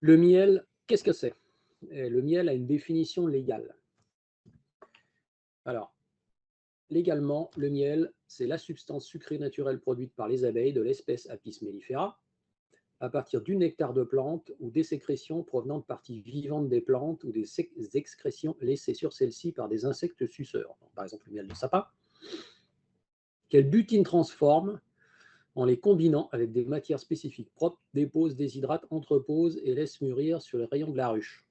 Le miel, qu'est-ce que c'est? Le miel a une définition légale. Alors, légalement, le miel, c'est la substance sucrée naturelle produite par les abeilles de l'espèce Apis mellifera à partir du nectar de plantes ou des sécrétions provenant de parties vivantes des plantes ou des excrétions laissées sur celles-ci par des insectes suceurs, par exemple le miel de sapin, qu'elle butine transforme en les combinant avec des matières spécifiques propres, dépose, déshydrate, entrepose et laisse mûrir sur les rayons de la ruche.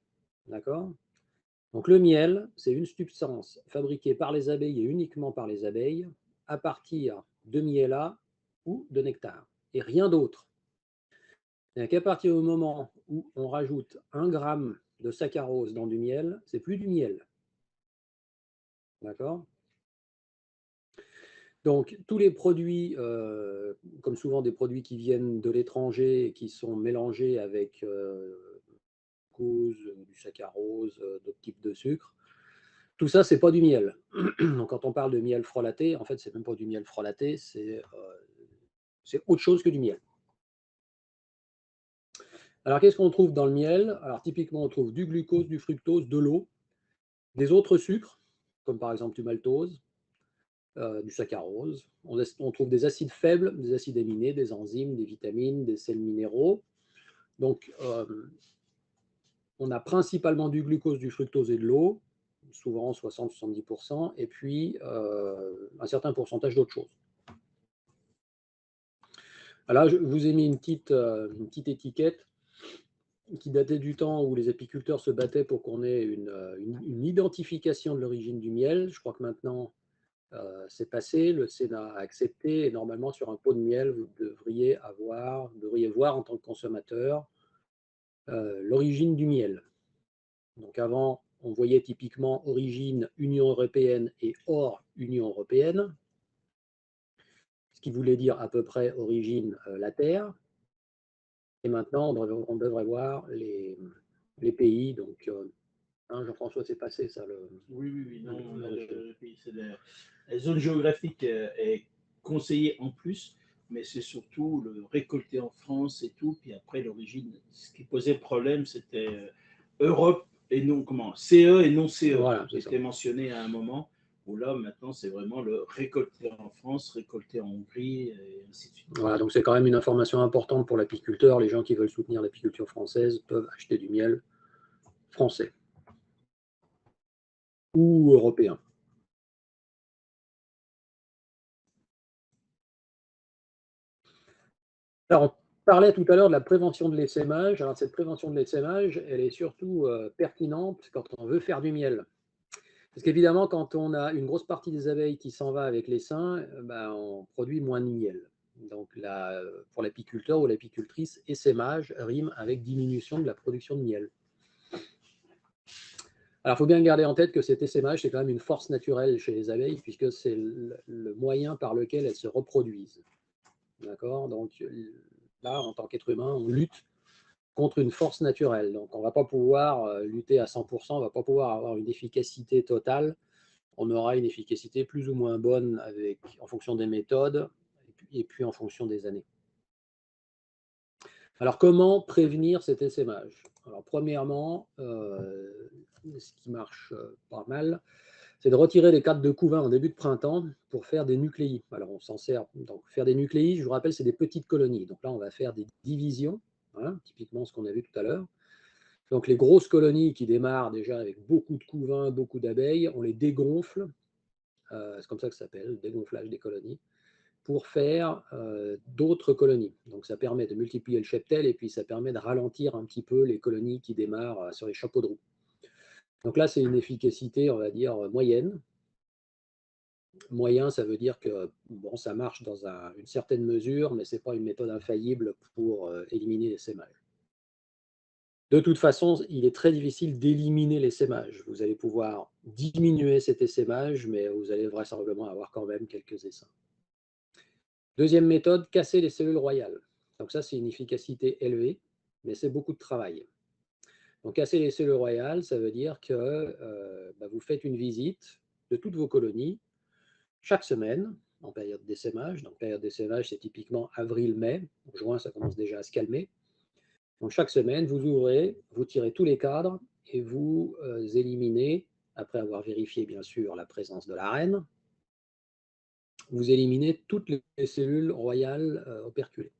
D'accord? Donc le miel, c'est une substance fabriquée par les abeilles et uniquement par les abeilles à partir de miella ou de nectar et rien d'autre. Et qu'à partir du moment où on rajoute 1 gramme de saccharose dans du miel, c'est plus du miel. D'accord? Donc tous les produits, comme souvent des produits qui viennent de l'étranger et qui sont mélangés avec glucose, du saccharose, d'autres types de sucre, tout ça, c'est pas du miel. Donc quand on parle de miel frelaté, en fait, c'est même pas du miel frelaté, c'est autre chose que du miel. Alors qu'est-ce qu'on trouve dans le miel? Alors typiquement, on trouve du glucose, du fructose, de l'eau, des autres sucres, comme par exemple du maltose, du saccharose. On trouve des acides faibles, des acides aminés, des enzymes, des vitamines, des sels minéraux. Donc, on a principalement du glucose, du fructose et de l'eau, souvent 60-70%, et puis un certain pourcentage d'autres choses. Alors là, je vous ai mis une petite étiquette qui datait du temps où les apiculteurs se battaient pour qu'on ait une identification de l'origine du miel. Je crois que maintenant, c'est passé, le Sénat a accepté, et normalement, sur un pot de miel, vous devriez voir en tant que consommateur l'origine du miel. Donc avant, on voyait typiquement origine Union européenne et hors Union européenne, ce qui voulait dire à peu près origine la Terre. Et maintenant, on devrait voir les pays. Donc, hein, Jean-François, c'est passé ça. Oui, oui, oui, non, le pays, c'est la zone géographique est conseillée en plus, mais c'est surtout le récolté en France et tout. Puis après, l'origine, ce qui posait problème, c'était Europe et non, comment, CE et non CE, Voilà, qui c'est ça. était mentionné à un moment, où là, maintenant, c'est vraiment le récolté en France, récolté en Hongrie, et ainsi de suite. Voilà, donc c'est quand même une information importante pour l'apiculteur. Les gens qui veulent soutenir l'apiculture française peuvent acheter du miel français ou européen. Alors, on parlait tout à l'heure de la prévention de l'essaimage. Alors, cette prévention de l'essaimage, elle est surtout pertinente quand on veut faire du miel. Parce qu'évidemment, quand on a une grosse partie des abeilles qui s'en va avec l'essaim, ben, on produit moins de miel. Donc, pour l'apiculteur ou l'apicultrice, essaimage rime avec diminution de la production de miel. Alors, il faut bien garder en tête que cet essaimage, c'est quand même une force naturelle chez les abeilles, puisque c'est le moyen par lequel elles se reproduisent. D'accord? Donc, là, en tant qu'être humain, on lutte contre une force naturelle. Donc, on ne va pas pouvoir lutter à 100%, on ne va pas pouvoir avoir une efficacité totale. On aura une efficacité plus ou moins bonne en fonction des méthodes et puis en fonction des années. Alors, comment prévenir cet essaimage? Alors, premièrement, ce qui marche pas mal, c'est de retirer les cadres de couvain en début de printemps pour faire des nucléis. Alors, on s'en sert. Donc, faire des nucléis, je vous rappelle, c'est des petites colonies. Donc là, on va faire des divisions, hein, typiquement ce qu'on a vu tout à l'heure. Donc, les grosses colonies qui démarrent déjà avec beaucoup de couvains, beaucoup d'abeilles, on les dégonfle. C'est comme ça que ça s'appelle, le dégonflage des colonies, pour faire d'autres colonies. Donc ça permet de multiplier le cheptel et puis ça permet de ralentir un petit peu les colonies qui démarrent sur les chapeaux de roue. Donc là, c'est une efficacité, on va dire, moyenne. Moyen, ça veut dire que bon, ça marche dans une certaine mesure, mais ce n'est pas une méthode infaillible pour éliminer l'essaimage. De toute façon, il est très difficile d'éliminer l'essaimage. Vous allez pouvoir diminuer cet essaimage, mais vous allez vraisemblablement avoir quand même quelques essaims. Deuxième méthode, casser les cellules royales. Donc ça, c'est une efficacité élevée, mais c'est beaucoup de travail. Donc casser les cellules royales, ça veut dire que vous faites une visite de toutes vos colonies chaque semaine en période d'essaimage. Donc période d'essaimage, c'est typiquement avril-mai. En juin, ça commence déjà à se calmer. Donc chaque semaine, vous ouvrez, vous tirez tous les cadres et vous éliminez, après avoir vérifié bien sûr la présence de la reine, vous éliminez toutes les cellules royales operculées.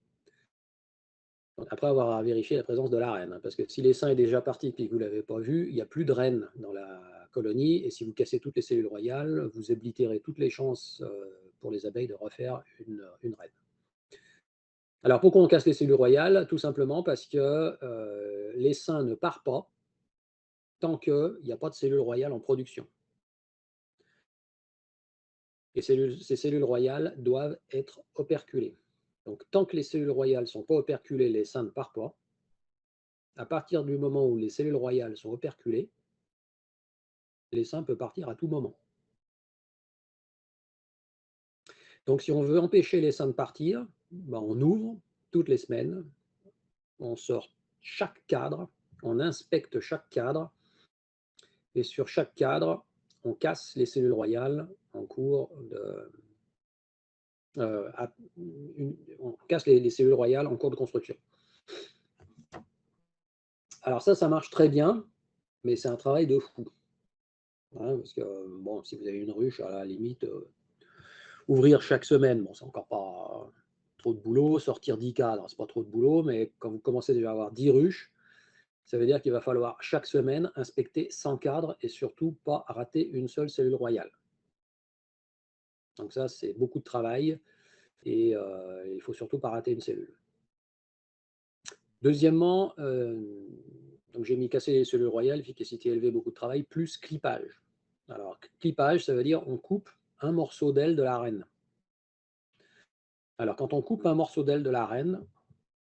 Donc, après avoir vérifié la présence de la reine, hein, parce que si l'essaim est déjà parti et que vous ne l'avez pas vu, il n'y a plus de reine dans la colonie, et si vous cassez toutes les cellules royales, vous oblitérez toutes les chances pour les abeilles de refaire une reine. Alors pourquoi on casse les cellules royales? Tout simplement parce que l'essaim ne part pas tant qu'il n'y a pas de cellules royales en production. Et ces cellules royales doivent être operculées. Donc tant que les cellules royales ne sont pas operculées, l'essaim ne part pas. À partir du moment où les cellules royales sont operculées, l'essaim peut partir à tout moment. Donc si on veut empêcher l'essaim de partir, ben on ouvre toutes les semaines, on sort chaque cadre, on inspecte chaque cadre, et sur chaque cadre, on casse les cellules royales en cours de... on casse les cellules royales en cours de construction. Alors ça marche très bien, mais c'est un travail de fou. Hein, parce que, bon, si vous avez une ruche, à la limite, ouvrir chaque semaine, bon, c'est encore pas trop de boulot. Sortir 10 cadres, c'est pas trop de boulot, mais quand vous commencez déjà à avoir 10 ruches, ça veut dire qu'il va falloir chaque semaine inspecter 100 cadres et surtout pas rater une seule cellule royale. Donc ça, c'est beaucoup de travail et il ne faut surtout pas rater une cellule. Deuxièmement, donc j'ai mis casser les cellules royales, efficacité élevée, beaucoup de travail, plus clippage. Alors, clippage, ça veut dire on coupe un morceau d'aile de la reine. Alors, quand on coupe un morceau d'aile de la reine,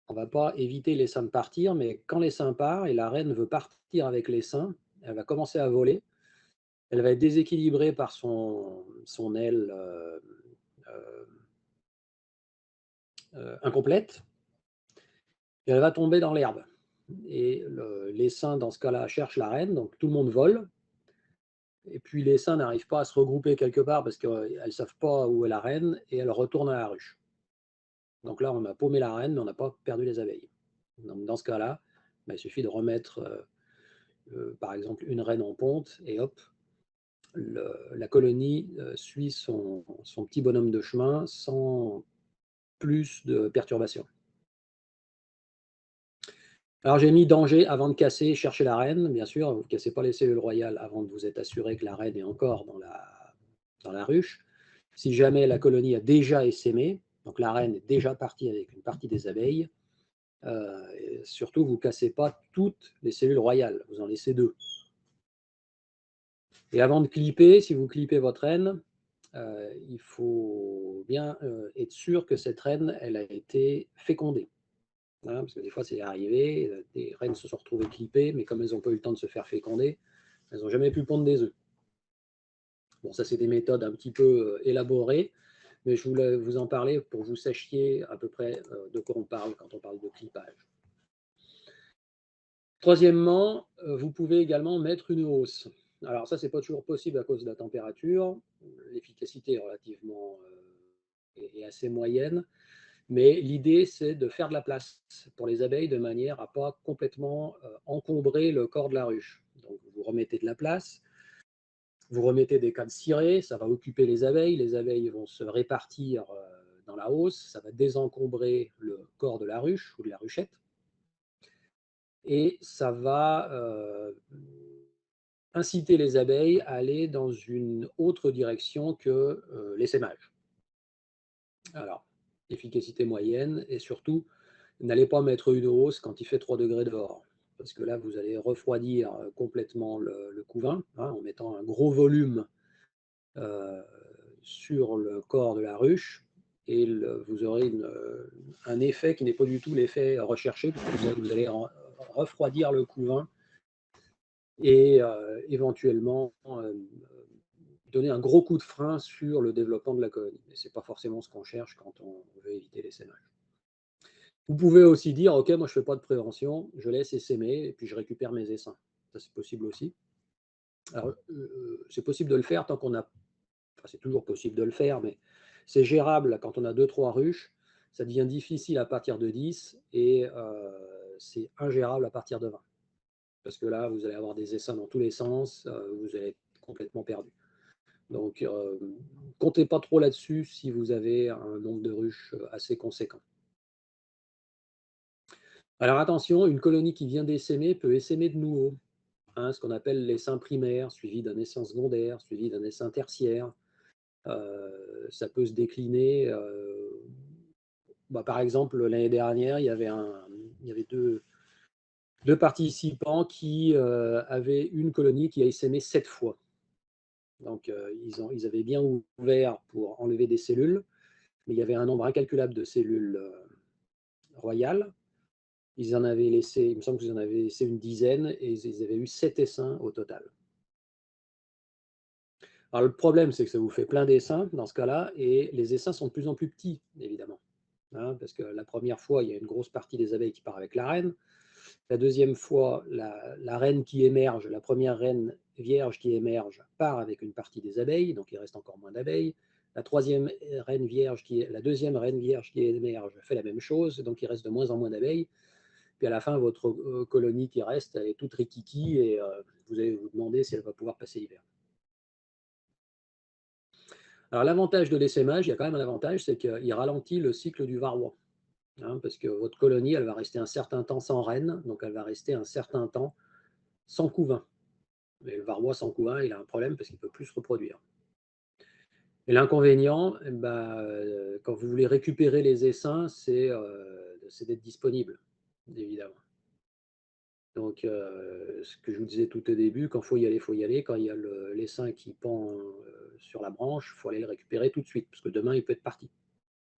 on ne va pas éviter l'essaim de partir, mais quand l'essaim part et la reine veut partir avec l'essaim, elle va commencer à voler. Elle va être déséquilibrée par son aile incomplète et elle va tomber dans l'herbe. Et l'essaim, dans ce cas-là, cherche la reine, donc tout le monde vole. Et puis l'essaim n'arrive pas à se regrouper quelque part parce qu'elles ne savent pas où est la reine et elles retournent à la ruche. Donc là, on a paumé la reine, mais on n'a pas perdu les abeilles. Donc dans ce cas-là, il suffit de remettre, par exemple, une reine en ponte et hop, la colonie suit son petit bonhomme de chemin sans plus de perturbations. Alors j'ai mis danger avant de casser, chercher la reine, bien sûr, vous ne cassez pas les cellules royales avant de vous être assuré que la reine est encore dans la ruche. Si jamais la colonie a déjà essaimé, donc la reine est déjà partie avec une partie des abeilles, surtout vous ne cassez pas toutes les cellules royales, vous en laissez 2. Et avant de clipper, si vous clippez votre reine, il faut bien être sûr que cette reine, elle a été fécondée. Hein, parce que des fois, c'est arrivé, des reines se sont retrouvées clippées, mais comme elles n'ont pas eu le temps de se faire féconder, elles n'ont jamais pu pondre des œufs. Bon, ça, c'est des méthodes un petit peu élaborées, mais je voulais vous en parler pour que vous sachiez à peu près de quoi on parle quand on parle de clippage. Troisièmement, vous pouvez également mettre une hausse. Alors ça, c'est pas toujours possible à cause de la température. L'efficacité est relativement est assez moyenne. Mais l'idée, c'est de faire de la place pour les abeilles de manière à ne pas complètement encombrer le corps de la ruche. Donc vous remettez de la place, vous remettez des cadres cirés, ça va occuper les abeilles vont se répartir dans la hausse, ça va désencombrer le corps de la ruche ou de la ruchette, et ça va inciter les abeilles à aller dans une autre direction que l'essaimage. Alors, efficacité moyenne, et surtout, n'allez pas mettre une hausse quand il fait 3 degrés dehors, parce que là, vous allez refroidir complètement le couvain, hein, en mettant un gros volume sur le corps de la ruche, et vous aurez un effet qui n'est pas du tout l'effet recherché, parce que vous allez refroidir le couvain et éventuellement donner un gros coup de frein sur le développement de la colonie. Et ce n'est pas forcément ce qu'on cherche quand on veut éviter l'essaimage. Vous pouvez aussi dire, OK, moi je ne fais pas de prévention, je laisse essaimer et puis je récupère mes essaims. Ça, c'est possible aussi. Alors, c'est possible de le faire tant qu'on a... Enfin, c'est toujours possible de le faire, mais c'est gérable quand on a 2-3 ruches. Ça devient difficile à partir de 10 et c'est ingérable à partir de 20. Parce que là, vous allez avoir des essaims dans tous les sens, vous allez être complètement perdu. Donc, comptez pas trop là-dessus si vous avez un nombre de ruches assez conséquent. Alors attention, une colonie qui vient d'essaimer peut essaimer de nouveau, hein, ce qu'on appelle l'essaim primaire, suivi d'un essaim secondaire, suivi d'un essaim tertiaire. Ça peut se décliner. Par exemple, l'année dernière, il y avait deux participants qui avaient une colonie qui a essaimé 7 fois. Donc, ils avaient bien ouvert pour enlever des cellules, mais il y avait un nombre incalculable de cellules royales. Ils en avaient laissé, il me semble qu'ils en avaient laissé une dizaine, et ils avaient eu 7 essaims au total. Alors, le problème, c'est que ça vous fait plein d'essaims dans ce cas-là, et les essaims sont de plus en plus petits, évidemment. Hein, parce que la première fois, il y a une grosse partie des abeilles qui part avec la reine. La deuxième fois, la reine qui émerge, la première reine vierge qui émerge, part avec une partie des abeilles, donc il reste encore moins d'abeilles. La deuxième reine vierge qui émerge fait la même chose, donc il reste de moins en moins d'abeilles. Puis à la fin, votre colonie qui reste est toute rikiki et vous allez vous demander si elle va pouvoir passer l'hiver. Alors l'avantage de l'essaimage, il y a quand même un avantage, c'est qu'il ralentit le cycle du varroa. Hein, parce que votre colonie, elle va rester un certain temps sans reine, donc elle va rester un certain temps sans couvain. Mais le varroa sans couvain, il a un problème parce qu'il ne peut plus se reproduire. Et l'inconvénient, quand vous voulez récupérer les essaims, c'est d'être disponible, évidemment. Donc, ce que je vous disais tout au début, quand il faut y aller, il faut y aller. Quand il y a l'essaim qui pend sur la branche, il faut aller le récupérer tout de suite, parce que demain, il peut être parti.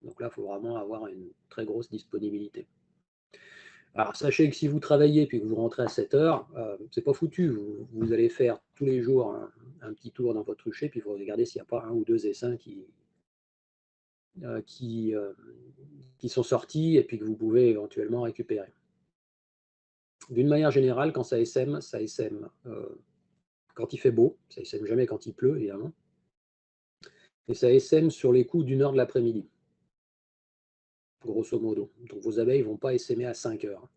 Donc là, il faut vraiment avoir une très grosse disponibilité. Alors, sachez que si vous travaillez et que vous rentrez à 7 heures, c'est pas foutu. Vous allez faire tous les jours un petit tour dans votre rucher, puis vous regardez s'il n'y a pas un ou deux essaims qui sont sortis et puis que vous pouvez éventuellement récupérer. D'une manière générale, quand ça essaime quand il fait beau, ça essaime jamais quand il pleut, évidemment, et ça essaime sur les coups d'1 heure de l'après-midi, grosso modo. Donc vos abeilles ne vont pas essaimer à 5 heures.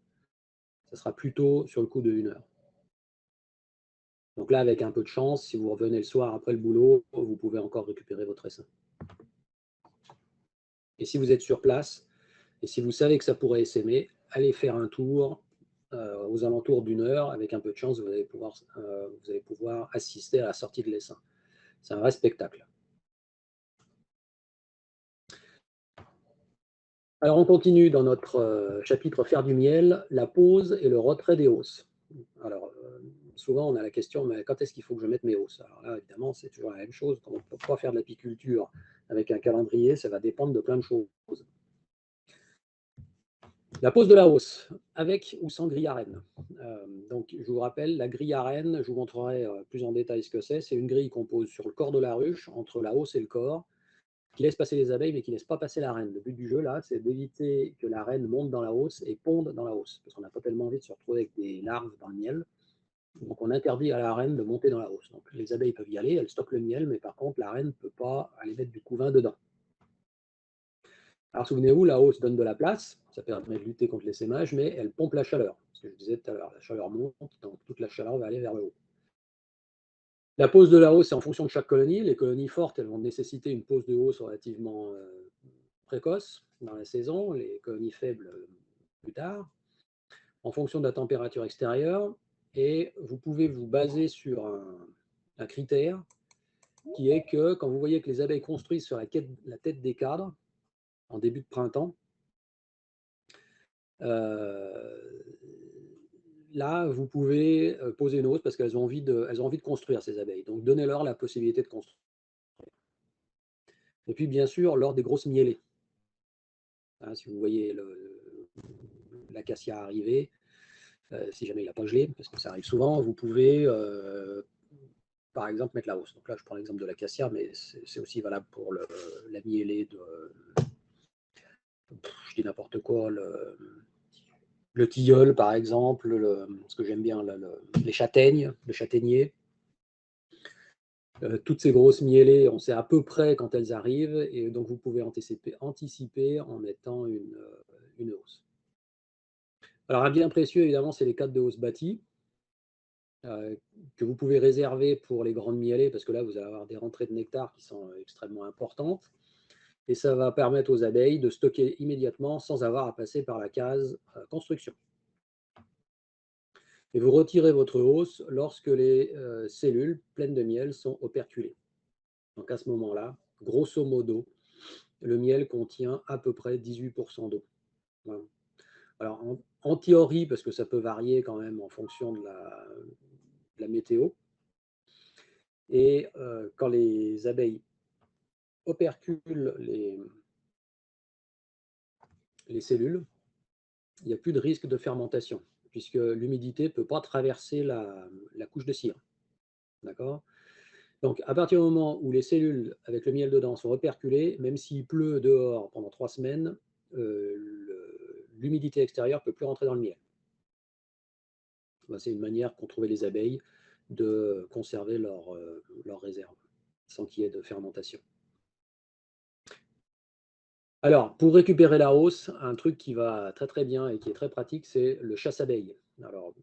Ça sera plutôt sur le coup de 1 heure. Donc là, avec un peu de chance, si vous revenez le soir après le boulot, vous pouvez encore récupérer votre essaim. Et si vous êtes sur place, et si vous savez que ça pourrait essaimer, allez faire un tour aux alentours d'1 heure. Avec un peu de chance, vous allez pouvoir assister à la sortie de l'essaim. C'est un vrai spectacle. Alors on continue dans notre chapitre faire du miel, la pose et le retrait des hausses. Alors souvent on a la question, mais quand est-ce qu'il faut que je mette mes hausses? Alors là évidemment c'est toujours la même chose, comme on ne peut pas faire de l'apiculture avec un calendrier, ça va dépendre de plein de choses. La pose de la hausse, avec ou sans grille à reine. Donc je vous rappelle, la grille à reine, je vous montrerai plus en détail ce que c'est. C'est une grille qu'on pose sur le corps de la ruche, entre la hausse et le corps, qui laisse passer les abeilles, mais qui ne laisse pas passer la reine. Le but du jeu, là, c'est d'éviter que la reine monte dans la hausse et ponde dans la hausse, parce qu'on n'a pas tellement envie de se retrouver avec des larves dans le miel. Donc, on interdit à la reine de monter dans la hausse. Donc, les abeilles peuvent y aller, elles stockent le miel, mais par contre, la reine ne peut pas aller mettre du couvain dedans. Alors, souvenez-vous, la hausse donne de la place, ça permet de lutter contre l'essaimage, mais elle pompe la chaleur. Ce que je disais tout à l'heure, la chaleur monte, donc toute la chaleur va aller vers le haut. La pose de la hausse, c'est en fonction de chaque colonie. Les colonies fortes, elles vont nécessiter une pose de hausse relativement précoce dans la saison, les colonies faibles plus tard, en fonction de la température extérieure. Et vous pouvez vous baser sur un critère qui est que quand vous voyez que les abeilles construisent sur la tête des cadres en début de printemps, là, vous pouvez poser une hausse parce qu'elles ont envie de construire, ces abeilles. Donc, donnez-leur la possibilité de construire. Et puis, bien sûr, lors des grosses miellées. Hein, si vous voyez l'acacia arriver, si jamais il n'a pas gelé, parce que ça arrive souvent, vous pouvez, par exemple, mettre la hausse. Donc là, je prends l'exemple de l'acacia, mais c'est aussi valable pour la miellée de, je dis n'importe quoi, le tilleul, par exemple, ce que j'aime bien, les châtaignes, le châtaignier. Toutes ces grosses miellées, on sait à peu près quand elles arrivent, et donc vous pouvez anticiper en mettant une hausse. Alors, un bien précieux, évidemment, c'est les cadres de hausse bâtie, que vous pouvez réserver pour les grandes mielées, parce que là, vous allez avoir des rentrées de nectar qui sont extrêmement importantes. Et ça va permettre aux abeilles de stocker immédiatement sans avoir à passer par la case construction. Et vous retirez votre hausse lorsque les cellules pleines de miel sont operculées. Donc à ce moment-là, grosso modo, le miel contient à peu près 18% d'eau. Voilà. Alors en théorie, parce que ça peut varier quand même en fonction de la météo, et quand les abeilles operculent les cellules, il n'y a plus de risque de fermentation, puisque l'humidité ne peut pas traverser la couche de cire. D'accord? Donc, à partir du moment où les cellules avec le miel dedans sont operculées, même s'il pleut dehors pendant 3 semaines, l'humidité extérieure ne peut plus rentrer dans le miel. C'est une manière qu'ont trouvé les abeilles de conserver leur réserve, sans qu'il y ait de fermentation. Alors, pour récupérer la hausse, un truc qui va très très bien et qui est très pratique, c'est le chasse-abeilles. Alors,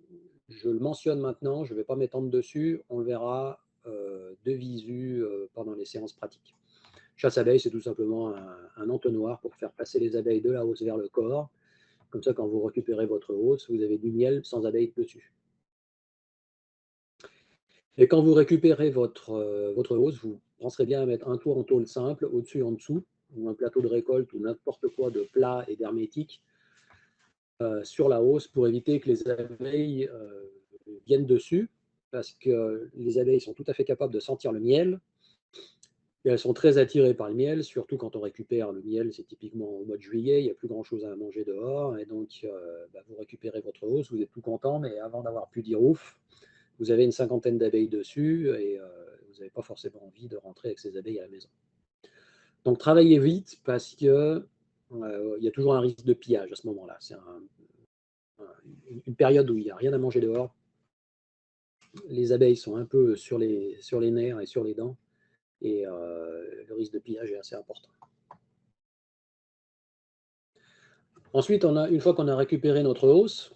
je le mentionne maintenant, je ne vais pas m'étendre dessus, on le verra de visu pendant les séances pratiques. Chasse-abeilles, c'est tout simplement un entonnoir pour faire passer les abeilles de la hausse vers le corps. Comme ça, quand vous récupérez votre hausse, vous avez du miel sans abeilles dessus. Et quand vous récupérez votre hausse, vous penserez bien à mettre un toit en tôle simple, au-dessus et en dessous, ou un plateau de récolte, ou n'importe quoi de plat et d'hermétique, sur la hausse pour éviter que les abeilles viennent dessus, parce que les abeilles sont tout à fait capables de sentir le miel, et elles sont très attirées par le miel, surtout quand on récupère le miel, c'est typiquement au mois de juillet, il n'y a plus grand-chose à manger dehors, et donc vous récupérez votre hausse, vous êtes tout content, mais avant d'avoir pu dire ouf, vous avez une cinquantaine d'abeilles dessus, et vous n'avez pas forcément envie de rentrer avec ces abeilles à la maison. Donc travaillez vite, parce qu'il y a toujours un risque de pillage à ce moment-là. C'est une période où il n'y a rien à manger dehors. Les abeilles sont un peu sur les nerfs et sur les dents, et le risque de pillage est assez important. Ensuite, une fois qu'on a récupéré notre hausse,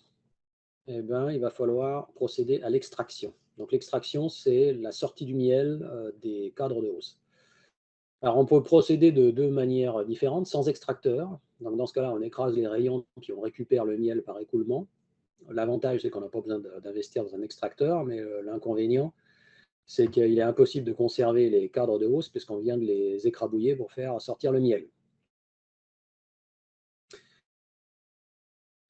eh ben, il va falloir procéder à l'extraction. Donc l'extraction, c'est la sortie du miel des cadres de hausse. Alors on peut procéder de deux manières différentes, sans extracteur. Donc dans ce cas-là, on écrase les rayons, puis on récupère le miel par écoulement. L'avantage, c'est qu'on n'a pas besoin d'investir dans un extracteur, mais l'inconvénient, c'est qu'il est impossible de conserver les cadres de hausse puisqu'on vient de les écrabouiller pour faire sortir le miel.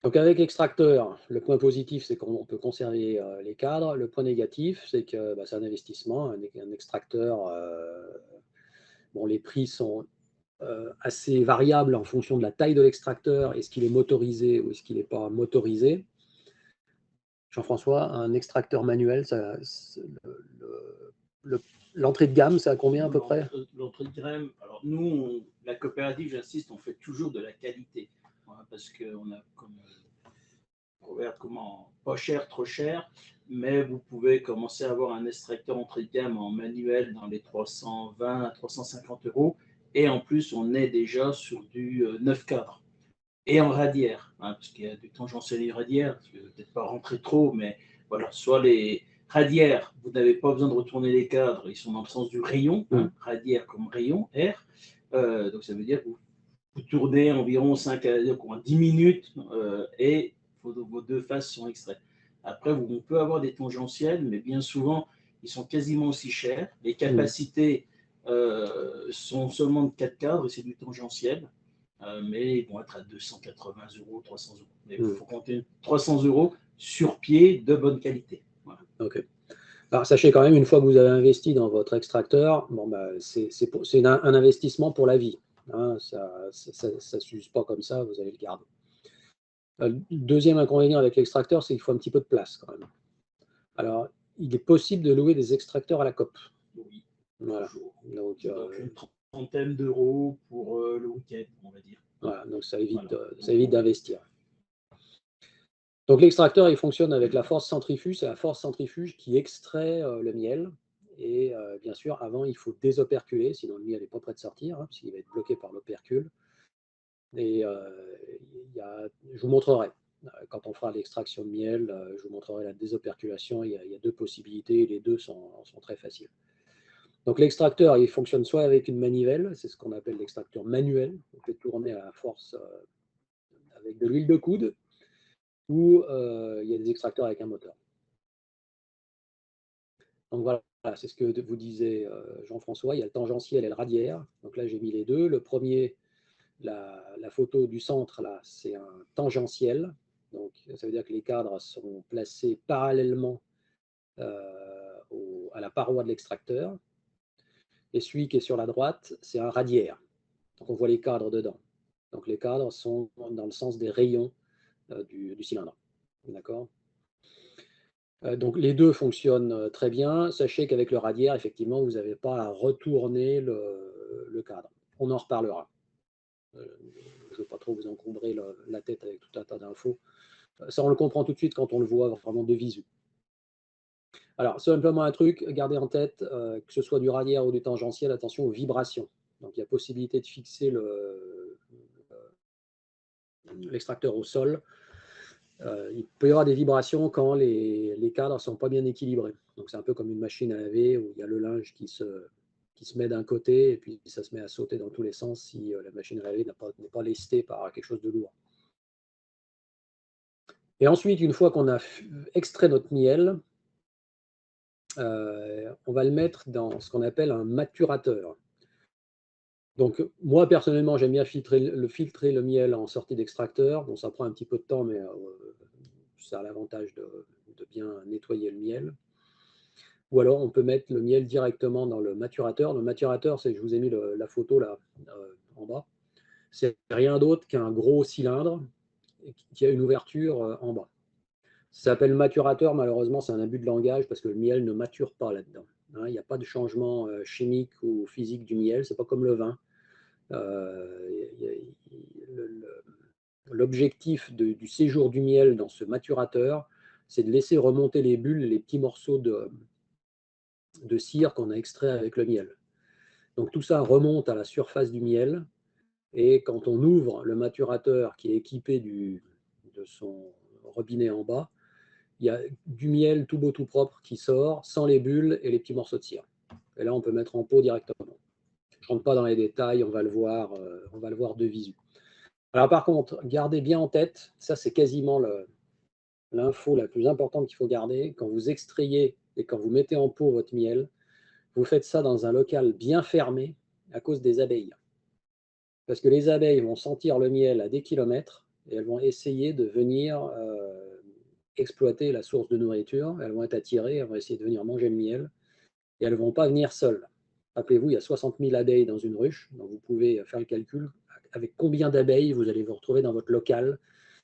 Donc avec l'extracteur, le point positif, c'est qu'on peut conserver les cadres. Le point négatif, c'est que c'est un investissement. Un extracteur, bon, les prix sont assez variables en fonction de la taille de l'extracteur. Est-ce qu'il est motorisé ou est-ce qu'il n'est pas motorisé? Jean-François, un extracteur manuel, l'entrée de gamme, c'est à combien à peu près? L'entrée de gamme, alors nous, la coopérative, j'insiste, on fait toujours de la qualité. Voilà, parce qu'on a comme proverbe, pas cher, trop cher, mais vous pouvez commencer à avoir un extracteur entrée de gamme en manuel dans les 320 à 350 euros. Et en plus, on est déjà sur du 9 cadres. Et en radiaire, parce qu'il y a du tangentiel et radiaire, je ne vais peut-être pas rentrer trop, mais voilà, soit les radiaires, vous n'avez pas besoin de retourner les cadres, ils sont dans le sens du rayon, radiaire comme rayon, R, donc ça veut dire que vous tournez environ 10 minutes et vos deux faces sont extraites. Après, on peut avoir des tangentiels, mais bien souvent, ils sont quasiment aussi chers. Les capacités sont seulement de 4 cadres et c'est du tangentiel. Mais ils vont être à 280 euros, 300 euros. Mais il faut compter 300 euros sur pied de bonne qualité. Voilà. Ok. Alors, sachez quand même, une fois que vous avez investi dans votre extracteur, c'est un investissement pour la vie. Ça ne s'use pas comme ça, vous allez le garder. Le deuxième inconvénient avec l'extracteur, c'est qu'il faut un petit peu de place quand même. Alors, il est possible de louer des extracteurs à la COP. Oui. Voilà. Donc une trentaine d'euros pour le week-end, on va dire. Voilà, donc ça évite d'investir. Donc l'extracteur, il fonctionne avec la force centrifuge. C'est la force centrifuge qui extrait le miel. Et bien sûr, avant, il faut désoperculer, sinon le miel n'est pas prêt de sortir, puisqu'il va être bloqué par l'opercule. Et je vous montrerai. quand on fera l'extraction de miel, je vous montrerai la désoperculation. Il y a deux possibilités, les deux sont très faciles. Donc l'extracteur, il fonctionne soit avec une manivelle, c'est ce qu'on appelle l'extracteur manuel, on fait tourner à la force avec de l'huile de coude, ou il y a des extracteurs avec un moteur. Donc voilà, c'est ce que vous disait Jean-François, il y a le tangentiel et le radiaire. Donc là, j'ai mis les deux. Le premier, la photo du centre, là, c'est un tangentiel. Donc ça veut dire que les cadres sont placés parallèlement à la paroi de l'extracteur. Et celui qui est sur la droite, c'est un radiaire. Donc on voit les cadres dedans. Donc les cadres sont dans le sens des rayons du cylindre. D'accord ? Donc les deux fonctionnent très bien. Sachez qu'avec le radiaire, effectivement, vous n'avez pas à retourner le cadre. On en reparlera. Je ne veux pas trop vous encombrer la tête avec tout un tas d'infos. Ça, on le comprend tout de suite quand on le voit vraiment de visu. Alors, simplement un truc, gardez en tête, que ce soit du radiaire ou du tangentiel, attention aux vibrations. Donc, il y a possibilité de fixer l'extracteur au sol. Il peut y avoir des vibrations quand les cadres ne sont pas bien équilibrés. Donc, c'est un peu comme une machine à laver où il y a le linge qui se met d'un côté et puis ça se met à sauter dans tous les sens si la machine à laver n'est pas lestée par quelque chose de lourd. Et ensuite, une fois qu'on a extrait notre miel, on va le mettre dans ce qu'on appelle un maturateur. Donc, moi, personnellement, j'aime bien filtrer le miel en sortie d'extracteur. Bon, ça prend un petit peu de temps, mais ça a l'avantage de bien nettoyer le miel. Ou alors, on peut mettre le miel directement dans le maturateur. Le maturateur, je vous ai mis la photo là en bas. C'est rien d'autre qu'un gros cylindre qui a une ouverture en bas. Ça s'appelle maturateur, malheureusement, c'est un abus de langage parce que le miel ne mature pas là-dedans. Hein, il n'y a pas de changement chimique ou physique du miel, c'est pas comme le vin. L'objectif du séjour du miel dans ce maturateur, c'est de laisser remonter les bulles, les petits morceaux de cire qu'on a extrait avec le miel. Donc tout ça remonte à la surface du miel, et quand on ouvre le maturateur qui est équipé de son robinet en bas, il y a du miel tout beau tout propre qui sort, sans les bulles et les petits morceaux de cire. Et là, on peut mettre en pot directement. Je ne rentre pas dans les détails, on va le voir de visu. Alors par contre, gardez bien en tête, ça c'est quasiment l'info la plus importante qu'il faut garder, quand vous extrayez et quand vous mettez en pot votre miel, vous faites ça dans un local bien fermé à cause des abeilles. Parce que les abeilles vont sentir le miel à des kilomètres et elles vont essayer de venir exploiter la source de nourriture, elles vont être attirées, elles vont essayer de venir manger le miel, et elles ne vont pas venir seules. Rappelez-vous, il y a 60 000 abeilles dans une ruche, donc vous pouvez faire le calcul avec combien d'abeilles vous allez vous retrouver dans votre local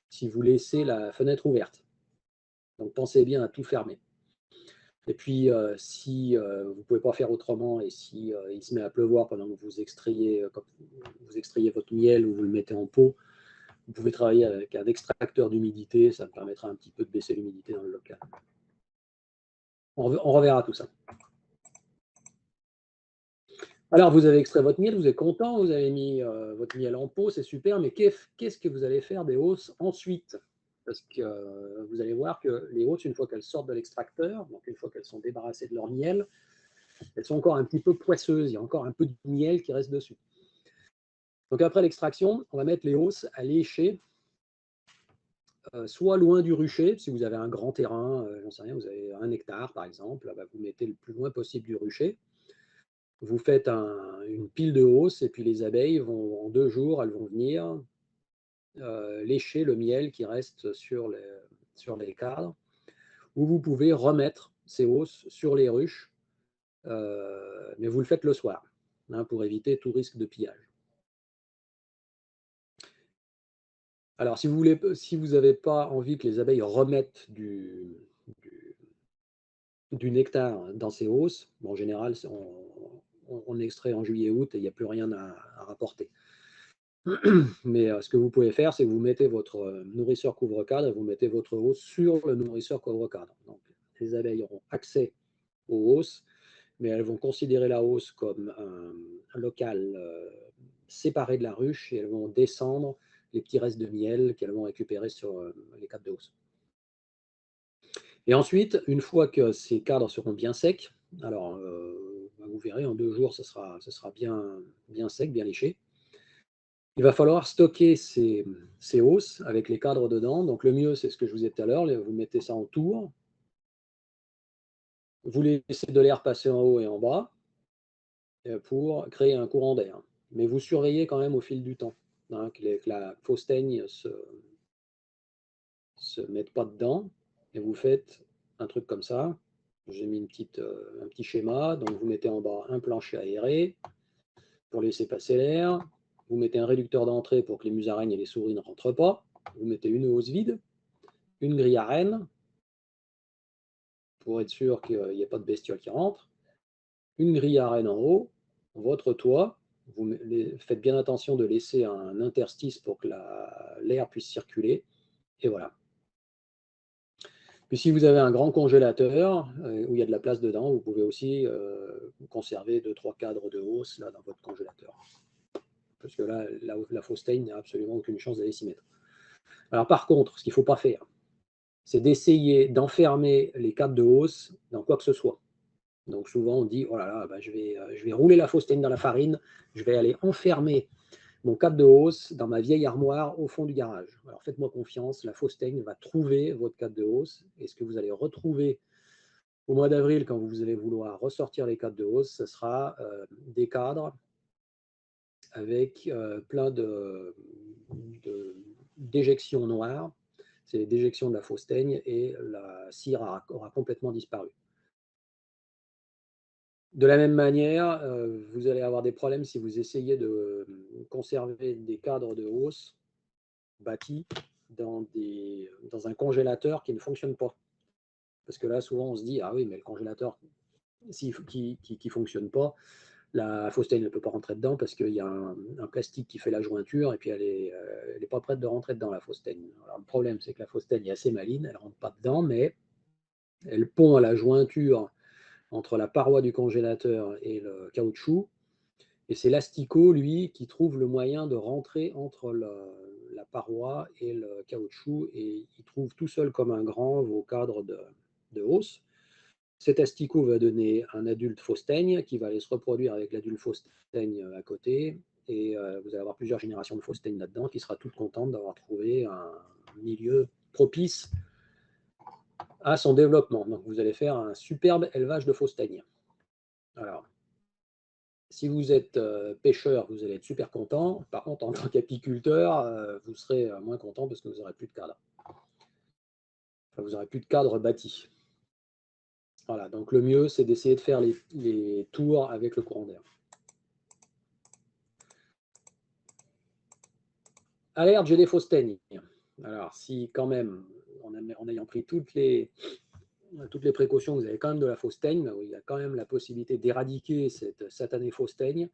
si vous laissez la fenêtre ouverte. Donc pensez bien à tout fermer. Et puis, si vous ne pouvez pas faire autrement et si il se met à pleuvoir pendant que vous extrayez votre miel ou vous le mettez en pot, vous pouvez travailler avec un extracteur d'humidité, ça permettra un petit peu de baisser l'humidité dans le local. On reverra tout ça. Alors, vous avez extrait votre miel, vous êtes content, vous avez mis votre miel en pot, c'est super, mais qu'est-ce que vous allez faire des hausses ensuite? Parce que vous allez voir que les hausses, une fois qu'elles sortent de l'extracteur, donc une fois qu'elles sont débarrassées de leur miel, elles sont encore un petit peu poisseuses, il y a encore un peu de miel qui reste dessus. Donc après l'extraction, on va mettre les hausses à lécher, soit loin du rucher, si vous avez un grand terrain, j'en sais rien, vous avez 1 hectare par exemple, vous mettez le plus loin possible du rucher. Vous faites une pile de hausses et puis les abeilles vont, en 2 jours, elles vont venir lécher le miel qui reste sur les cadres, ou vous pouvez remettre ces hausses sur les ruches, mais vous le faites le soir, hein, pour éviter tout risque de pillage. Alors, si vous n'avez pas envie que les abeilles remettent du nectar dans ces hausses, bon, en général, on extrait en juillet-août et il n'y a plus rien à rapporter. Mais ce que vous pouvez faire, c'est que vous mettez votre nourrisseur couvre-cadre et vous mettez votre hausse sur le nourrisseur couvre-cadre. Donc, les abeilles auront accès aux hausses, mais elles vont considérer la hausse comme un local séparé de la ruche et elles vont descendre les petits restes de miel qu'elles vont récupérer sur les cadres de hausse. Et ensuite, une fois que ces cadres seront bien secs, alors vous verrez, en 2 jours, ça sera bien sec, bien léché. Il va falloir stocker ces hausses avec les cadres dedans. Donc le mieux, c'est ce que je vous ai dit tout à l'heure, vous mettez ça en tour. Vous laissez de l'air passer en haut et en bas pour créer un courant d'air. Mais vous surveillez quand même au fil du temps, hein, que la fausse teigne se mette pas dedans. Et vous faites un truc comme ça. J'ai mis un petit schéma. Donc vous mettez en bas un plancher aéré pour laisser passer l'air. Vous mettez un réducteur d'entrée pour que les musaraignes et les souris ne rentrent pas. Vous mettez une hausse vide, une grille à rennes pour être sûr qu'il n'y ait pas de bestioles qui rentrent, une grille à rennes en haut, votre toit. Vous faites bien attention de laisser un interstice pour que l'air puisse circuler. Et voilà. Puis si vous avez un grand congélateur où il y a de la place dedans, vous pouvez aussi conserver 2-3 cadres de hausse là, dans votre congélateur. Parce que là, la fausse teigne n'a absolument aucune chance d'aller s'y mettre. Alors par contre, ce qu'il ne faut pas faire, c'est d'essayer d'enfermer les cadres de hausse dans quoi que ce soit. Donc souvent on dit, oh là là, bah, je vais rouler la fausse teigne dans la farine, je vais aller enfermer mon cadre de hausse dans ma vieille armoire au fond du garage. Alors faites-moi confiance, la fausse teigne va trouver votre cadre de hausse, et ce que vous allez retrouver au mois d'avril quand vous allez vouloir ressortir les cadres de hausse, ce sera des cadres avec plein d'éjections noires. C'est les déjections de la fausse teigne et la cire aura complètement disparu. De la même manière, vous allez avoir des problèmes si vous essayez de conserver des cadres de hausse bâtis dans un congélateur qui ne fonctionne pas. Parce que là, souvent, on se dit, ah oui, mais le congélateur qui ne fonctionne pas, la fausse teigne ne peut pas rentrer dedans parce qu'il y a un plastique qui fait la jointure et puis elle n'est pas prête de rentrer dedans, la fausse teigne. Alors, le problème, c'est que la fausse teigne est assez maligne, elle ne rentre pas dedans, mais elle pond à la jointure entre la paroi du congélateur et le caoutchouc. Et c'est l'asticot, lui, qui trouve le moyen de rentrer entre la paroi et le caoutchouc, et il trouve tout seul comme un grand vos cadres de hausse. Cet asticot va donner un adulte fausse teigne qui va aller se reproduire avec l'adulte fausse teigne à côté, et vous allez avoir plusieurs générations de fausse teigne là-dedans qui sera toute contente d'avoir trouvé un milieu propice à son développement. Donc vous allez faire un superbe élevage de fausse teigne. Alors, si vous êtes pêcheur, vous allez être super content. Par contre, en tant qu'apiculteur, vous serez moins content parce que vous n'aurez plus de cadre. Enfin, vous n'aurez plus de cadre bâti. Voilà, donc le mieux, c'est d'essayer de faire les tours avec le courant d'air. Alerte, j'ai des fausses teignes. Alors, si quand même, en ayant pris toutes les précautions, vous avez quand même de la fausse teigne, il y a quand même la possibilité d'éradiquer cette satanée fausse teigne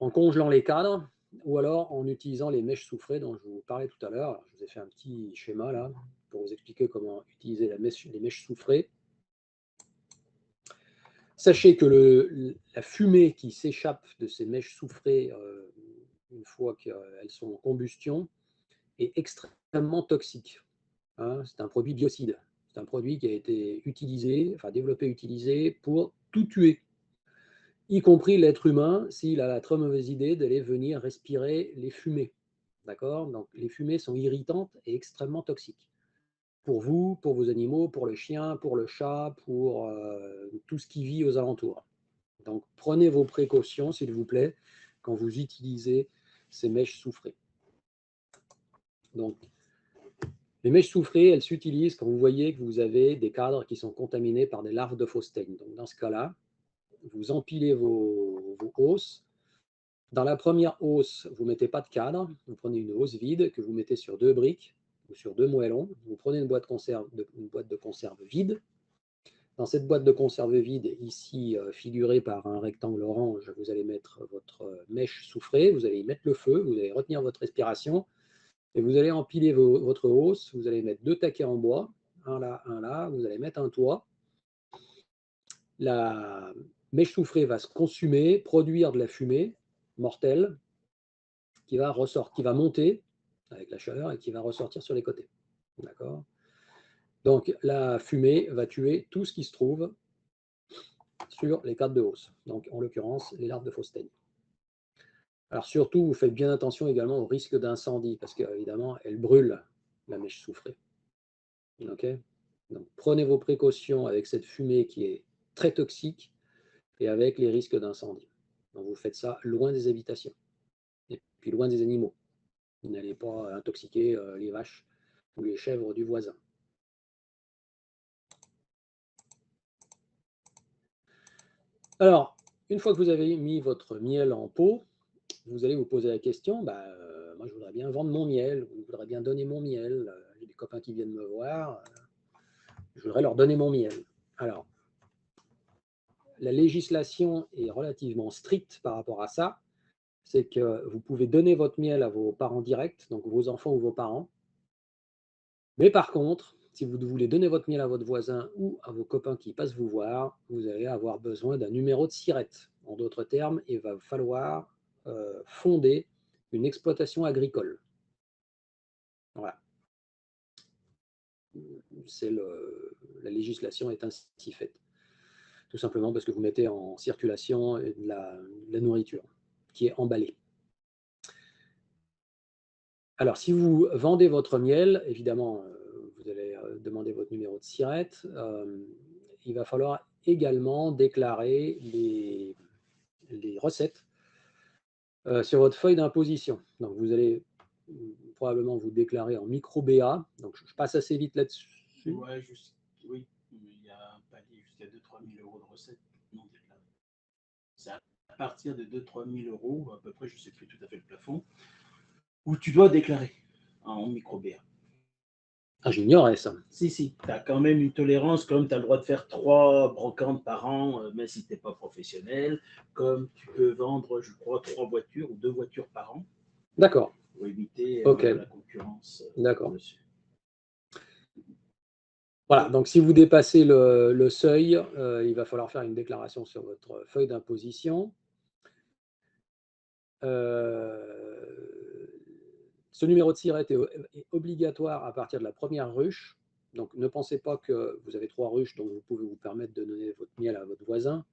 en congelant les cadres ou alors en utilisant les mèches soufrées dont je vous parlais tout à l'heure. Je vous ai fait un petit schéma là pour vous expliquer comment utiliser les mèches soufrées. Sachez que la fumée qui s'échappe de ces mèches soufrées une fois qu'elles sont en combustion est extrêmement toxique. Hein, c'est un produit biocide. C'est un produit qui a été développé, utilisé pour tout tuer, y compris l'être humain, s'il a la très mauvaise idée d'aller venir respirer les fumées. D'accord ? Donc les fumées sont irritantes et extrêmement toxiques. Pour vous, pour vos animaux, pour le chien, pour le chat, pour tout ce qui vit aux alentours. Donc prenez vos précautions, s'il vous plaît, quand vous utilisez ces mèches soufrées. Donc, les mèches soufrées, elles s'utilisent quand vous voyez que vous avez des cadres qui sont contaminés par des larves de fausse teigne. Donc dans ce cas-là, vous empilez vos hausses. Dans la première hausse, vous ne mettez pas de cadre, vous prenez une hausse vide que vous mettez sur 2 briques ou sur 2 moellons. Vous prenez une boîte de conserve vide. Dans cette boîte de conserve vide, ici figurée par un rectangle orange, vous allez mettre votre mèche soufrée, vous allez y mettre le feu, vous allez retenir votre respiration, et vous allez empiler votre hausse, vous allez mettre 2 taquets en bois, un là, vous allez mettre un toit. La mèche soufrée va se consumer, produire de la fumée mortelle qui va monter avec la chaleur et qui va ressortir sur les côtés. D'accord? Donc, la fumée va tuer tout ce qui se trouve sur les cadres de hausse. Donc, en l'occurrence, les larves de fausse teigne. Alors, surtout, vous faites bien attention également au risque d'incendie parce qu'évidemment, elle brûle la mèche soufrée. OK? Donc, prenez vos précautions avec cette fumée qui est très toxique et avec les risques d'incendie. Donc, vous faites ça loin des habitations et puis loin des animaux. Vous n'allez pas intoxiquer les vaches ou les chèvres du voisin. Alors, une fois que vous avez mis votre miel en pot, vous allez vous poser la question, moi je voudrais bien vendre mon miel, je voudrais bien donner mon miel, j'ai des copains qui viennent me voir, je voudrais leur donner mon miel. Alors, la législation est relativement stricte par rapport à ça, c'est que vous pouvez donner votre miel à vos parents directs, donc vos enfants ou vos parents, mais par contre, si vous voulez donner votre miel à votre voisin ou à vos copains qui passent vous voir, vous allez avoir besoin d'un numéro de SIRET. En d'autres termes, il va falloir fonder une exploitation agricole. Voilà. La législation est ainsi faite. Tout simplement parce que vous mettez en circulation de la nourriture qui est emballée. Alors, si vous vendez votre miel, évidemment, vous allez demander votre numéro de SIRET. Il va falloir également déclarer les recettes sur votre feuille d'imposition. Donc, vous allez probablement vous déclarer en micro-BA. Donc, je passe assez vite là-dessus. Ouais, oui, il y a un palier jusqu'à 2-3 000 euros de recettes non déclarées. C'est à partir de 2-3 000 euros, à peu près, je ne sais plus tout à fait le plafond, où tu dois déclarer en micro-BA. Ah, j'ignorais ça. Si, tu as quand même une tolérance, comme tu as le droit de faire 3 brocantes par an, mais si tu n'es pas professionnel, comme tu peux vendre, je crois, 3 voitures ou 2 voitures par an. D'accord. Pour éviter la concurrence dessus. Voilà, donc si vous dépassez le seuil, il va falloir faire une déclaration sur votre feuille d'imposition. Ce numéro de SIRET est obligatoire à partir de la première ruche. Donc ne pensez pas que vous avez 3 ruches, donc vous pouvez vous permettre de donner votre miel à votre voisin.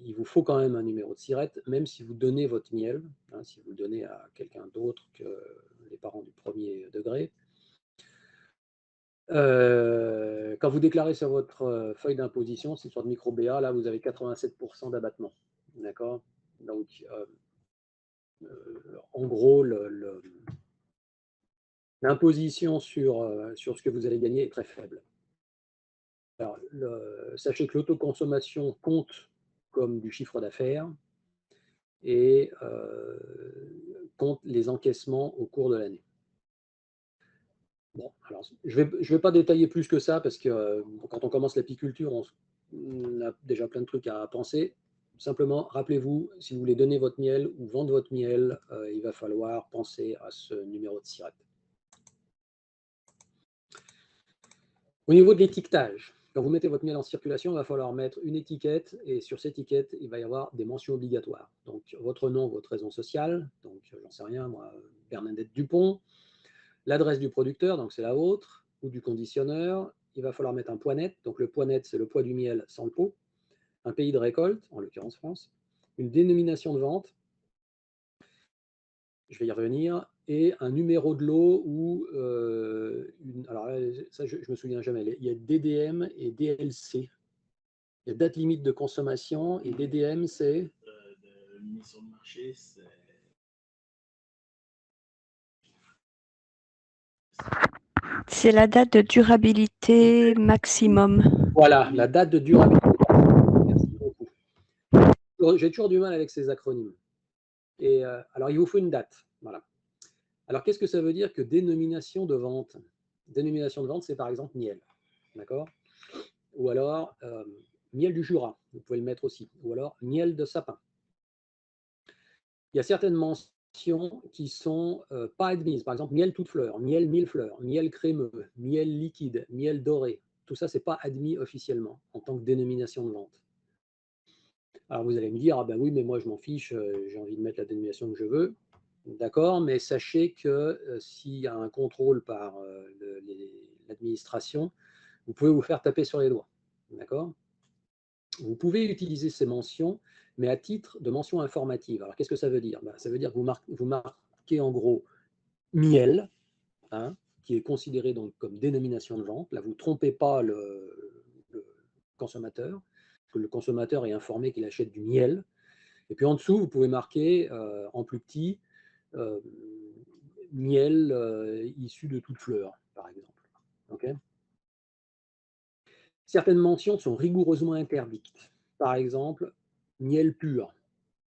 Il vous faut quand même un numéro de SIRET, même si vous donnez votre miel, si vous le donnez à quelqu'un d'autre que les parents du premier degré. Quand vous déclarez sur votre feuille d'imposition, c'est sur le micro-BA, là vous avez 87% d'abattement. D'accord? Donc, en gros, l'imposition sur ce que vous allez gagner est très faible. Alors, sachez que l'autoconsommation compte comme du chiffre d'affaires et compte les encaissements au cours de l'année. Bon, alors, je vais pas détailler plus que ça parce que quand on commence l'apiculture, on a déjà plein de trucs à penser. Simplement, rappelez-vous, si vous voulez donner votre miel ou vendre votre miel, il va falloir penser à ce numéro de SIRET. Au niveau de l'étiquetage, quand vous mettez votre miel en circulation, il va falloir mettre une étiquette et sur cette étiquette, il va y avoir des mentions obligatoires. Donc, votre nom, votre raison sociale, donc j'en sais rien, moi, Bernadette Dupont, l'adresse du producteur, donc c'est la vôtre, ou du conditionneur. Il va falloir mettre un poids net, donc le poids net, c'est le poids du miel sans le pot, un pays de récolte, en l'occurrence France, une dénomination de vente, je vais y revenir, et un numéro de lot ou alors là, ça je me souviens jamais, il y a DDM et DLC. Il y a date limite de consommation et DDM c'est de mise sur le marché, c'est la date de durabilité maximum. Voilà, la date de durabilité. Merci beaucoup. J'ai toujours du mal avec ces acronymes. Et alors, il vous faut une date. Voilà. Alors, qu'est-ce que ça veut dire que dénomination de vente? Dénomination de vente, c'est par exemple miel. D'accord? Ou alors miel du Jura, vous pouvez le mettre aussi. Ou alors miel de sapin. Il y a certaines mentions qui ne sont pas admises. Par exemple, miel toute fleur, miel mille fleurs, miel crémeux, miel liquide, miel doré. Tout ça, ce n'est pas admis officiellement en tant que dénomination de vente. Alors vous allez me dire, ah ben oui, mais moi je m'en fiche, j'ai envie de mettre la dénomination que je veux. D'accord, mais sachez que s'il y a un contrôle par l'administration, vous pouvez vous faire taper sur les doigts. D'accord? Vous pouvez utiliser ces mentions, mais à titre de mention informative. Alors, qu'est-ce que ça veut dire? Ben, ça veut dire que vous marquez en gros miel, hein, qui est considéré donc comme dénomination de vente. Là, vous ne trompez pas le consommateur, parce que le consommateur est informé qu'il achète du miel. Et puis en dessous, vous pouvez marquer en plus petit euh, miel issu de toute fleur, par exemple. Okay. Certaines mentions sont rigoureusement interdites. Par exemple, miel pur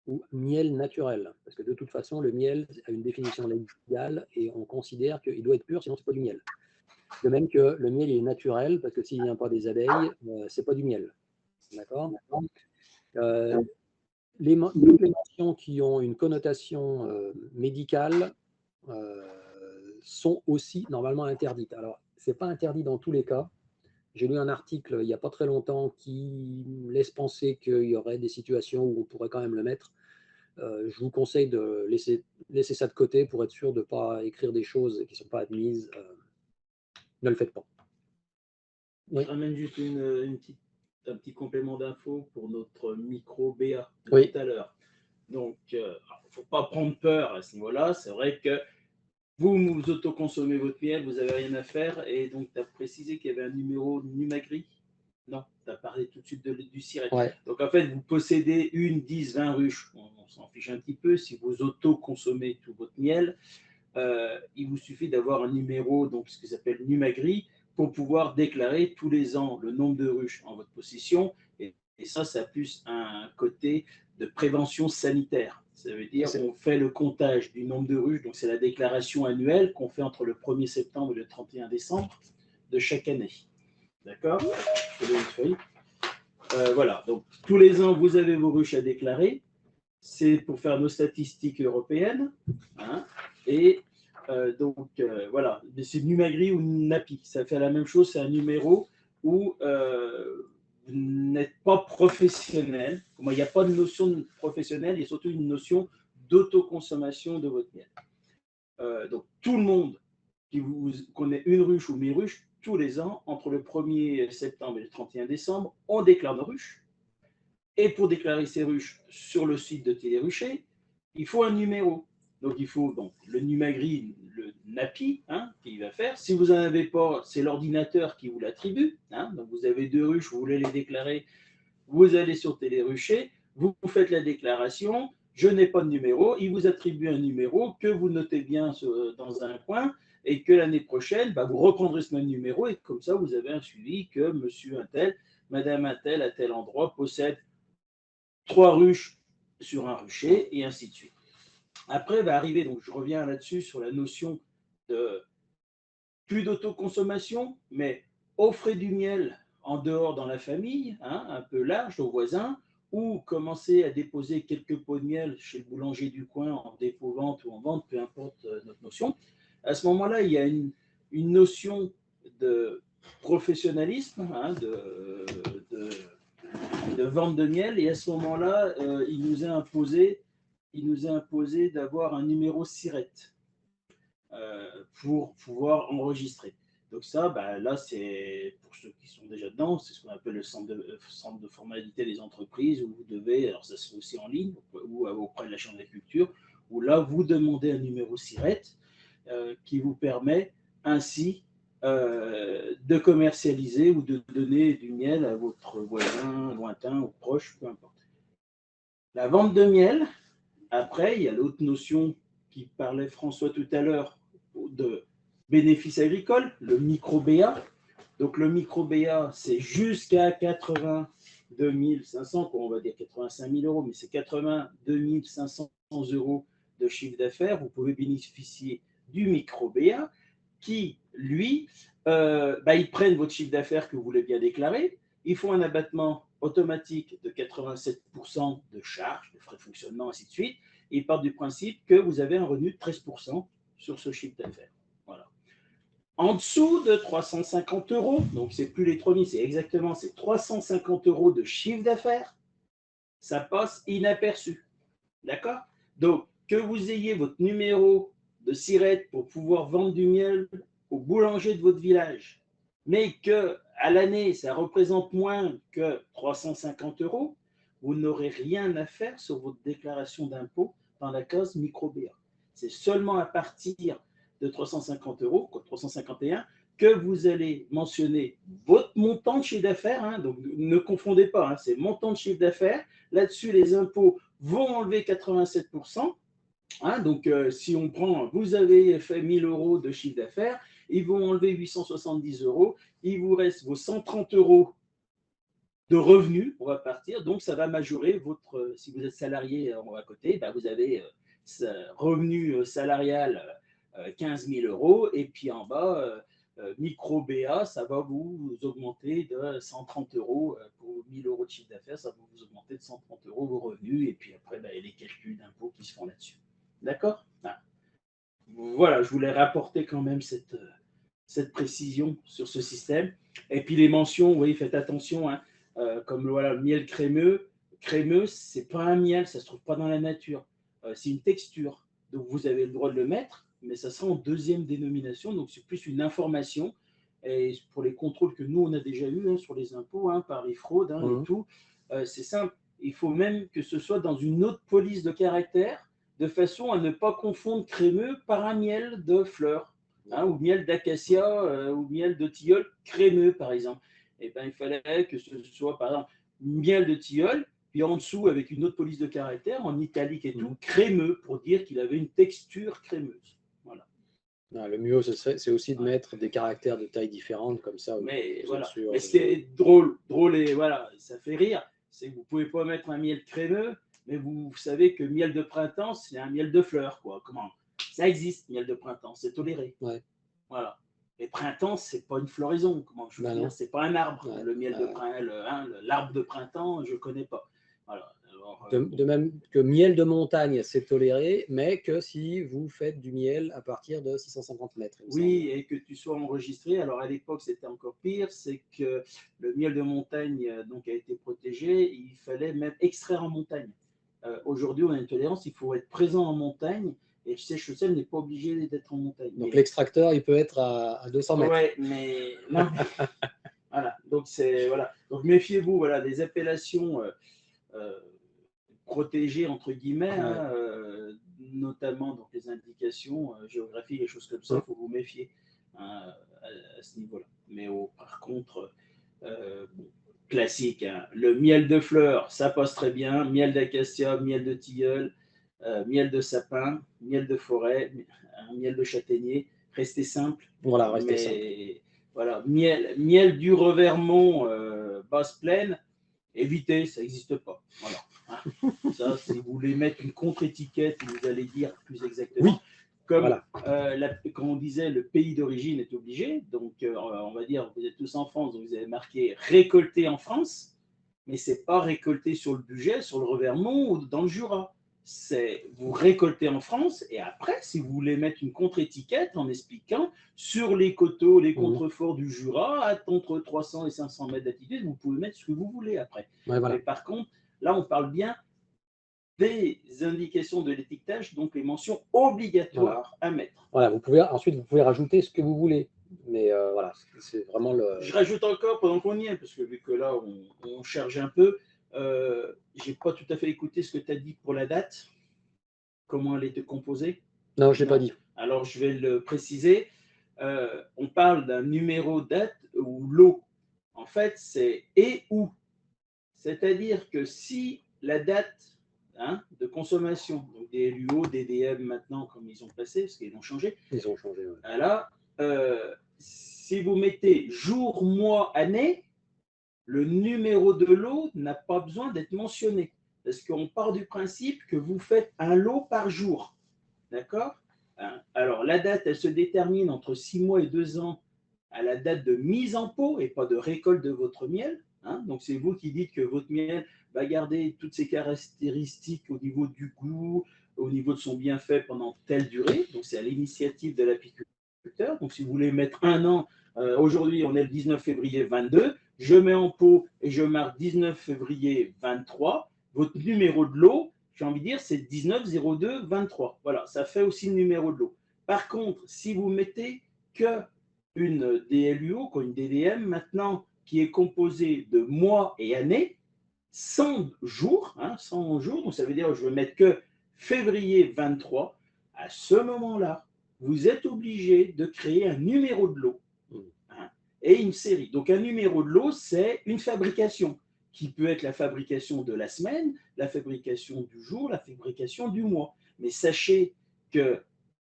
ou miel naturel, parce que de toute façon, le miel a une définition légale et on considère qu'il doit être pur, sinon ce n'est pas du miel. De même que le miel est naturel, parce que s'il ne vient pas des abeilles, ce n'est pas du miel. D'accord. Toutes les mentions qui ont une connotation médicale sont aussi normalement interdites. Alors, ce n'est pas interdit dans tous les cas. J'ai lu un article il n'y a pas très longtemps qui laisse penser qu'il y aurait des situations où on pourrait quand même le mettre. Je vous conseille de laisser ça de côté pour être sûr de ne pas écrire des choses qui ne sont pas admises. Ne le faites pas. Oui. Je ramène juste un petit complément d'info pour notre micro BA de oui. Tout à l'heure. Donc, il ne faut pas prendre peur à ce niveau-là. C'est vrai que vous autoconsommez votre miel, vous n'avez rien à faire. Et donc, tu as précisé qu'il y avait un numéro Numagri. Non, tu as parlé tout de suite du siret. Ouais. Donc, en fait, vous possédez 1, 10, 20 ruches. On s'en fiche un petit peu. Si vous autoconsommez tout votre miel, il vous suffit d'avoir un numéro, donc ce qu'ils appellent Numagri, pour pouvoir déclarer tous les ans le nombre de ruches en votre possession. Et ça a plus un côté de prévention sanitaire. Ça veut dire qu'on fait le comptage du nombre de ruches, donc c'est la déclaration annuelle qu'on fait entre le 1er septembre et le 31 décembre de chaque année. D'accord? Voilà, donc tous les ans, vous avez vos ruches à déclarer. C'est pour faire nos statistiques européennes. Hein, et voilà, c'est Numagri ou NAPI. Ça fait la même chose, c'est un numéro où vous n'êtes pas professionnel. Il n'y a pas de notion de professionnel, il y a surtout une notion d'autoconsommation de votre miel. Donc tout le monde qui vous connaît une ruche ou 1000 ruches, tous les ans, entre le 1er septembre et le 31 décembre, on déclare nos ruches. Et pour déclarer ces ruches sur le site de Télérucher, il faut un numéro. Donc il faut donc le Numagri, le NAPI, hein, qu'il va faire. Si vous n'en avez pas, c'est l'ordinateur qui vous l'attribue. Hein. Donc vous avez 2 ruches, vous voulez les déclarer, vous allez sur Télérucher, vous faites la déclaration, je n'ai pas de numéro, il vous attribue un numéro que vous notez bien dans un coin et que l'année prochaine, vous reprendrez ce même numéro et comme ça, vous avez un suivi que monsieur un tel, madame un tel, à tel endroit, possède 3 ruches sur un rucher, et ainsi de suite. Après va arriver, donc je reviens là-dessus, sur la notion de plus d'autoconsommation, mais offrez du miel en dehors dans la famille, hein, un peu large aux voisins, ou commencer à déposer quelques pots de miel chez le boulanger du coin en dépôt-vente ou en vente, peu importe notre notion. À ce moment-là, il y a une notion de professionnalisme, hein, de vente de miel, et à ce moment-là, il nous a imposé d'avoir un numéro SIRET pour pouvoir enregistrer. Donc ça, là, c'est pour ceux qui sont déjà dedans, c'est ce qu'on appelle le centre de formalité des entreprises, où vous devez, alors ça se fait aussi en ligne, ou auprès de la Chambre d'agriculture, où là, vous demandez un numéro SIRET qui vous permet ainsi de commercialiser ou de donner du miel à votre voisin, lointain ou proche, peu importe. La vente de miel, après, il y a l'autre notion qui parlait François tout à l'heure de bénéfice agricole, le micro-BA. Donc le micro-BA, c'est jusqu'à 82 500, on va dire 85 000 euros, mais c'est 82 500 euros de chiffre d'affaires. Vous pouvez bénéficier du micro-BA qui, lui, ils prennent votre chiffre d'affaires que vous voulez bien déclarer, ils font un abattement automatique de 87% de charges, de frais de fonctionnement, ainsi de suite, et ils partent du principe que vous avez un revenu de 13% sur ce chiffre d'affaires. Voilà. En dessous de 350 euros, donc c'est plus les 3000, c'est 350 euros de chiffre d'affaires, ça passe inaperçu. D'accord? Donc, que vous ayez votre numéro de SIRET pour pouvoir vendre du miel au boulanger de votre village, mais qu'à l'année, ça représente moins que 350 €, vous n'aurez rien à faire sur votre déclaration d'impôt dans la case micro-BA. C'est seulement à partir de 350 €, 351, que vous allez mentionner votre montant de chiffre d'affaires. Hein, donc, ne confondez pas, hein, c'est montant de chiffre d'affaires. Là-dessus, les impôts vont enlever 87%. Hein, donc, si on prend, vous avez fait 1 000 € de chiffre d'affaires, ils vont enlever 870 €, il vous reste vos 130 € de revenus, on va partir, donc ça va majorer votre, si vous êtes salarié à côté, bah vous avez revenu salarial 15 000 €, et puis en bas, micro-BA, ça va vous augmenter de 130 € pour 1 000 € de chiffre d'affaires, ça va vous augmenter de 130 € vos revenus, et puis après, bah, les calculs d'impôts qui se font là-dessus. D'accord? Voilà, je voulais rapporter quand même cette précision sur ce système. Et puis les mentions, oui, faites attention, hein, comme voilà, le miel crémeux. Crémeux, ce n'est pas un miel, ça ne se trouve pas dans la nature. C'est une texture. Donc vous avez le droit de le mettre, mais ça sera en deuxième dénomination. Donc c'est plus une information. Et pour les contrôles que nous, on a déjà eu hein, sur les impôts, hein, par les fraudes et tout, c'est simple. Il faut même que ce soit dans une autre police de caractère, de façon à ne pas confondre crémeux par un miel de fleurs, hein, ou miel d'acacia, ou miel de tilleul crémeux, par exemple. Et ben, il fallait que ce soit, par exemple, miel de tilleul, puis en dessous, avec une autre police de caractère, en italique et tout, crémeux, pour dire qu'il avait une texture crémeuse. Voilà. Le mieux, c'est aussi de mettre des caractères de taille différente, comme ça. Mais, voilà. Mais ce qui est drôle et voilà, ça fait rire, c'est que vous ne pouvez pas mettre un miel crémeux, mais vous savez que miel de printemps, c'est un miel de fleurs, quoi. Comment? Ça existe, miel de printemps, c'est toléré. Ouais. Voilà. Et printemps, c'est pas une floraison. Comment je veux dire, c'est pas un arbre. Ouais. Le miel de printemps, l'arbre de printemps, je connais pas. Voilà. Alors, de même que miel de montagne, c'est toléré, mais que si vous faites du miel à partir de 650 mètres. Oui, et que tu sois enregistré. Alors à l'époque, c'était encore pire, c'est que le miel de montagne donc, a été protégé, il fallait même extraire en montagne. Aujourd'hui, on a une tolérance, il faut être présent en montagne, et le sèche sel n'est pas obligé d'être en montagne. Donc l'extracteur, il peut être à 200 mètres. Oui, mais non. Voilà, donc voilà. Donc méfiez-vous, voilà, des appellations protégées entre guillemets, hein, notamment donc les indications géographiques, les choses comme ça, il faut vous méfier hein, à ce niveau-là. Mais par contre, bon, classique, hein, le miel de fleurs, ça passe très bien, miel d'acacia, miel de tilleul, miel de sapin, miel de forêt, miel de châtaignier, restez simple. Voilà, restez simple. Voilà, miel du Revermont, basse plaine, évitez, ça n'existe pas. Voilà. Hein. Ça, si vous voulez mettre une contre-étiquette, vous allez dire plus exactement. Oui. Comme voilà. quand on disait le pays d'origine est obligé, donc on va dire vous êtes tous en France, donc vous avez marqué récolté en France, mais ce n'est pas récolté sur le Bugey, sur le Revermont ou dans le Jura. C'est vous récoltez en France et après, si vous voulez mettre une contre-étiquette en expliquant sur les coteaux, les contreforts du Jura, entre 300 et 500 mètres d'altitude, vous pouvez mettre ce que vous voulez après. Ouais, voilà. Mais par contre, là, on parle bien des indications de l'étiquetage, donc les mentions obligatoires à mettre. Voilà, ensuite, vous pouvez rajouter ce que vous voulez. Mais voilà, c'est vraiment le… Je rajoute encore pendant qu'on y est, parce que vu que là, on charge un peu, je n'ai pas tout à fait écouté ce que tu as dit pour la date, comment elle était composée. Non, je ne l'ai pas dit. Alors, je vais le préciser. On parle d'un numéro date ou lot. En fait, c'est et ou. C'est-à-dire que si la date de consommation, donc des LUO, des DM maintenant, comme ils ont passé, parce qu'ils ont changé. Ils ont changé, oui. Alors, si vous mettez jour, mois, année, le numéro de lot n'a pas besoin d'être mentionné. Parce qu'on part du principe que vous faites un lot par jour. D'accord? Alors, la date, elle se détermine entre 6 mois et 2 ans à la date de mise en pot et pas de récolte de votre miel. Donc, c'est vous qui dites que votre miel va garder toutes ses caractéristiques au niveau du goût, au niveau de son bienfait pendant telle durée. Donc, c'est à l'initiative de l'apiculteur. Donc, si vous voulez mettre 1 an, aujourd'hui, on est le 19 février 22, je mets en pot et je marque 19 février 23. Votre numéro de lot, j'ai envie de dire, c'est 19 02 23. Voilà, ça fait aussi le numéro de lot. Par contre, si vous mettez que une DLUO, une DDM maintenant, qui est composée de mois et années, 100 jours, 100 jours, donc ça veut dire que je vais mettre que février 23, à ce moment-là, vous êtes obligé de créer un numéro de lot et une série. Donc un numéro de lot, c'est une fabrication qui peut être la fabrication de la semaine, la fabrication du jour, la fabrication du mois. Mais sachez que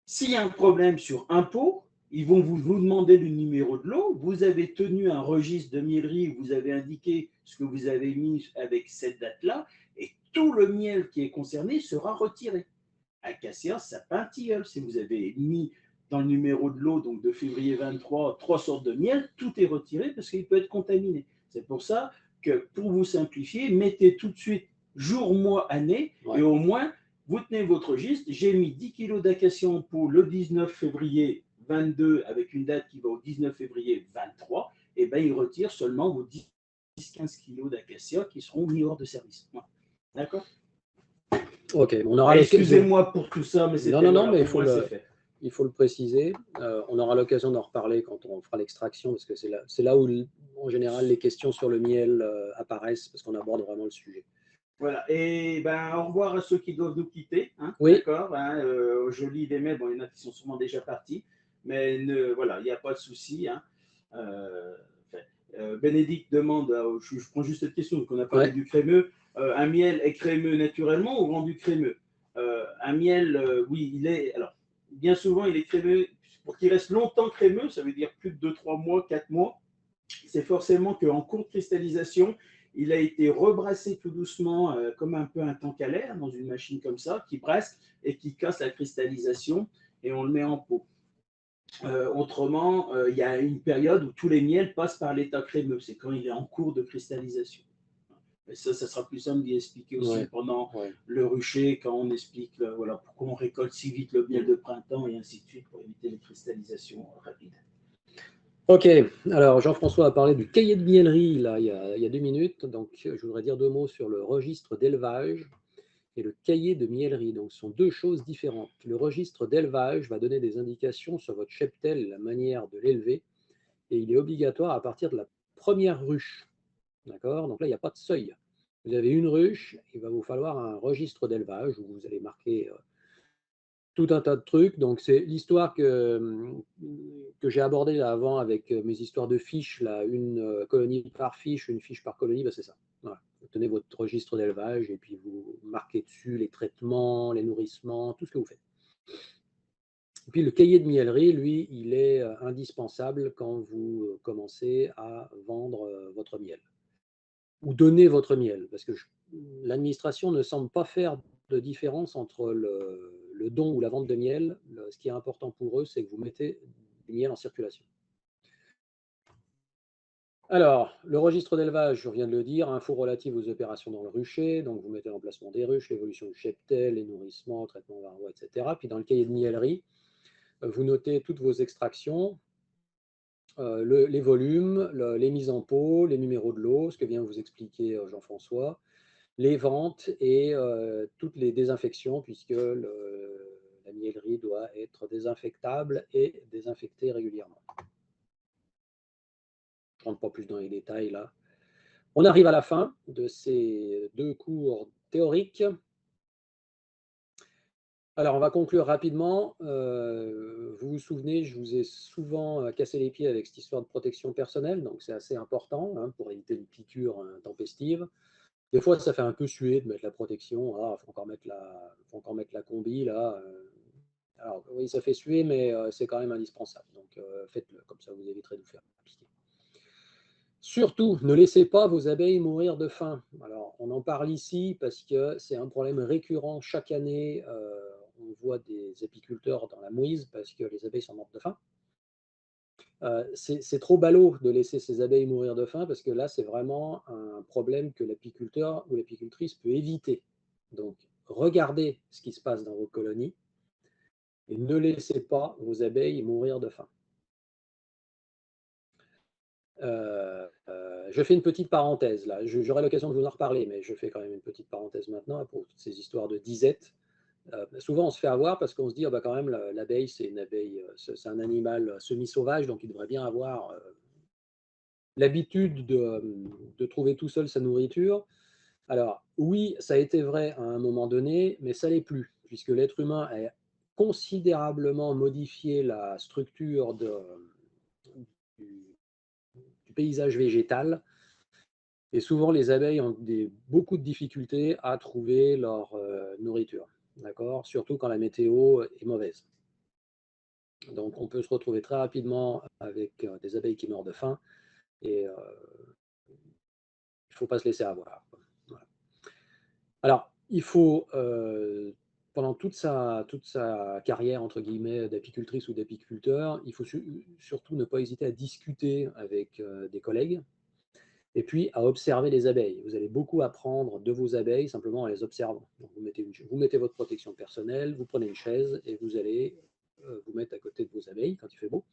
s'il y a un problème sur un pot, ils vont vous demander le numéro de lot. Vous avez tenu un registre de miellerie où vous avez indiqué ce que vous avez mis avec cette date-là, et tout le miel qui est concerné sera retiré. Acacia, sapin, tilleul. Si vous avez mis dans le numéro de lot, donc de février 23, 3 sortes de miel, tout est retiré parce qu'il peut être contaminé. C'est pour ça que, pour vous simplifier, mettez tout de suite jour, mois, année, et au moins, vous tenez votre registre. J'ai mis 10 kg d'acacia en pot le 19 février 22 avec une date qui va au 19 février 23. Et bien, il retire seulement vos 10-15 kg d'acacia qui seront mis hors de service. D'accord? Ok, on aura excusez-moi pour tout ça, mais c'était non, mais il faut le préciser. On aura l'occasion d'en reparler quand on fera l'extraction, parce que c'est là où, en général, les questions sur le miel apparaissent, parce qu'on aborde vraiment le sujet. Voilà, et ben, au revoir à ceux qui doivent nous quitter. Oui. D'accord, je lis des mails, bon, il y en a qui sont sûrement déjà partis, mais voilà, il n'y a pas de souci. Bénédicte demande, je prends juste cette question, qu'on a parlé du crémeux. Un miel est crémeux naturellement ou rendu crémeux? Un miel, oui, il est. Alors, bien souvent, il est crémeux. Pour qu'il reste longtemps crémeux, ça veut dire plus de 2-3 mois, 4 mois, c'est forcément qu'en cours de cristallisation, il a été rebrassé tout doucement, comme un peu un tank à l'air, dans une machine comme ça, qui brasse et qui casse la cristallisation, et on le met en pot. Autrement, il y a une période où tous les miels passent par l'état crémeux, c'est quand il est en cours de cristallisation. Et ça sera plus simple d'y expliquer aussi pendant le rucher, quand on explique voilà, pourquoi on récolte si vite le miel de printemps et ainsi de suite, pour éviter les cristallisations rapides. Ok, alors Jean-François a parlé du cahier de miellerie là, il y a 2 minutes, donc je voudrais dire 2 mots sur le registre d'élevage et le cahier de miellerie. Donc ce sont 2 choses différentes. Le registre d'élevage va donner des indications sur votre cheptel et la manière de l'élever, et il est obligatoire à partir de la première ruche. D'accord? Donc là, il n'y a pas de seuil. Vous avez une ruche, il va vous falloir un registre d'élevage où vous allez marquer tout un tas de trucs. Donc c'est l'histoire que j'ai abordée avant avec mes histoires de fiches, là, une colonie par fiche, une fiche par colonie, c'est ça. Voilà. Vous tenez votre registre d'élevage et puis vous marquez dessus les traitements, les nourrissements, tout ce que vous faites. Et puis le cahier de miellerie, lui, il est indispensable quand vous commencez à vendre votre miel ou donner votre miel, parce que l'administration ne semble pas faire de différence entre le don ou la vente de miel. Ce qui est important pour eux, c'est que vous mettez du miel en circulation. Alors, le registre d'élevage, je viens de le dire, infos relatives aux opérations dans le rucher, donc vous mettez l'emplacement des ruches, l'évolution du cheptel, les nourrissements, traitement varroa, etc. Puis dans le cahier de miellerie, vous notez toutes vos extractions, les volumes, les mises en pot, les numéros de lot, ce que vient vous expliquer Jean-François, les ventes et toutes les désinfections, puisque la miellerie doit être désinfectable et désinfectée régulièrement. Je ne rentre pas plus dans les détails là. On arrive à la fin de ces 2 cours théoriques. Alors, on va conclure rapidement. Vous vous souvenez, je vous ai souvent cassé les pieds avec cette histoire de protection personnelle, donc c'est assez important pour éviter les piqûres intempestives. Des fois, ça fait un peu suer de mettre la protection. Ah, faut encore mettre la combi là. Alors oui, ça fait suer, mais c'est quand même indispensable. Donc faites-le, comme ça vous éviterez de vous faire piquer. Surtout, ne laissez pas vos abeilles mourir de faim. Alors, on en parle ici parce que c'est un problème récurrent chaque année. On voit des apiculteurs dans la mouise parce que les abeilles sont mortes de faim. C'est trop ballot de laisser ces abeilles mourir de faim parce que là, c'est vraiment un problème que l'apiculteur ou l'apicultrice peut éviter. Donc, regardez ce qui se passe dans vos colonies et ne laissez pas vos abeilles mourir de faim. Je fais une petite parenthèse là, j'aurai l'occasion de vous en reparler, mais je fais quand même une petite parenthèse maintenant pour toutes ces histoires de disette. Souvent on se fait avoir parce qu'on se dit, ah bah quand même l'abeille c'est une abeille, c'est un animal semi-sauvage, donc il devrait bien avoir l'habitude de trouver tout seul sa nourriture. Alors oui, ça a été vrai à un moment donné, mais ça l'est plus, puisque l'être humain a considérablement modifié la structure du, du paysage végétal. Et souvent, les abeilles ont beaucoup de difficultés à trouver leur nourriture, d'accord? Surtout quand la météo est mauvaise. Donc, on peut se retrouver très rapidement avec des abeilles qui meurent de faim et il ne faut pas se laisser avoir, quoi. Voilà. Alors, il faut, pendant toute sa carrière, entre guillemets, d'apicultrice ou d'apiculteur, il faut surtout ne pas hésiter à discuter avec des collègues. Et puis à observer les abeilles. Vous allez beaucoup apprendre de vos abeilles simplement en les observant. Donc, vous mettez votre protection personnelle, vous prenez une chaise et vous allez vous mettre à côté de vos abeilles quand il fait beau.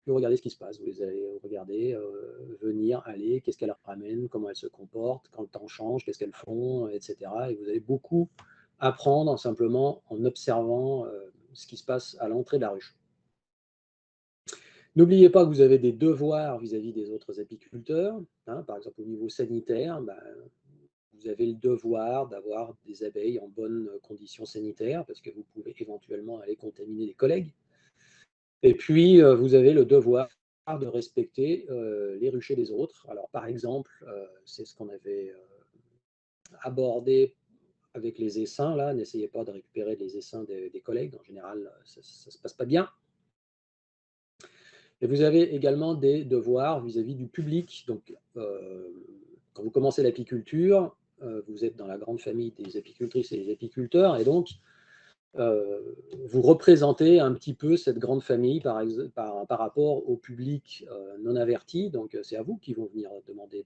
Puis vous regardez ce qui se passe. Vous les allez regarder venir, aller, qu'est-ce qu'elles ramènent, comment elles se comportent, quand le temps change, qu'est-ce qu'elles font, etc. Et vous allez beaucoup apprendre simplement en observant ce qui se passe à l'entrée de la ruche. N'oubliez pas que vous avez des devoirs vis-à-vis des autres apiculteurs. Hein, par exemple, au niveau sanitaire, vous avez le devoir d'avoir des abeilles en bonnes conditions sanitaires parce que vous pouvez éventuellement aller contaminer des collègues. Et puis, vous avez le devoir de respecter les ruchers des autres. Alors, par exemple, c'est ce qu'on avait abordé avec les essaims. Là, n'essayez pas de récupérer les essaims des collègues. En général, ça ne se passe pas bien. Et vous avez également des devoirs vis-à-vis du public. Donc, quand vous commencez l'apiculture, vous êtes dans la grande famille des apicultrices et des apiculteurs, et donc vous représentez un petit peu cette grande famille par rapport au public non averti. Donc, c'est à vous qui vont venir demander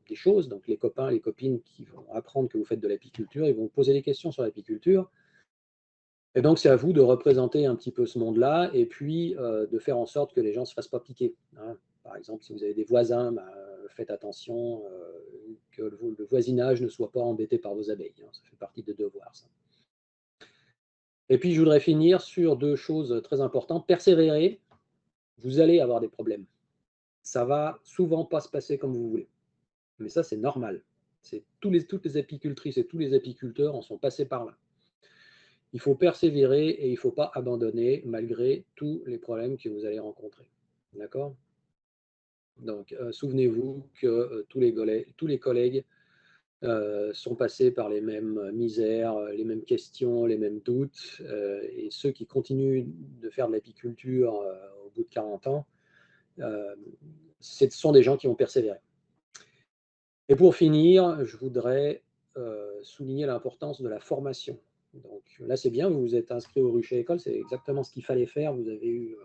des choses. Donc, les copains, les copines qui vont apprendre que vous faites de l'apiculture, ils vont vous poser des questions sur l'apiculture. Et donc, c'est à vous de représenter un petit peu ce monde-là et puis de faire en sorte que les gens ne se fassent pas piquer. Hein. Par exemple, si vous avez des voisins, faites attention que le voisinage ne soit pas embêté par vos abeilles. Hein. Ça fait partie des devoirs, ça. Et puis, je voudrais finir sur deux choses très importantes. Persévérer, vous allez avoir des problèmes. Ça va souvent pas se passer comme vous voulez. Mais ça, c'est normal. Toutes les apicultrices et tous les apiculteurs en sont passés par là. Il faut persévérer et il ne faut pas abandonner malgré tous les problèmes que vous allez rencontrer. D'accord? Donc, souvenez-vous que tous les collègues sont passés par les mêmes misères, les mêmes questions, les mêmes doutes. Et ceux qui continuent de faire de l'apiculture au bout de 40 ans, ce sont des gens qui ont persévéré. Et pour finir, je voudrais souligner l'importance de la formation. Donc là, c'est bien, vous vous êtes inscrit au rucher école, c'est exactement ce qu'il fallait faire. Vous avez eu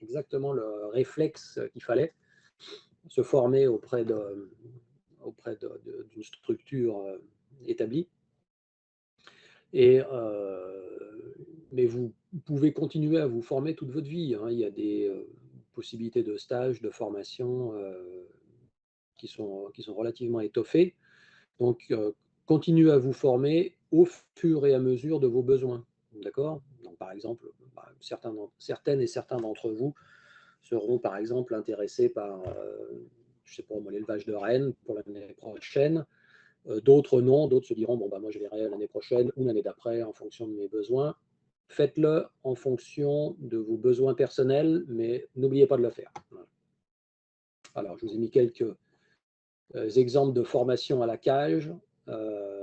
exactement le réflexe qu'il fallait, se former auprès d'une structure établie. Mais vous pouvez continuer à vous former toute votre vie. Hein. Il y a des possibilités de stage, de formation qui sont relativement étoffées. Donc, continuez à vous former au fur et à mesure de vos besoins. D'accord? Donc, par exemple, certaines et certains d'entre vous seront, par exemple, intéressés par, je sais pas, l'élevage de rennes pour l'année prochaine. D'autres non, d'autres se diront, bon, moi je verrai l'année prochaine ou l'année d'après en fonction de mes besoins. Faites-le en fonction de vos besoins personnels, mais n'oubliez pas de le faire. Voilà. Alors, je vous ai mis quelques exemples de formation à la cage.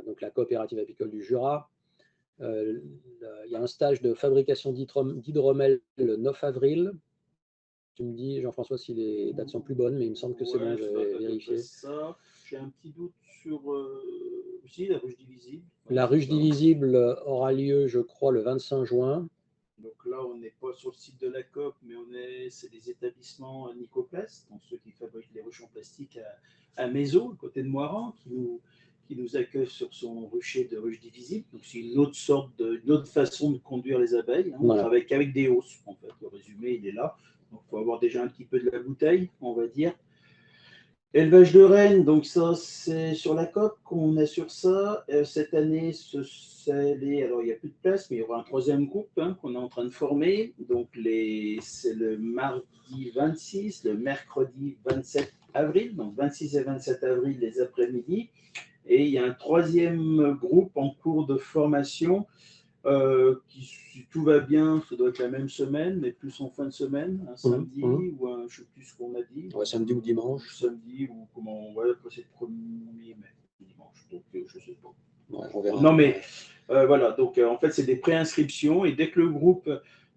Donc la coopérative apicole du Jura. Il y a un stage de fabrication d'hydromel le 9 avril. Tu me dis, Jean-François, si les dates sont plus bonnes, mais il me semble que c'est bon, j'avais vérifié. J'ai un petit doute sur si, la ruche divisible. La ruche divisible aura lieu, je crois, le 25 juin. Donc là, on n'est pas sur le site de la COP, mais c'est des établissements Nicoplast, donc ceux qui fabriquent les ruches en plastique à Mézeaux, à côté de Moiran, qui nous accueille sur son rucher de ruche divisible. Donc c'est une autre façon de conduire les abeilles. Hein. On travaille qu'avec des hausses, en fait. Le résumé, il est là. Donc il faut avoir déjà un petit peu de la bouteille, on va dire. Élevage de rennes, donc ça c'est sur la COP qu'on assure ça. Cette année, alors il n'y a plus de place, mais il y aura un troisième groupe qu'on est en train de former. Donc c'est le mardi 26, le mercredi 27 avril, donc 26 et 27 avril les après-midi. Et il y a un troisième groupe en cours de formation si tout va bien, ça doit être la même semaine, mais plus en fin de semaine, un samedi ou un, je ne sais plus ce qu'on a dit. Ouais, samedi ou dimanche. Samedi ou comment, ouais, c'est le 1er mai, dimanche, donc je ne sais pas. Ouais, on verra. Non, mais voilà, donc en fait, c'est des préinscriptions et dès que le groupe.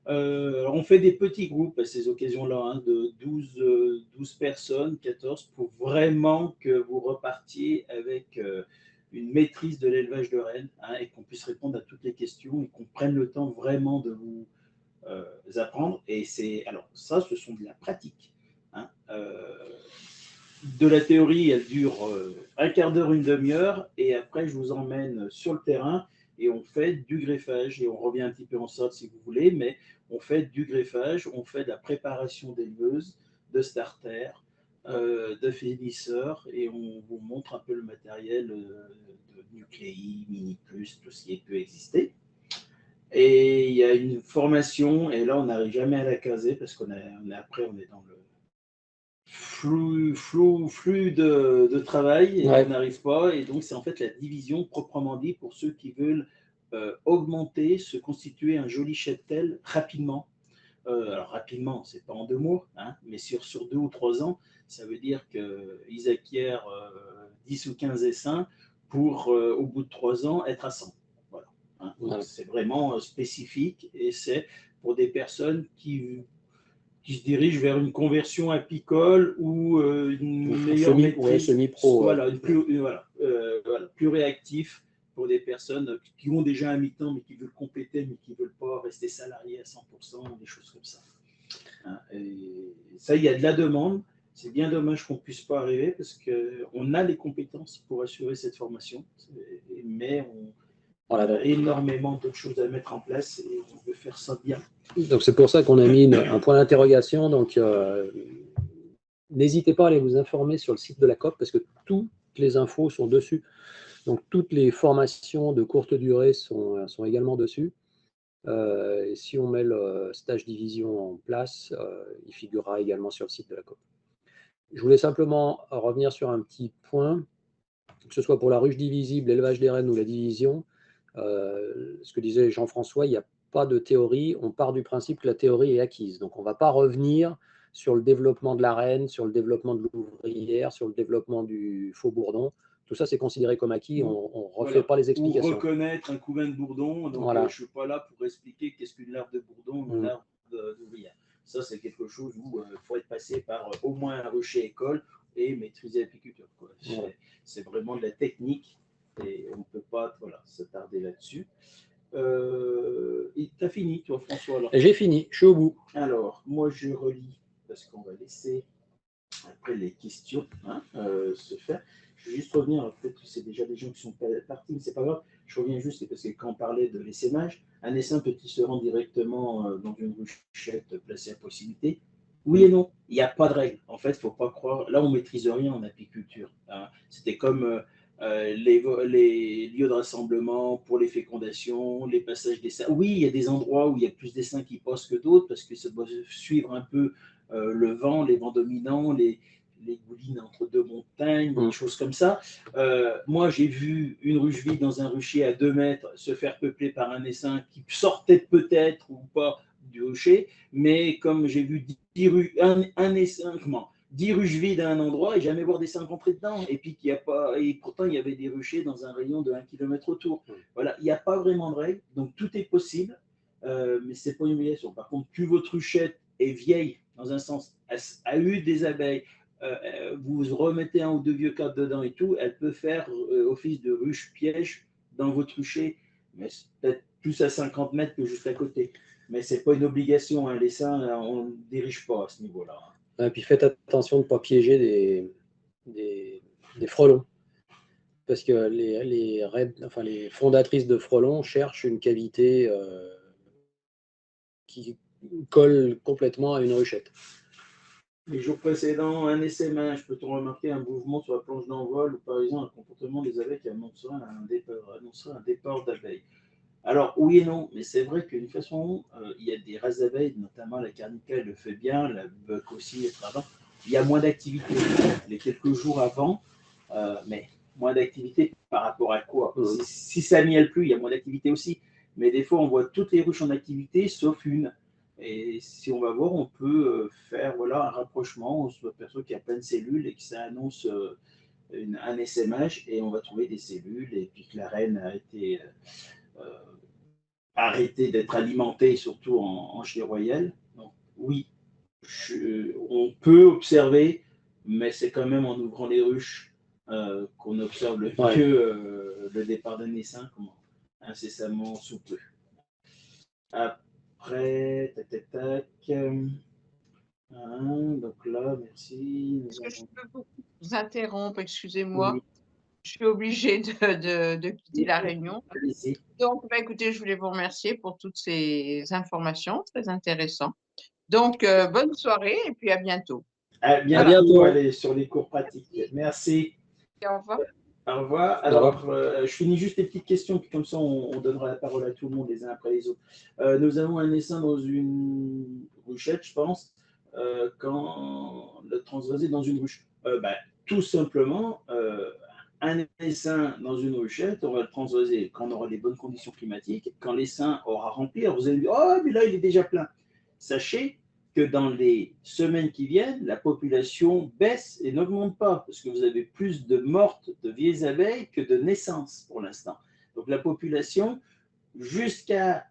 On fait des petits groupes à ces occasions-là, de 12 personnes, 14, pour vraiment que vous repartiez avec une maîtrise de l'élevage de rennes et qu'on puisse répondre à toutes les questions et qu'on prenne le temps vraiment de vous apprendre. Et alors ça, ce sont de la pratique. De la théorie, elle dure un quart d'heure, une demi-heure, et après, je vous emmène sur le terrain et on fait du greffage. Et on revient un petit peu en sorte si vous voulez, mais on fait du greffage, on fait de la préparation d'éleveuses, de starter, de finisseurs, et on vous montre un peu le matériel de nucléi, mini plus, tout ce qui peut exister. Et il y a une formation, et là, on n'arrive jamais à la caser parce après, on est dans le flux de travail et on n'arrive pas. Et donc, c'est en fait la division proprement dit pour ceux qui veulent augmenter, se constituer un joli cheptel rapidement. Alors, rapidement, c'est pas en 2 mois, mais sur 2 ou 3 ans, ça veut dire qu'ils acquièrent 10 ou 15 essaims pour, au bout de 3 ans, être à 100. Voilà. C'est vraiment spécifique et c'est pour des personnes qui se dirigent vers une conversion apicole ou une meilleure maîtrise. Semi-pro. Voilà, plus réactif pour des personnes qui ont déjà un mi-temps mais qui veulent compléter, mais qui ne veulent pas rester salariés à 100%, des choses comme ça. Et ça, il y a de la demande. C'est bien dommage qu'on ne puisse pas arriver parce qu'on a les compétences pour assurer cette formation, mais on a énormément d'autres choses à mettre en place et on veut faire ça bien. Donc c'est pour ça qu'on a mis un point d'interrogation. Donc n'hésitez pas à aller vous informer sur le site de la COP parce que toutes les infos sont dessus. Donc toutes les formations de courte durée sont également dessus. Et si on met le stage division en place, il figurera également sur le site de la COP. Je voulais simplement revenir sur un petit point, que ce soit pour la ruche divisible, l'élevage des rennes ou la division. Ce que disait Jean-François, il n'y a pas de théorie. On part du principe que la théorie est acquise. Donc on ne va pas revenir sur le développement de la reine, sur le développement de l'ouvrière, sur le développement du faux bourdon. Tout ça, c'est considéré comme acquis. On ne refait pas les explications. Ou reconnaître un couvain de bourdon. Donc, je ne suis pas là pour expliquer qu'est-ce qu'une larve de bourdon ou une larve d'ouvrière. Ça, c'est quelque chose où il faut être passé par au moins un rucher école et maîtriser l'apiculture. C'est vraiment de la technique et on ne peut pas s'attarder là-dessus. Tu as fini, toi, François? J'ai fini, je suis au bout. Alors, moi, je relis parce qu'on va laisser après les questions se faire. Je vais juste revenir, peut-être que c'est déjà des gens qui sont partis, mais c'est pas grave. Je reviens juste parce que quand on parlait de l'essaimage, un essaim peut-il se rendre directement dans une ruchette placée à proximité? Oui et non, il n'y a pas de règle. En fait, il ne faut pas croire. Là, on ne maîtrise rien en apiculture. C'était comme les lieux de rassemblement pour les fécondations, les passages d'essaims. Oui, il y a des endroits où il y a plus d'essaims qui passent que d'autres parce que ça doit suivre un peu le vent, les vents dominants, les goulines entre 2 montagnes, des choses comme ça. Moi, j'ai vu une ruche vide dans un rucher à 2 mètres se faire peupler par un essaim qui sortait peut-être ou pas du rucher, mais comme j'ai vu 10 ruches vides à un endroit et jamais voir des seins rentrer dedans. Et puis et pourtant il y avait des ruchers dans un rayon de 1 km autour. Voilà, il n'y a pas vraiment de règle, donc tout est possible, mais c'est pas une obligation. Par contre, plus votre ruchette est vieille, dans un sens, a eu des abeilles, vous remettez 1 ou 2 vieux cadres dedans et tout, elle peut faire office de ruche piège dans votre rucher, mais c'est peut-être plus à 50 mètres que juste à côté. Mais ce n'est pas une obligation, les seins, on ne dirige pas à ce niveau-là. Et puis faites attention de ne pas piéger des frelons. Parce que les fondatrices de frelons cherchent une cavité qui colle complètement à une ruchette. Les jours précédents, un essaimage, peut-on remarquer un mouvement sur la planche d'envol ou par exemple un comportement des abeilles qui annoncerait un départ d'abeilles? Alors, oui et non, mais c'est vrai qu'une façon, il y a des races d'abeilles, notamment la carnicale le fait bien, la buck aussi, etc. Il y a moins d'activité les quelques jours avant, mais moins d'activité par rapport à quoi? Si ça mielle plus, il y a moins d'activité aussi. Mais des fois, on voit toutes les ruches en activité, sauf une. Et si on va voir, on peut faire voilà, un rapprochement. On se aperçoit qu'il y a plein de cellules et que ça annonce un essaimage et on va trouver des cellules et puis que la reine a été euh, arrêtée d'être alimentée, surtout en chez Royal. Donc, oui, on peut observer, mais c'est quand même en ouvrant les ruches qu'on observe le mieux le départ d'un essaim, incessamment sous peu. Après, tac, tac, tac. Donc là, merci. Est-ce que je peux vous interrompre? Excusez-moi. Oui. Je suis obligée de quitter la réunion. Allez-y. Donc, écoutez, je voulais vous remercier pour toutes ces informations très intéressantes. Donc, bonne soirée et puis à bientôt. À bientôt. Allez, sur les cours pratiques. Merci. Et au revoir. Au revoir. Alors, je finis juste les petites questions, puis comme ça, on donnera la parole à tout le monde les uns après les autres. Nous avons un essaim dans une ruchette, je pense, quand le transvasé dans une ruche. Tout simplement, un essaim dans une ruchette, on va le transvaser quand on aura les bonnes conditions climatiques. Quand l'essaim aura rempli, alors vous allez me dire, oh, mais là, il est déjà plein. Sachez que dans les semaines qui viennent, la population baisse et n'augmente pas, parce que vous avez plus de mortes de vieilles abeilles que de naissances pour l'instant. Donc la population, jusqu'à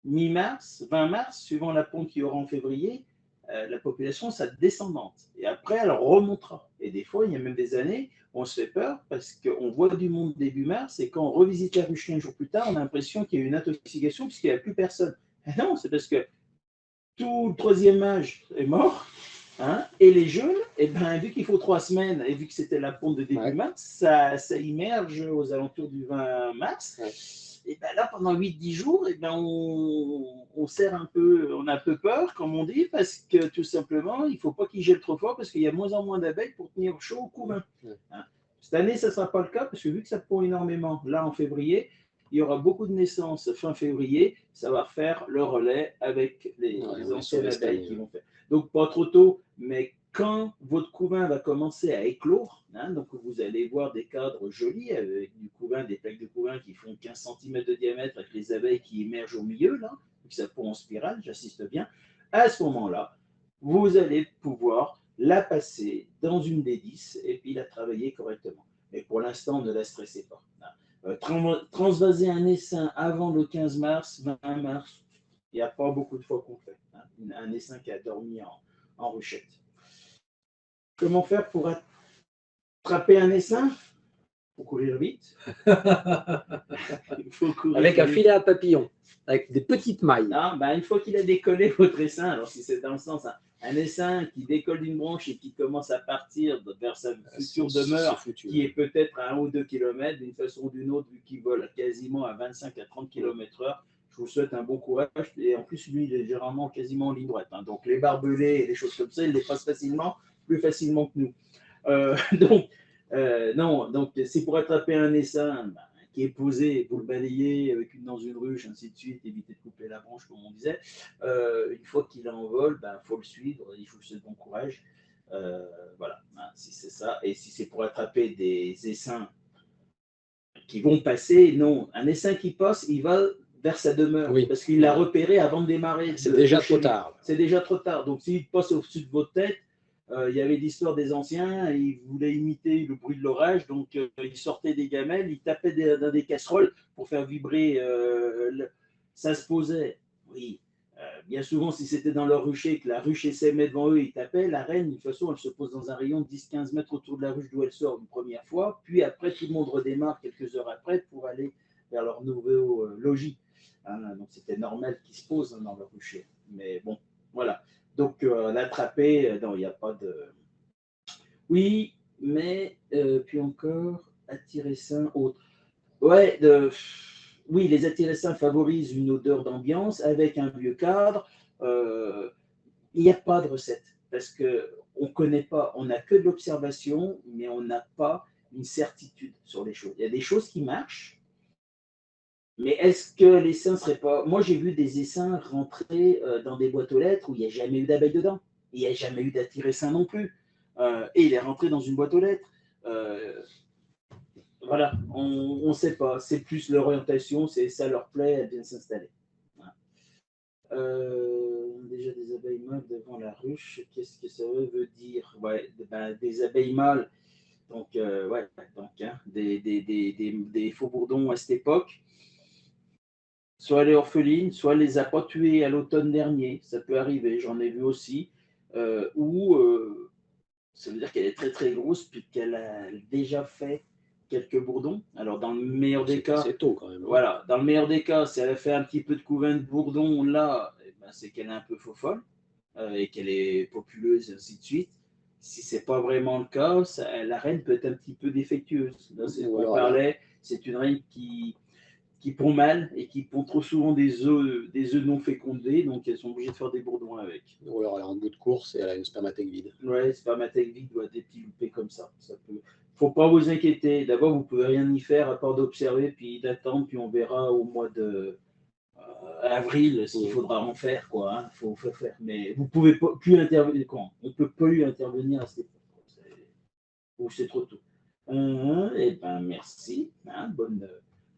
mi-mars, 20 mars, suivant la ponte qu'il y aura en février, la population sera descendante. Et après, elle remontera. Et des fois, il y a même des années où on se fait peur parce qu'on voit du monde début mars et quand on revisite la ruche 15 jours plus tard, on a l'impression qu'il y a eu une intoxication puisqu'il n'y a plus personne. Et non, c'est parce que tout le troisième âge est mort, hein, et les jeunes, vu qu'il faut 3 semaines, et vu que c'était la ponte de début mars, ça immerge aux alentours du 20 mars. Et là, pendant 8-10 jours, on serre un peu, on a un peu peur, comme on dit, parce que tout simplement, il ne faut pas qu'il gèle trop fort, parce qu'il y a de moins en moins d'abeilles pour tenir chaud au couvain. Hein. Cette année, ça ne sera pas le cas, parce que vu que ça pond énormément, là, en février, il y aura beaucoup de naissances fin février, ça va faire le relais avec les anciennes abeilles qui vont faire. Donc, pas trop tôt, mais quand votre couvain va commencer à éclore, hein, donc vous allez voir des cadres jolis avec du couvain, des plaques de couvain qui font 15 cm de diamètre avec les abeilles qui émergent au milieu, là, donc ça pond en spirale, j'assiste bien. À ce moment-là, vous allez pouvoir la passer dans une des 10 et puis la travailler correctement. Mais pour l'instant, ne la stressez pas. Transvaser un essaim avant le 15 mars, 20 mars, il n'y a pas beaucoup de fois qu'on fait. Hein, un essaim qui a dormi en ruchette. Comment faire pour attraper un essaim? Il faut courir vite. Avec un filet à papillon, avec des petites mailles. Non, une fois qu'il a décollé votre essaim, alors si c'est dans le sens, un essaim qui décolle d'une branche et qui commence à partir vers sa future demeure, qui est peut-être à 1 ou 2 km, d'une façon ou d'une autre, vu qu'il vole quasiment à 25 à 30 km/h, je vous souhaite un bon courage. Et en plus, lui, il est généralement quasiment en ligne droite. Hein. Donc, les barbelés et les choses comme ça, il les passe facilement, plus facilement que nous. Donc, c'est pour attraper un essaim qui est posé, vous le balayez dans une ruche, ainsi de suite, éviter de couper la branche, comme on disait. Une fois qu'il est en vol, faut le suivre, il faut se bon courage. Voilà, si c'est ça. Et si c'est pour attraper des essaims qui vont passer, non. Un essaim qui passe, il va vers sa demeure, parce qu'il l'a repéré avant de démarrer. C'est déjà trop tard. C'est déjà trop tard. Donc, s'il passe au-dessus de votre tête, il y avait l'histoire des anciens, ils voulaient imiter le bruit de l'orage, donc ils sortaient des gamelles, ils tapaient dans des casseroles pour faire vibrer. Ça se posait, oui. Bien souvent, si c'était dans leur rucher, que la ruche essaimait devant eux, ils tapaient, la reine, de toute façon, elle se pose dans un rayon de 10-15 mètres autour de la ruche d'où elle sort une première fois, puis après, tout le monde redémarre quelques heures après pour aller vers leur nouveau logis. Hein, donc, c'était normal qu'ils se posent dans leur rucher. Mais bon, voilà. Donc, l'attraper, non, il n'y a pas de... Oui, mais, puis encore, attirer sain, autre. Ouais, oui, les attirer sains favorisent une odeur d'ambiance avec un vieux cadre. Il n'y a pas de recette, parce que on ne connaît pas, on n'a que de l'observation, mais on n'a pas une certitude sur les choses. Il y a des choses qui marchent, mais est-ce que l'essaim ne serait pas… Moi, j'ai vu des essaims rentrer dans des boîtes aux lettres où il n'y a jamais eu d'abeilles dedans. Il n'y a jamais eu d'attirer-essaim non plus. Et il est rentré dans une boîte aux lettres. Voilà, on ne sait pas. C'est plus l'orientation, ça leur plaît, elles viennent s'installer. Voilà. Déjà des abeilles mâles devant la ruche, qu'est-ce que ça veut dire? Ouais, ben, des abeilles mâles, donc, ouais, donc hein, des faux bourdons à cette époque. Soit elle est orpheline, soit elle les a pas tués à l'automne dernier. Ça peut arriver, j'en ai vu aussi. Ou ça veut dire qu'elle est très très grosse puis qu'elle a déjà fait quelques bourdons. Alors dans le meilleur des cas, c'est tôt quand même. Voilà, dans le meilleur des cas, si elle a fait un petit peu de couvain de bourdons là, eh ben, c'est qu'elle est un peu faux-folle et qu'elle est populeuse et ainsi de suite. Si c'est pas vraiment le cas, la reine peut être un petit peu défectueuse. Là, c'est ce qu'on parlait. C'est une reine qui pond mal et qui pond trop souvent des œufs non fécondés, donc elles sont obligées de faire des bourdons avec. Ou alors elle est en bout de course et elle a une spermathèque vide. Ouais, spermathèque vide ou des petits loupés comme ça. Faut pas vous inquiéter. D'abord, vous pouvez rien y faire à part d'observer puis d'attendre, puis on verra au mois de avril ce qu'il faudra en faire, quoi. Hein. Faut faire. Mais vous pouvez plus intervenir quand on peut plus intervenir à cette époque. Ou c'est trop tôt. Eh ben merci. Hein,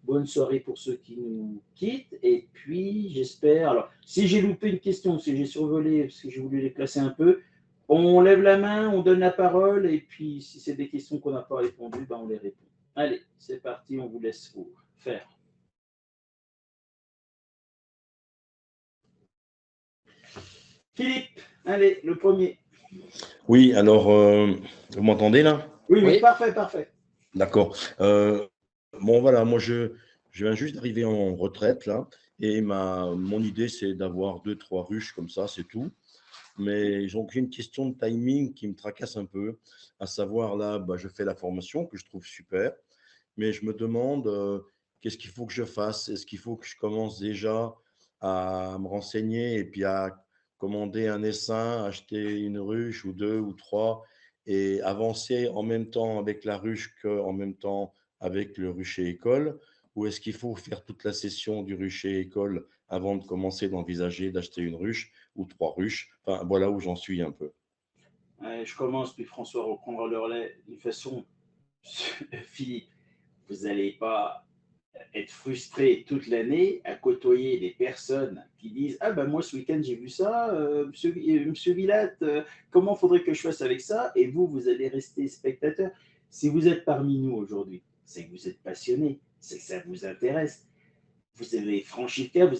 bonne soirée pour ceux qui nous quittent. Et puis, j'espère… Alors, si j'ai loupé une question, si j'ai survolé, parce que j'ai voulu les classer un peu, on lève la main, on donne la parole, et puis si c'est des questions qu'on n'a pas répondues, ben on les répond. Allez, c'est parti, on vous laisse faire. Philippe, allez, le premier. Oui, alors, vous m'entendez là? Oui, parfait. D'accord. Bon, voilà, moi, je viens juste d'arriver en retraite là, et mon idée, c'est d'avoir 2-3 ruches comme ça, c'est tout. Mais j'ai une question de timing qui me tracasse un peu, à savoir là, bah, je fais la formation que je trouve super, mais je me demande qu'est-ce qu'il faut que je fasse? Est-ce qu'il faut que je commence déjà à me renseigner et puis à commander un essaim, acheter une ruche ou 2 ou 3 et avancer en même temps avec la ruche qu'en même temps avec le rucher école? Ou est-ce qu'il faut faire toute la session du rucher école avant de commencer d'envisager d'acheter une ruche ou 3 ruches? Enfin, voilà où j'en suis un peu. Je commence, puis François reprendra le relais. De toute façon, Philippe, vous n'allez pas être frustré toute l'année à côtoyer des personnes qui disent « Ah ben moi ce week-end j'ai vu ça, monsieur Villatte, comment faudrait que je fasse avec ça ?» Et vous allez rester spectateur. Si vous êtes parmi nous aujourd'hui, c'est que vous êtes passionné, c'est que ça vous intéresse. Vous avez franchi le cap,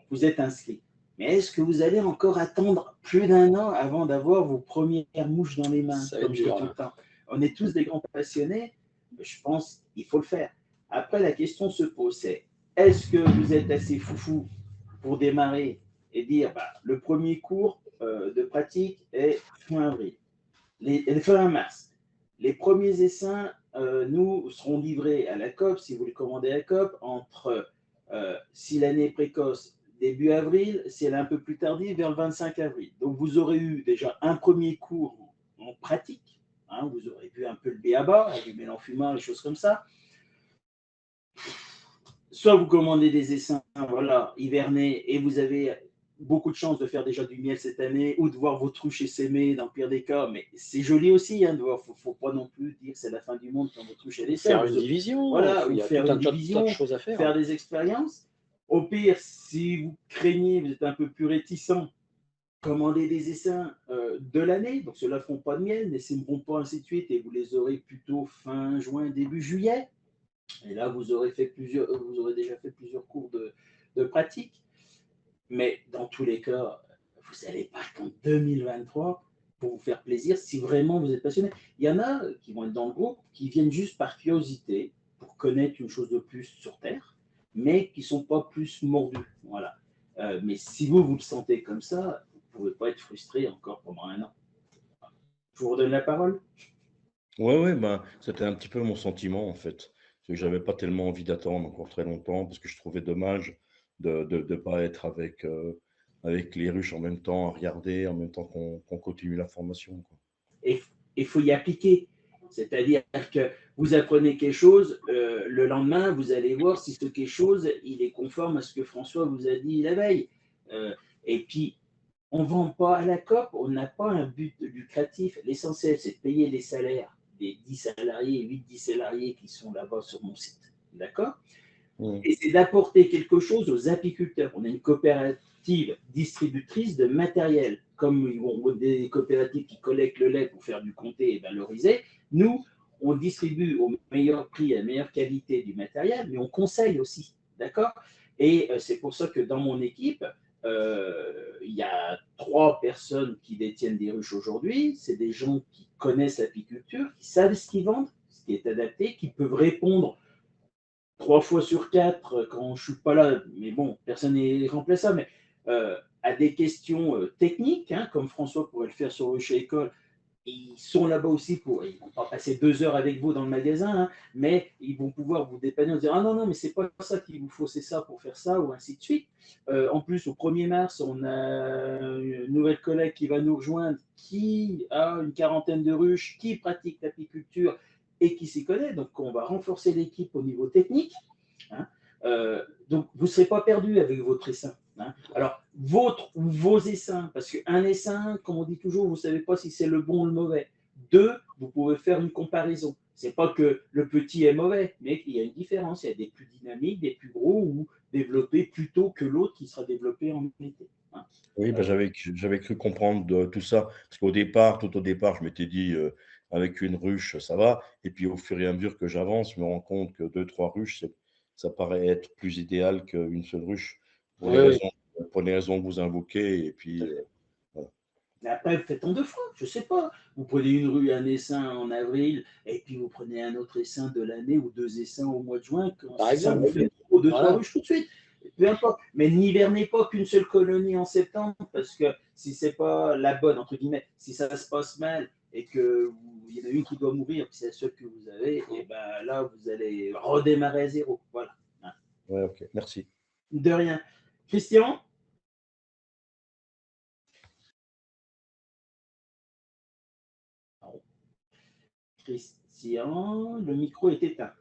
vous êtes inscrit. Mais est-ce que vous allez encore attendre plus d'1 an avant d'avoir vos premières mouches dans les mains, comme je dis tout le temps? On est tous des grands passionnés, je pense qu'il faut le faire. Après, la question se pose, c'est est-ce que vous êtes assez foufou pour démarrer et dire le premier cours de pratique est fin avril, fin mars. Les premiers essaims, nous, seront livrés à la COP, si vous les commandez à la COP, entre, si l'année est précoce, début avril, si elle est un peu plus tardive, vers le 25 avril. Donc, vous aurez eu déjà un premier cours en pratique. Hein, vous aurez vu un peu le b.a.-ba, allumer l'enfumeur, les choses comme ça. Soit vous commandez des essaims hivernés et vous avez beaucoup de chances de faire déjà du miel cette année ou de voir votre ruche essaimer dans le pire des cas, mais c'est joli aussi hein, de voir. Faut pas non plus dire que c'est la fin du monde quand votre ruche essaime. Faire une division, il y a faire une division, tas de choses à faire. Faire des expériences. Au pire, si vous craignez, vous êtes un peu plus réticent, commandez des essaims de l'année, donc ceux-là ne feront pas de miel, n'essaimeront pas, ainsi de suite, et vous les aurez plutôt fin juin, début juillet. Et là, vous aurez déjà fait plusieurs cours de pratique. Mais dans tous les cas, vous n'allez pas attendre 2023 pour vous faire plaisir si vraiment vous êtes passionné. Il y en a qui vont être dans le groupe, qui viennent juste par curiosité pour connaître une chose de plus sur Terre, mais qui ne sont pas plus mordus. Voilà. Mais si vous le sentez comme ça, vous ne pouvez pas être frustré encore pendant 1 an. Je vous redonne la parole. Oui, c'était un petit peu mon sentiment en fait. Que je n'avais pas tellement envie d'attendre encore très longtemps parce que je trouvais dommage de ne pas être avec les ruches en même temps, à regarder, en même temps qu'on continue la formation, quoi. Et il faut y appliquer. C'est-à-dire que vous apprenez quelque chose, le lendemain, vous allez voir si ce quelque chose, il est conforme à ce que François vous a dit la veille. Et puis, on ne vend pas à la COP, on n'a pas un but lucratif. L'essentiel, c'est de payer les salaires des 10 salariés, 8-10 salariés qui sont là-bas sur mon site. D'accord? Et c'est d'apporter quelque chose aux apiculteurs. On a une coopérative distributrice de matériel. Comme des coopératives qui collectent le lait pour faire du comté et valoriser, nous, on distribue au meilleur prix, à la meilleure qualité du matériel, mais on conseille aussi. D'accord? Et c'est pour ça que dans mon équipe, il y a 3 personnes qui détiennent des ruches aujourd'hui. C'est des gens qui connaissent l'apiculture, qui savent ce qu'ils vendent, ce qui est adapté, qui peuvent répondre 3 fois sur 4 quand je ne suis pas là, mais bon, personne n'est remplaçable, mais à des questions techniques, hein, comme François pourrait le faire sur Ruche École. Ils sont là-bas aussi pour, ils ne vont pas passer 2 heures avec vous dans le magasin, hein, mais ils vont pouvoir vous dépanner en disant ah non, mais c'est pas ça qu'il vous faut, c'est ça pour faire ça, ou ainsi de suite. En plus, au 1er mars, on a une nouvelle collègue qui va nous rejoindre, qui a une quarantaine de ruches, qui pratique l'apiculture et qui s'y connaît. Donc, on va renforcer l'équipe au niveau technique. Hein. Donc, vous ne serez pas perdu avec votre essaim. Hein. Alors, votre ou vos essaims, parce qu'un essaim, comme on dit toujours, vous ne savez pas si c'est le bon ou le mauvais. 2, vous pouvez faire une comparaison. Ce n'est pas que le petit est mauvais, mais qu'il y a une différence. Il y a des plus dynamiques, des plus gros, ou développés plus tôt que l'autre qui sera développé en été. Hein. Oui, ben, j'avais cru comprendre tout ça. Parce qu'au départ, tout au départ, je m'étais dit, avec une ruche, ça va. Et puis, au fur et à mesure que j'avance, je me rends compte que 2-3 ruches, ça paraît être plus idéal qu'une seule ruche, pour les raisons que vous invoquez. Et puis, voilà. Mais après, faites en 2 fois, je ne sais pas. Vous prenez une rue, un essaim en avril, et puis vous prenez un autre essaim de l'année ou 2 essaims au mois de juin. Par exemple, ça vous fait 2-3 ruches tout de suite. Peu importe. Mais n'hivernez pas qu'une seule colonie en septembre, parce que si ce n'est pas la bonne, entre guillemets, si ça se passe mal et qu'il y en a une qui doit mourir, puis c'est la seule que vous avez, et ben là, vous allez redémarrer à zéro. Voilà. Hein. Ouais, ok, merci. De rien. Christian? Christian, le micro est éteint.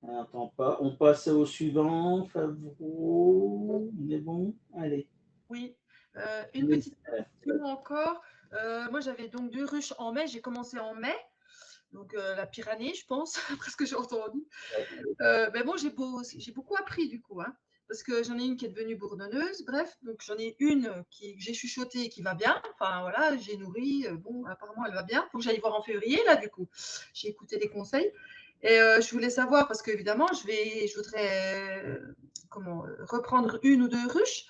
On n'entend pas. On passe au suivant. Favreau, on est bon? Allez. Oui, une petite question encore. Moi, j'avais donc 2 ruches en mai. J'ai commencé en mai, donc la pire année, je pense, après ce que j'ai entendu. Mais bon, j'ai beaucoup appris du coup, hein, parce que j'en ai une qui est devenue bourdonneuse. Bref, donc j'en ai une que j'ai chuchotée et qui va bien. Enfin voilà, j'ai nourri. Bon, apparemment, elle va bien. Faut que j'aille voir en février là, du coup. J'ai écouté les conseils. Et je voulais savoir, parce qu'évidemment, je voudrais reprendre 1 ou 2 ruches.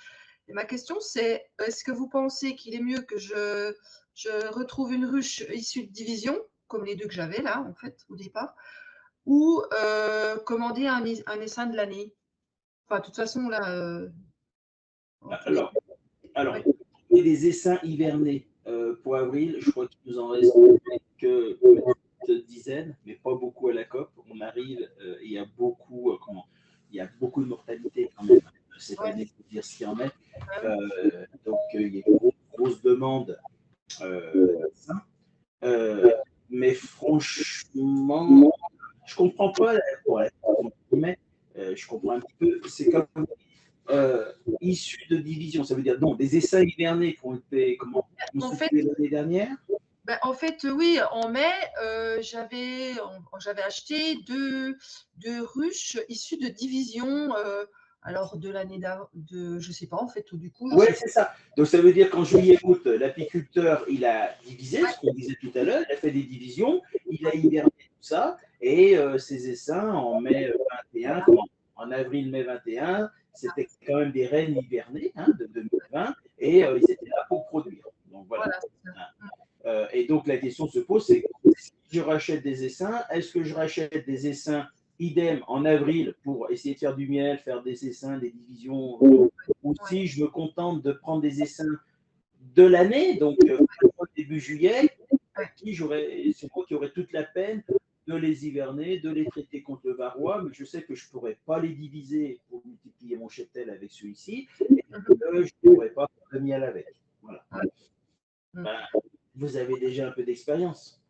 Et ma question, c'est est-ce que vous pensez qu'il est mieux que je retrouve une ruche issue de division, comme les 2 que j'avais là, en fait, au départ, ou commander un essaim de l'année? Enfin, de toute façon, là. Alors, Ouais. il y a des essaims hivernés pour avril. Je crois qu'il nous en reste que une dizaine, mais pas beaucoup à la COP. On arrive, il y a beaucoup, il y a beaucoup de mortalité quand même cette année, il faut dire ce qu'il y en est. Donc, il y a une grosse demande. Mais franchement, je comprends pas. Je comprends un petit peu. C'est comme issu de division. Ça veut dire non, des essais hivernés qui ont été l'année dernière. Ben, en fait, oui, en mai, j'avais acheté deux ruches issues de division. Alors, de l'année d'avant, je ne sais pas, en fait, du coup. Oui, c'est ça. Donc, ça veut dire qu'en juillet-août, l'apiculteur, il a divisé, ce qu'on disait tout à l'heure, il a fait des divisions, il a hiverné tout ça, et ses essaims en mai 21, en avril, mai 21, c'était quand même des rennes hivernées de 2020, et ils étaient là pour produire. Donc, voilà. Et donc, la question se pose, c'est si je rachète des essaims, est-ce que je rachète des essaims idem en avril pour essayer de faire du miel, faire des essaims, des divisions, ou si je me contente de prendre des essaims de l'année, donc début juillet, c'est moi qui aurais toute la peine de les hiverner, de les traiter contre le varroa, mais je sais que je ne pourrais pas les diviser pour multiplier multiplier mon cheptel avec celui-ci et que je ne pourrais pas faire de miel avec. Voilà. Ben, vous avez déjà un peu d'expérience.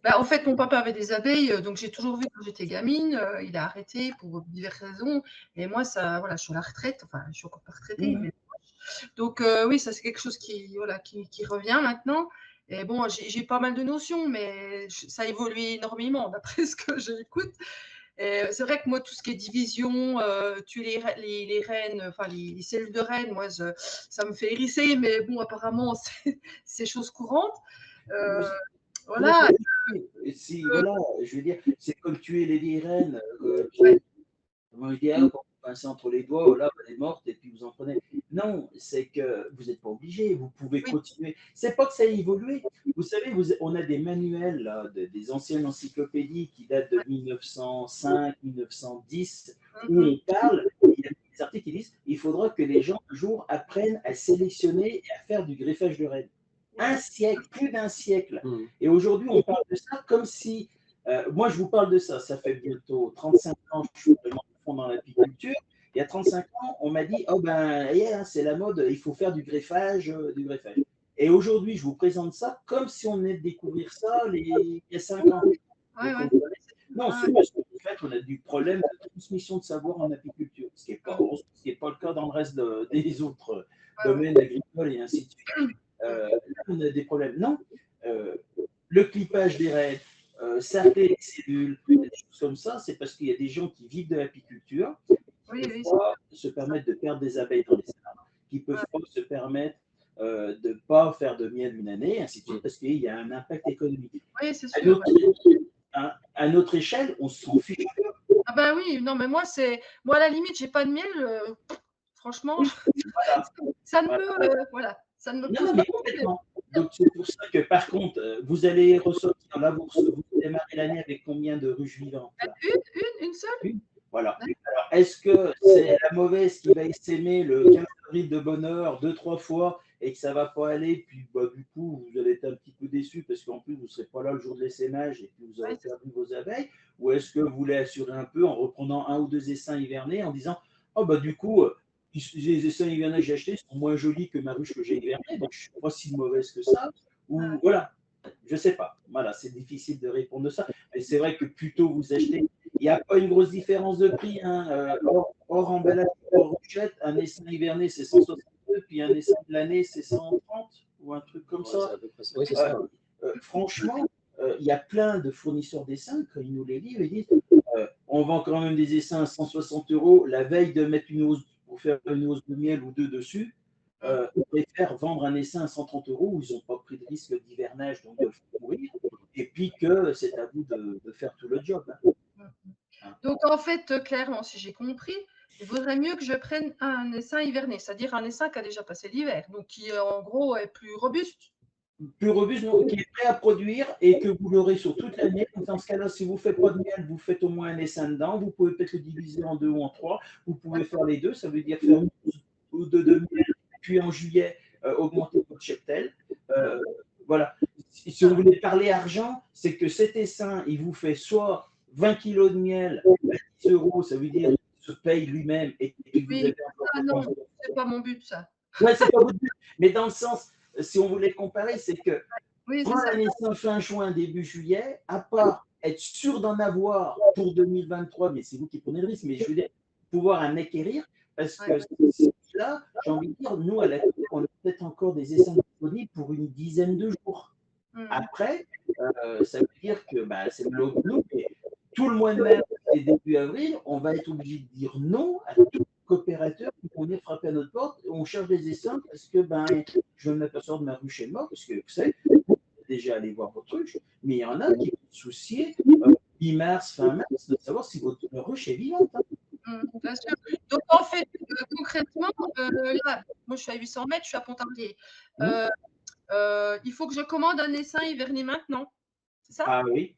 Bah, en fait, mon papa avait des abeilles, donc j'ai toujours vu quand j'étais gamine. Il a arrêté pour diverses raisons. Et moi, ça, voilà, je suis à la retraite. Enfin, je suis encore pas retraitée. Mais... Donc, oui, ça, c'est quelque chose qui, voilà, qui revient maintenant. Et bon, j'ai pas mal de notions, mais ça évolue énormément d'après ce que j'écoute. C'est vrai que moi, tout ce qui est division, tuer les reines, enfin les cellules de reines, moi, ça me fait hérisser. Mais bon, apparemment, c'est chose courante. Voilà. Si, voilà, je veux dire, c'est comme tuer les vieilles reines. Moi, je dis, ah, quand vous pincez entre les doigts, voilà, elle est morte et puis vous en prenez. Non, c'est que vous n'êtes pas obligé, vous pouvez continuer. C'est pas que ça a évolué. Vous savez, on a des manuels, là, des anciennes encyclopédies qui datent de 1905, 1910, où on parle, il y a des articles qui disent, il faudra que les gens un jour apprennent à sélectionner et à faire du greffage de reines. Un siècle, plus d'un siècle. Et aujourd'hui, on parle de ça comme si, moi je vous parle de ça, ça fait bientôt 35 ans que je suis vraiment dans l'apiculture. Il y a 35 ans, on m'a dit, oh ben, yeah, c'est la mode, il faut faire du greffage, du greffage. Et aujourd'hui, je vous présente ça comme si on venait de découvrir ça il y a 5 ans. Non, c'est parce qu'en fait, on a du problème de transmission de savoir en apiculture, ce qui n'est pas le cas dans le reste des autres domaines agricoles et ainsi de suite. Là, on a des problèmes. Non, le clipage des reines, sarcler les cellules, des choses comme ça, c'est parce qu'il y a des gens qui vivent de l'apiculture, qui ne peuvent pas se permettre de perdre des abeilles dans les serres, qui ne peuvent pas se permettre de ne pas faire de miel une année, ainsi de suite, parce qu'il y a un impact économique. Oui, c'est sûr. À notre échelle, on s'en fiche. Ah ben oui, non, mais moi, à la limite, j'ai pas de miel. Franchement, ça ne me, voilà, ça ne me pose pas de problème. Donc, c'est pour ça que, par contre, vous allez ressortir là, vous démarrez l'année avec combien de ruches vivantes là? Une seule. Voilà. Alors, est-ce que c'est la mauvaise qui va s'aimer le 15 avril de bonne heure 2-3 fois et que ça ne va pas aller, puis bah, du coup, vous allez être un petit peu déçu parce qu'en plus, vous ne serez pas là le jour de l'essaimage et puis vous aurez perdu vos abeilles? Ou est-ce que vous voulez assurer un peu en reprenant 1 ou 2 essaims hivernés en disant, oh bah du coup, les essaims hivernés que j'ai achetés sont moins jolis que ma ruche que j'ai hivernée, donc je ne suis pas si mauvaise que ça? Ou voilà, je ne sais pas. Voilà, c'est difficile de répondre de ça. Mais c'est vrai que plus tôt vous achetez, il n'y a pas une grosse différence de prix. Hein. Hors emballage, hors ruchette, un essaim hiverné, c'est 162, puis un essaim de l'année, c'est 130 ou un truc comme ça. Oui, c'est ça. Franchement, il y a plein de fournisseurs d'essaims, quand ils nous les livrent, ils disent on vend quand même des essaims à 160 € la veille de mettre une hausse pour faire une hausse de miel ou deux dessus. On préfère vendre un essaim à 130 € où ils n'ont pas pris de risque d'hivernage, donc de le faire mourir, et puis que c'est à vous de faire tout le job. Donc, en fait, clairement, si j'ai compris, il vaudrait mieux que je prenne un essaim hiverné, c'est-à-dire un essaim qui a déjà passé l'hiver, donc qui, en gros, est plus robuste. Plus robuste, qui est prêt à produire et que vous l'aurez sur toute l'année. Dans ce cas-là, si vous ne faites pas de miel, vous faites au moins un essaim dedans. Vous pouvez peut-être le diviser en 2 ou en 3. Vous pouvez faire les deux. Ça veut dire faire une ou deux de miel, puis en juillet, augmenter votre cheptel. Voilà. Si vous voulez parler argent, c'est que cet essaim, il vous fait soit 20 kg de miel à 10 €, ça veut dire qu'il se paye lui-même. Et puis vous avez non, c'est pas mon but, ça. Ouais, c'est pas votre but. Mais dans le sens, si on voulait comparer, c'est que pour un essaim fin juin, début juillet, à part être sûr d'en avoir pour 2023, mais c'est vous qui prenez le risque, mais je veux dire, pouvoir en acquérir, parce que là, j'ai envie de dire, nous, à la Terre, on a peut-être encore des essaims disponibles pour une dizaine de jours. Après, ça veut dire que c'est malheureux pour nous, mais tout le mois de mai et début avril, on va être obligé de dire non à tout coopérateur qui vont venir frapper à notre porte. On cherche des essaims parce que je veux m'apercevoir de ma ruche est morte, parce que vous savez, vous êtes déjà allé voir votre ruche, mais il y en a qui vont se soucier mi-mars, fin mars, de savoir si votre ruche est vivante. Bien sûr. Donc, en fait, concrètement, là, moi, je suis à 800 mètres, je suis à Pontarlier. Il faut que je commande un essaim hiverné maintenant. C'est ça? Ah oui.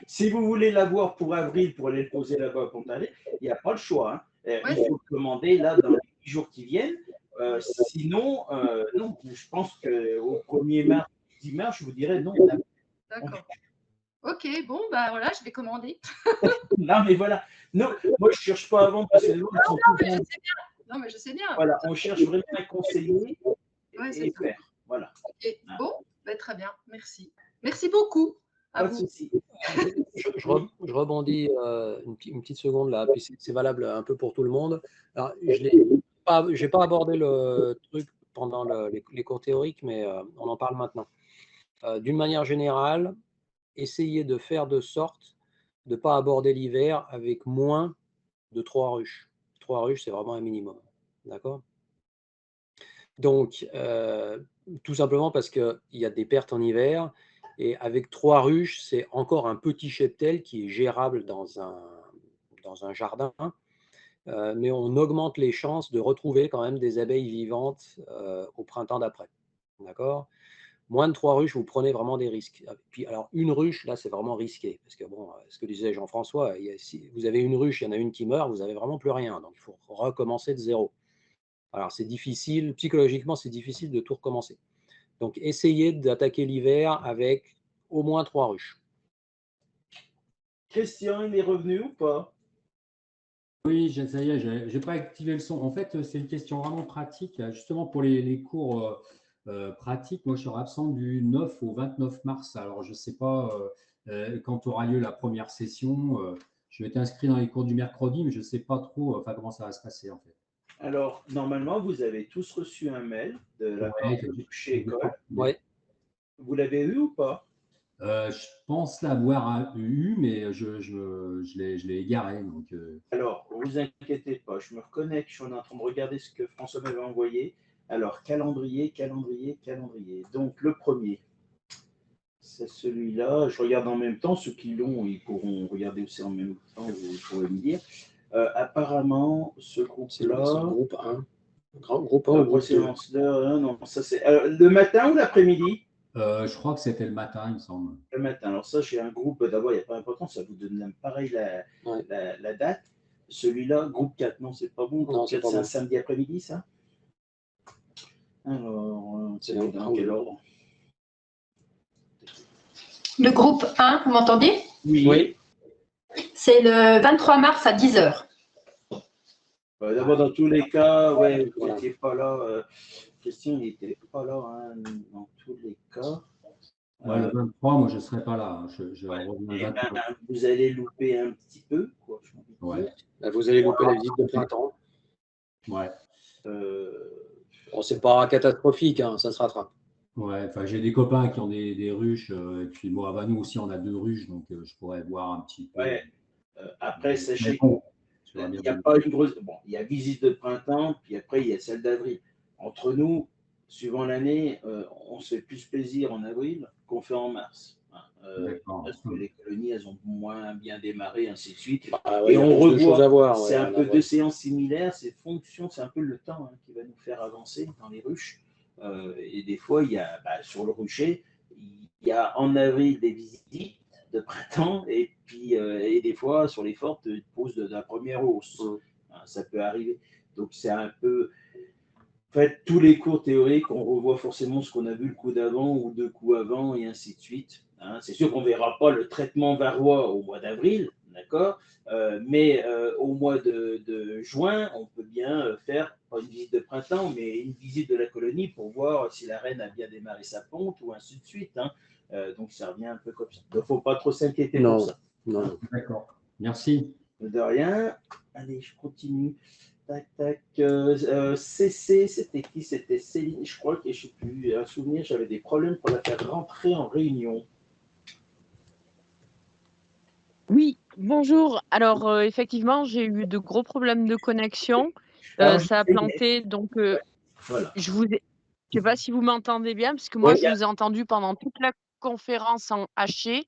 Si vous voulez l'avoir pour avril, pour aller le poser là-bas à Pontarlier, il n'y a pas le choix. Hein. Il faut le commander là dans les jours qui viennent. Sinon, non, je pense qu'au 1er mars, 10 mars, je vous dirais non. D'accord. Ok, bon, voilà, je vais commander. Non, mais voilà. Non, moi, je ne cherche pas avant parce que les autres sont tout. Non, mais je sais bien. Voilà, on cherche vraiment un conseiller Ouais, c'est et ça. faire. Voilà, Ok. Bon, ben, très bien. Merci. Merci beaucoup. À pas de vous. souci. Je rebondis une petite seconde là, puis c'est valable un peu pour tout le monde. Alors, je n'ai pas abordé le truc pendant les cours théoriques, mais on en parle maintenant. D'une manière générale, essayez de faire de sorte de ne pas aborder l'hiver avec moins de 3 ruches. 3 ruches, c'est vraiment un minimum. D'accord? Donc, tout simplement parce qu'il y a des pertes en hiver et avec 3 ruches, c'est encore un petit cheptel qui est gérable dans un jardin, mais on augmente les chances de retrouver quand même des abeilles vivantes, au printemps d'après. D'accord? Moins de 3 ruches, vous prenez vraiment des risques. Puis alors une ruche, là, c'est vraiment risqué parce que bon, ce que disait Jean-François, si vous avez une ruche, il y en a une qui meurt, vous avez vraiment plus rien, donc il faut recommencer de zéro. Alors c'est difficile, psychologiquement, c'est difficile de tout recommencer. Donc essayez d'attaquer l'hiver avec au moins 3 ruches. Christian, il est revenu ou pas? Oui, ça y est, j'ai pas activé le son. En fait, c'est une question vraiment pratique. Justement, pour les cours pratiques, moi, je serai absent du 9 au 29 mars. Alors, je ne sais pas quand aura lieu la première session. Je vais être inscrit dans les cours du mercredi, mais je ne sais pas trop enfin, comment ça va se passer, en fait. Alors, normalement, vous avez tous reçu un mail de la part Ouais, de chez École. Ouais. Vous l'avez eu ou pas? Je pense l'avoir eu, mais je l'ai égaré. Donc, Alors, vous inquiétez pas, je me reconnecte, je suis en train de regarder ce que François m'avait envoyé. Alors, calendrier. Donc, le premier, c'est celui-là. Je regarde en même temps. Ceux qui l'ont, ils pourront regarder aussi en même temps, vous pourrez me dire. Apparemment, ce C'est le groupe-là. groupe 1. Groupe 1 ou La groupe 2? séance d'heure, non, ça c'est. Le matin ou l'après-midi? je crois que c'était le matin, il me semble. Le matin. Alors, ça, j'ai un groupe. D'abord, il n'y a pas d'importance, ça vous donne même pareil Ouais. la date. Celui-là, groupe 4, non, c'est pas bon. Non, Groupe c'est 4, pas c'est un bon. samedi après-midi, ça? Alors, C'est c'était un dans groupe quel 2. ordre? Le groupe 1, vous m'entendez? Oui. C'est le 23 mars à 10 h. D'abord, dans tous les cas, ouais, vous Voilà. n'étiez pas là. Christian, il n'était pas là, hein, dans tous les cas. Ouais, le 23, moi, je ne serai pas là. Je Ouais. reviens le Eh 29. ben, vous allez louper un petit peu, quoi, j'ai envie de Ouais. dire. Là, vous allez louper la visite de printemps. Ouais. Bon, c'est pas catastrophique, hein, ça se rattrape. Ouais, enfin, j'ai des copains qui ont des ruches, et puis moi, bah, nous aussi, on a 2 ruches, donc je pourrais voir un petit peu. Ouais. Après, Mais sachez bon, qu'il n'y a pas une grosse. Bon, il y a visite de printemps, puis après, il y a celle d'avril. Entre nous, suivant l'année, on se fait plus plaisir en avril qu'on fait en mars. D'accord. Parce que les colonies, elles ont moins bien démarré, ainsi de suite. Ah ouais, Et il y a on plus de choses à revoit. voir. C'est Ouais, un en peu avril. deux séances similaires. C'est un peu le temps qui va nous faire avancer dans les ruches. Et des fois, il y a sur le rucher, il y a en avril des visites de printemps et puis et des fois sur les fortes pose de la première hausse. Ça peut arriver. Donc c'est un peu. En fait, tous les cours théoriques, on revoit forcément ce qu'on a vu le coup d'avant ou 2 coups avant et ainsi de suite. Hein. C'est sûr qu'on ne verra pas le traitement varroa au mois d'avril, d'accord, mais au mois de juin, on peut bien faire, pas une visite de printemps, mais une visite de la colonie pour voir si la reine a bien démarré sa ponte ou ainsi de suite. Hein. Donc ça revient un peu comme ça. Il ne faut pas trop s'inquiéter pour ça. Non. D'accord. Merci. De rien. Allez, je continue. Tac, tac. CC, c'était qui? C'était Céline, je crois, que je ne sais plus. Un souvenir, j'avais des problèmes pour la faire rentrer en réunion. Oui, bonjour. Alors, effectivement, j'ai eu de gros problèmes de connexion. Alors, Ça a planté, donc voilà. je ne sais pas si vous m'entendez bien, parce que moi, je vous ai entendu pendant toute la conférence en haché.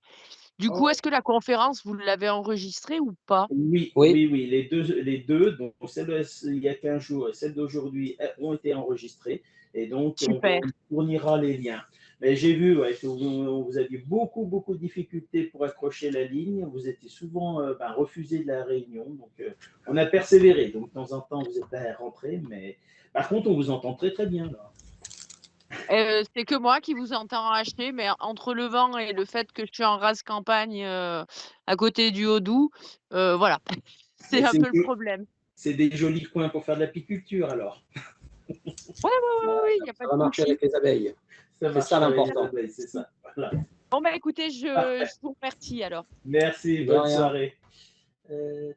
Du coup, est-ce que la conférence, vous l'avez enregistrée ou pas? Oui. Les deux, donc celle il y a 15 jours et celle d'aujourd'hui ont été enregistrées. Et donc, Super. on vous fournira les liens. Mais j'ai vu que vous aviez beaucoup de difficultés pour accrocher la ligne. Vous étiez souvent refusé de la réunion. Donc, on a persévéré. Donc, de temps en temps, vous êtes rentré. Mais par contre, on vous entend très, très bien. Là. C'est que moi qui vous entends acheter, mais entre le vent et le fait que je suis en rase campagne à côté du Haut-Doubs, voilà, c'est un peu le problème. c'est des jolis coins pour faire de l'apiculture alors. Oui, il n'y a pas Ça va de marcher souci. avec les abeilles. Ça C'est marche ça avec les l'important. abeilles, c'est ça. Voilà. Bon, bah écoutez, Parfait. je vous remercie alors. Merci, De bonne rien. soirée.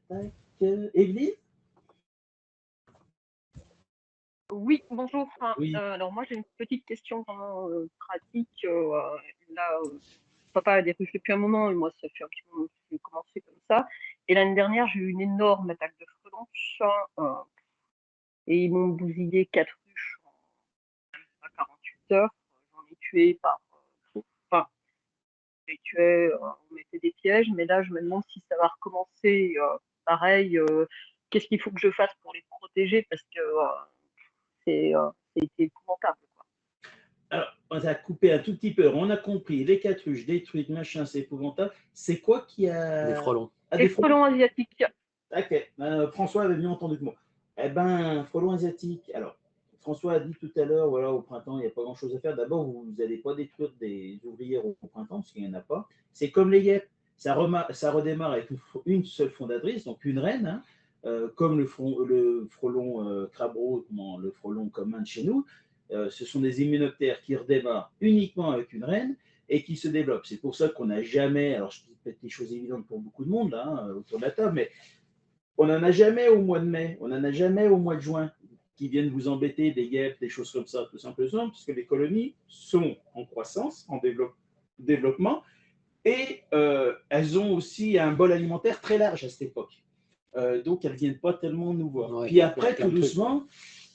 Tac, Evelyne? Oui, bonjour. Oui. Alors moi j'ai une petite question vraiment pratique. Là, papa a des ruches depuis un moment et moi ça fait un petit moment que j'ai commencé comme ça. Et l'année dernière j'ai eu une énorme attaque de frelons et ils m'ont bousillé 4 ruches en 48 heures. J'en ai tué enfin, je les tuais, on mettait des pièges, mais là je me demande si ça va recommencer pareil. Qu'est-ce qu'il faut que je fasse pour les protéger parce que c'était épouvantable, quoi. Alors, on a coupé un tout petit peu. On a compris, les 4 ruches détruites, machin, c'est épouvantable. C'est quoi qui a… Des frelons. Ah, Les des frelons. frelons asiatiques. Ok, François avait bien entendu que moi. Eh ben, frelons asiatiques. Alors, François a dit tout à l'heure, voilà, au printemps, il n'y a pas grand-chose à faire. D'abord, vous n'allez pas détruire des ouvrières au printemps, parce qu'il n'y en a pas. C'est comme les guêpes. Ça redémarre avec une seule fondatrice, donc une reine, hein, comme le frelon crabreau, le frelon commun de chez nous. Ce sont des hyménoptères qui redémarrent uniquement avec une reine et qui se développent. C'est pour ça qu'on n'a jamais, alors je dis peut-être des choses évidentes pour beaucoup de monde là, hein, autour de la table, mais on n'en a jamais au mois de mai, on n'en a jamais au mois de juin qui viennent vous embêter, des guêpes, des choses comme ça, tout simplement, puisque les colonies sont en croissance, en développement, et elles ont aussi un bol alimentaire très large à cette époque. Donc, elles ne viennent pas tellement nous voir. Ouais, puis après, plein tout de trucs, doucement,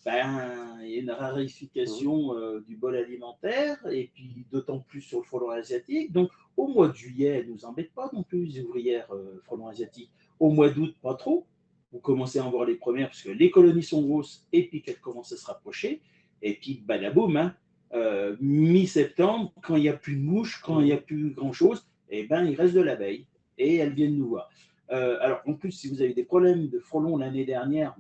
ben, il y a une raréfication du bol alimentaire, et puis d'autant plus sur le frelon asiatique. Donc, au mois de juillet, elles ne nous embêtent pas non plus, les ouvrières frelons asiatiques. Au mois d'août, pas trop. Vous commencez à en voir les premières, parce que les colonies sont grosses, et puis qu'elles commencent à se rapprocher. Et puis, badaboum, hein, mi-septembre, quand il n'y a plus de mouches, quand il n'y a plus grand-chose, eh ben, il reste de l'abeille, et elles viennent nous voir. Alors, en plus, si vous avez des problèmes de frelons l'année dernière,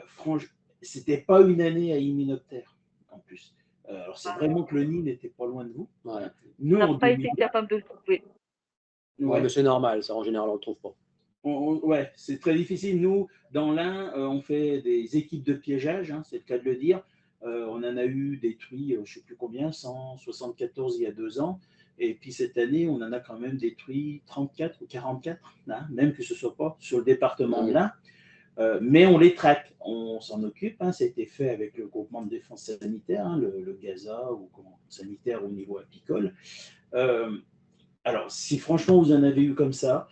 franchement, c'était pas une année à hyménoptère, en plus. Alors, c'est vraiment que le nid n'était pas loin de vous. Ouais. Nous, On en n'a pas 2000… été capable de le trouver. Ouais, mais c'est normal, ça en général on ne le trouve pas. Ouais, c'est très difficile. Nous, dans l'Ain, on fait des équipes de piégeage, hein, c'est le cas de le dire. On en a eu détruit, je ne sais plus combien, 174 il y a 2 ans. Et puis cette année, on en a quand même détruit 34 ou 44, hein, même que ce ne soit pas sur le département de l'Ain. Mais on les traque, on s'en occupe. Hein, ça a été fait avec le groupement de défense sanitaire, hein, le GAZA, ou sanitaire au niveau apicole. Alors, si franchement vous en avez eu comme ça,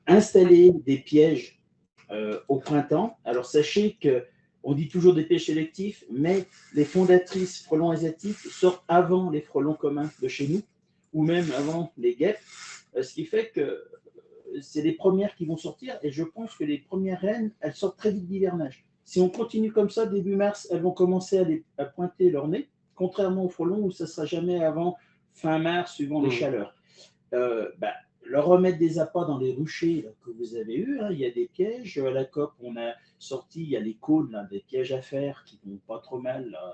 installer des pièges au printemps. Alors, sachez qu'on dit toujours des pièges sélectifs, mais les fondatrices frelons asiatiques sortent avant les frelons communs de chez nous, ou même avant les guêpes, ce qui fait que c'est les premières qui vont sortir, et je pense que les premières reines, elles sortent très vite d'hivernage. Si on continue comme ça, début mars, elles vont commencer à pointer leur nez, contrairement aux frelons où ça ne sera jamais avant fin mars, suivant les chaleurs. Leur remettre des appâts dans les ruchers là, que vous avez eus, hein, il y a des pièges. À la COP, on a sorti, il y a les cônes, là, des pièges à faire qui vont pas trop mal. Là,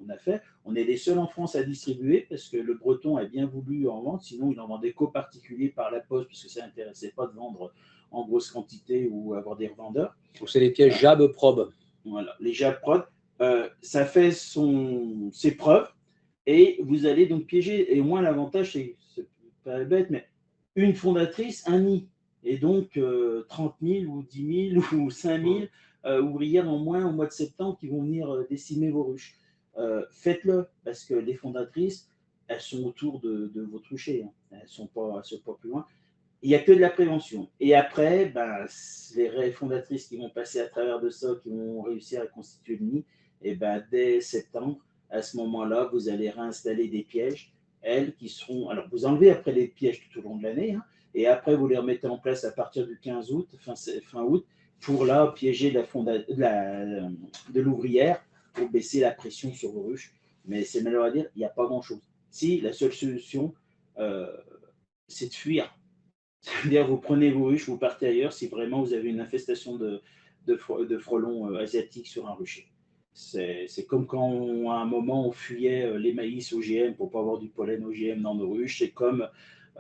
on a fait. On est les seuls en France à distribuer parce que le Breton a bien voulu en vendre, sinon il en vendait qu'aux particuliers par la poste parce que ça n'intéressait pas de vendre en grosse quantité ou avoir des revendeurs. Donc c'est les pièges Jab Probe. Voilà, les Jab Probe. Ça fait ses preuves et vous allez donc piéger. Et au moins l'avantage, c'est pas bête, mais une fondatrice, un nid. Et donc 30 000 ou 10 000 ou 5 000 ouvrières en moins au mois de septembre qui vont venir décimer vos ruches. Faites-le, parce que les fondatrices, elles sont autour de votre rucher. Hein. Elles ne sont pas plus loin. Il n'y a que de la prévention. Et après, ben, les fondatrices qui vont passer à travers de ça, qui vont réussir à constituer le nid, et ben, dès septembre, à ce moment-là, vous allez réinstaller des pièges, elles qui seront… Alors, vous enlevez après les pièges tout au long de l'année, hein, et après, vous les remettez en place à partir du 15 août, fin août, pour là piéger de l'ouvrière, pour baisser la pression sur vos ruches. Mais c'est malheureux à dire, il n'y a pas grand-chose. Si, la seule solution, c'est de fuir. C'est-à-dire, vous prenez vos ruches, vous partez ailleurs si vraiment vous avez une infestation de frelons asiatiques sur un rucher. C'est comme quand, à un moment, on fuyait les maïs OGM pour ne pas avoir du pollen OGM dans nos ruches. C'est comme,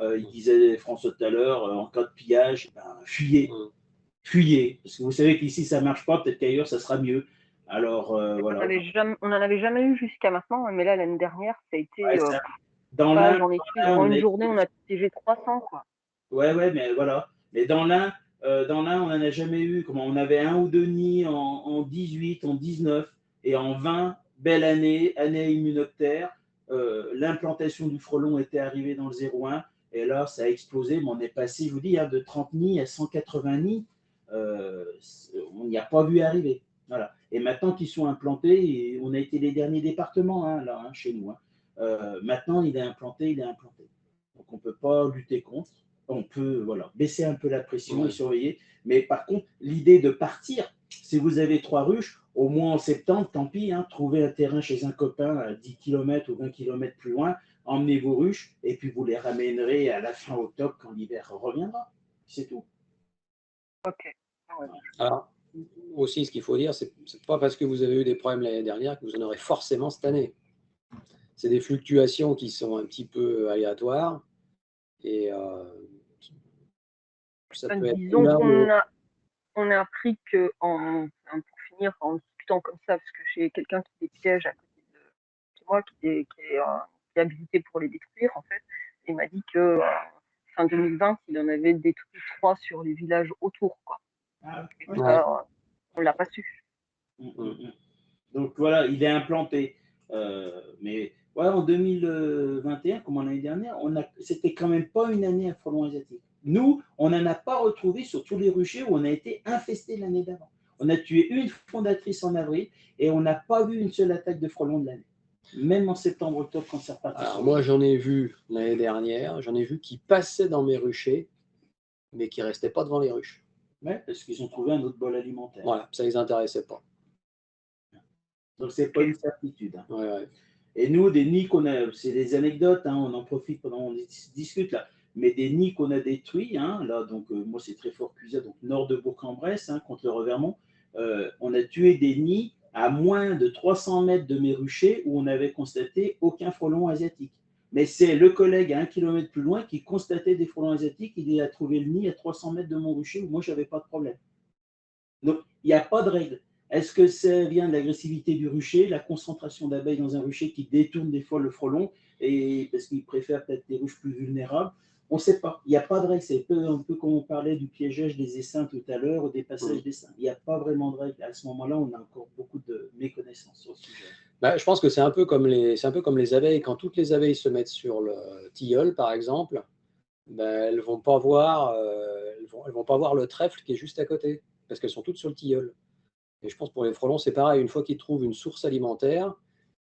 il disait François tout à l'heure, en cas de pillage, ben, fuyez. fuyez. Parce que vous savez qu'ici, ça ne marche pas, peut-être qu'ailleurs, ça sera mieux. Alors, voilà. On n'en avait jamais eu jusqu'à maintenant, mais là, l'année dernière, ça a été. Ouais, dans l'Ain, j'en ai tué en une journée, on a piégé 300, quoi. Ouais, mais voilà. Mais dans l'Ain, on n'en a jamais eu. On avait 1 ou 2 nids en 18, en 19 et en 20, belle année immunotère. L'implantation du frelon était arrivée dans le 0,1 et là, ça a explosé. Mais on est passé, je vous dis, de 30 nids à 180 nids. On n'y a pas vu arriver. Voilà. Et maintenant qu'ils sont implantés, et on a été les derniers départements là, chez nous. Maintenant, il est implanté. Donc, on ne peut pas lutter contre. On peut baisser un peu la pression et surveiller. Mais par contre, l'idée de partir, si vous avez 3 ruches, au moins en septembre, tant pis, trouvez un terrain chez un copain à 10 km ou 20 km plus loin, emmenez vos ruches et puis vous les ramènerez à la fin octobre quand l'hiver reviendra. C'est tout. Ok. Alors, aussi, ce qu'il faut dire, c'est pas parce que vous avez eu des problèmes l'année dernière que vous en aurez forcément cette année. C'est des fluctuations qui sont un petit peu aléatoires. Et ça peut être disons qu'on a appris que, pour finir, en discutant comme ça, parce que j'ai quelqu'un qui des pièges à côté de moi, qui est habilité pour les détruire, en fait. Il m'a dit que fin 2020, il en avait détruit 3 sur les villages autour, quoi. Et ça, on ne l'a pas su. Donc voilà, il est implanté. Mais en 2021, comme l'année dernière, c'était quand même pas une année à frelon asiatique. Nous, on n'en a pas retrouvé sur tous les ruchers où on a été infesté l'année d'avant. On a tué une fondatrice en avril et on n'a pas vu une seule attaque de frelon de l'année. Même en septembre, octobre, quand c'est reparti. Alors moi, j'en ai vu l'année dernière, qui passaient dans mes ruchers, mais qui ne restaient pas devant les ruches. Ouais, parce qu'ils ont trouvé un autre bol alimentaire. Voilà, ça ne les intéressait pas. Donc, ce n'est pas une certitude. Ouais. Et nous, des nids qu'on a, c'est des anecdotes, on en profite pendant qu'on discute là, mais des nids qu'on a détruits, là, donc moi c'est très fort Cuisia, donc nord de Bourg-en-Bresse, contre le Revermont, on a tué des nids à moins de 300 mètres de mes ruchers où on n'avait constaté aucun frelon asiatique. Mais c'est le collègue à 1 km plus loin qui constatait des frelons asiatiques, il a trouvé le nid à 300 mètres de mon rucher où moi je n'avais pas de problème. Donc il n'y a pas de règle. Est-ce que ça vient de l'agressivité du rucher, la concentration d'abeilles dans un rucher qui détourne des fois le frelon, et parce qu'il préfère peut-être des ruches plus vulnérables? On ne sait pas. Il n'y a pas de règle. C'est un peu comme on parlait du piégeage des essaims tout à l'heure, ou des passages d'essaims. Il n'y a pas vraiment de règle. À ce moment-là, on a encore beaucoup de méconnaissances sur le sujet. Je pense que c'est un peu comme les abeilles. Quand toutes les abeilles se mettent sur le tilleul, par exemple, elles ne vont pas voir le trèfle qui est juste à côté, parce qu'elles sont toutes sur le tilleul. Et je pense pour les frelons, c'est pareil. Une fois qu'ils trouvent une source alimentaire,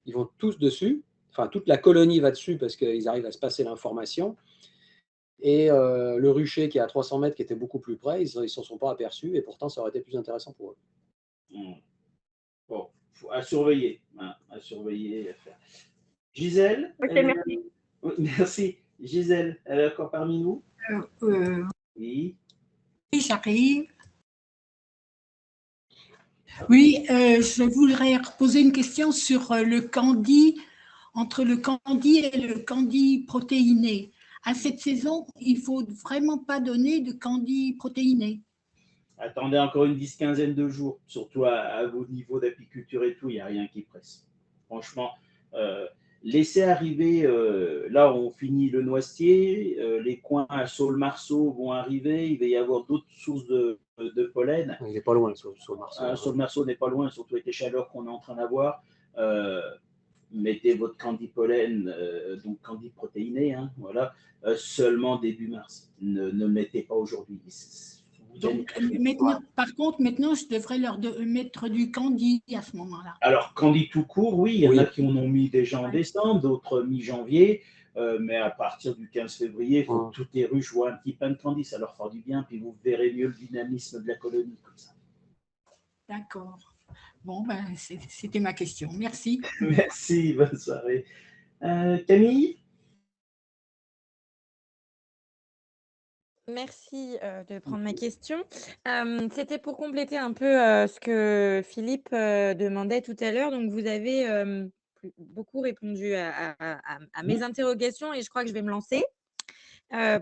ils vont tous dessus. Enfin, toute la colonie va dessus parce qu'ils arrivent à se passer l'information. Et le rucher qui est à 300 mètres, qui était beaucoup plus près, ils ne s'en sont pas aperçus. Et pourtant, ça aurait été plus intéressant pour eux. Bon, à surveiller. À surveiller, à faire. Gisèle. Ok, merci. Merci. Gisèle, elle est encore parmi nous? Oui. Oui, j'arrive. Oui, je voudrais poser une question sur le candy, entre le candy et le candy protéiné. À cette saison, il ne faut vraiment pas donner de candy protéiné. Attendez encore une 10-15aine de jours, surtout à vos niveaux d'apiculture et tout, il n'y a rien qui presse. Franchement, laissez arriver, là on finit le noisetier, les coins à Saule-Marceau vont arriver, il va y avoir d'autres sources de pollen. Il n'est pas loin, Saule-Marceau. Saule-Marceau n'est pas loin, surtout avec les chaleurs qu'on est en train d'avoir. Mettez votre candy pollen, donc candy protéiné, voilà, seulement début mars. Ne mettez pas aujourd'hui. Donc, par contre, maintenant, je devrais leur mettre du candy à ce moment-là. Alors, candy tout court, oui, il y en a qui en ont mis déjà en décembre, d'autres mi-janvier, mais à partir du 15 février, il faut que toutes les ruches voient un petit pain de candy, ça leur fera du bien, puis vous verrez mieux le dynamisme de la colonie comme ça. D'accord. Bon, c'était ma question. Merci. Merci, bonne soirée. Camille? Merci de prendre ma question. C'était pour compléter un peu ce que Philippe demandait tout à l'heure. Donc, vous avez beaucoup répondu à mes interrogations et je crois que je vais me lancer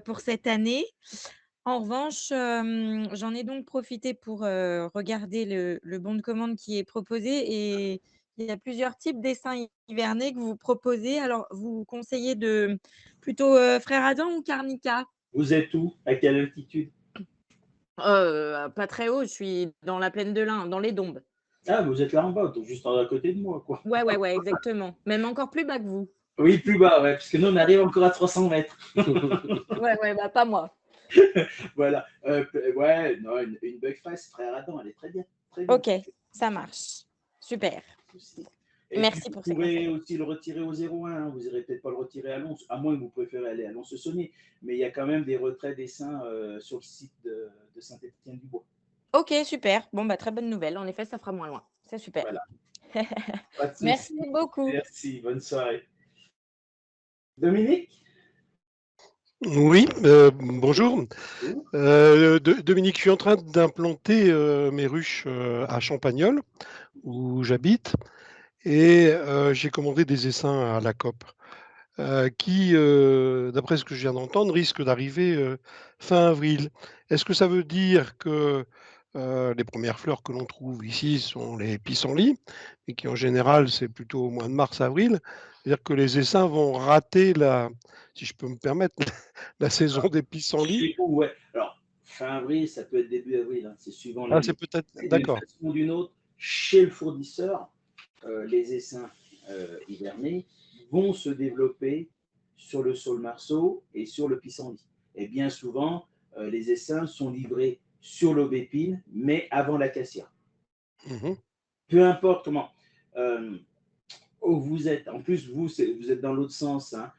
pour cette année. En revanche, j'en ai donc profité pour regarder le bon de commande qui est proposé et il y a plusieurs types d'essaims hivernés que vous proposez. Alors, vous conseillez de plutôt Frère Adam ou Carnica? Vous êtes où? À quelle altitude? Pas très haut, je suis dans la plaine de l'Ain, dans les Dombes. Ah, vous êtes là en bas, donc juste à côté de moi, quoi. Ouais, ouais, ouais, exactement. Même encore plus bas que vous. Oui, plus bas, ouais, parce que nous, on arrive encore à 300 mètres. Ouais, ouais, bah pas moi. Voilà. Ouais, non, une Buckfast, Frère Adam, elle est très bien. Très bien. Ok, ça marche. Super. Et Merci puis, pour vous ces pourrez conseils. aussi le retirer au 01. Hein. Vous n'irez peut-être pas le retirer à Lons, à moins que vous préférez aller à Lons-Saunier. Mais il y a quand même des retraits d'essaims sur le site de Saint-Étienne-du-Bois. Ok, super. Bon, bah très bonne nouvelle. En effet, ça fera moins loin. C'est super. Voilà. Pas de souci. Merci beaucoup. Merci, bonne soirée. Dominique? Oui, bonjour. Dominique, je suis en train d'implanter mes ruches à Champagnole, où j'habite, et j'ai commandé des essaims à la COP, qui, d'après ce que je viens d'entendre, risquent d'arriver fin avril. Est-ce que ça veut dire que les premières fleurs que l'on trouve ici sont les pissenlits, et qui en général c'est plutôt au mois de mars-avril, c'est-à-dire que les essaims vont rater si je peux me permettre, la saison des pissenlits? Ouais. Alors, fin avril, ça peut être début avril, hein. C'est suivant Ah, l'année. c'est peut-être, D'une d'accord. façon ou d'une autre, chez le fournisseur, les essaims hivernés vont se développer sur le saule marceau et sur le pissenlit. Et bien souvent, les essaims sont livrés sur l'aubépine, mais avant l'acacia. Peu importe comment. Où vous êtes, en plus, vous êtes dans l'autre sens, hein,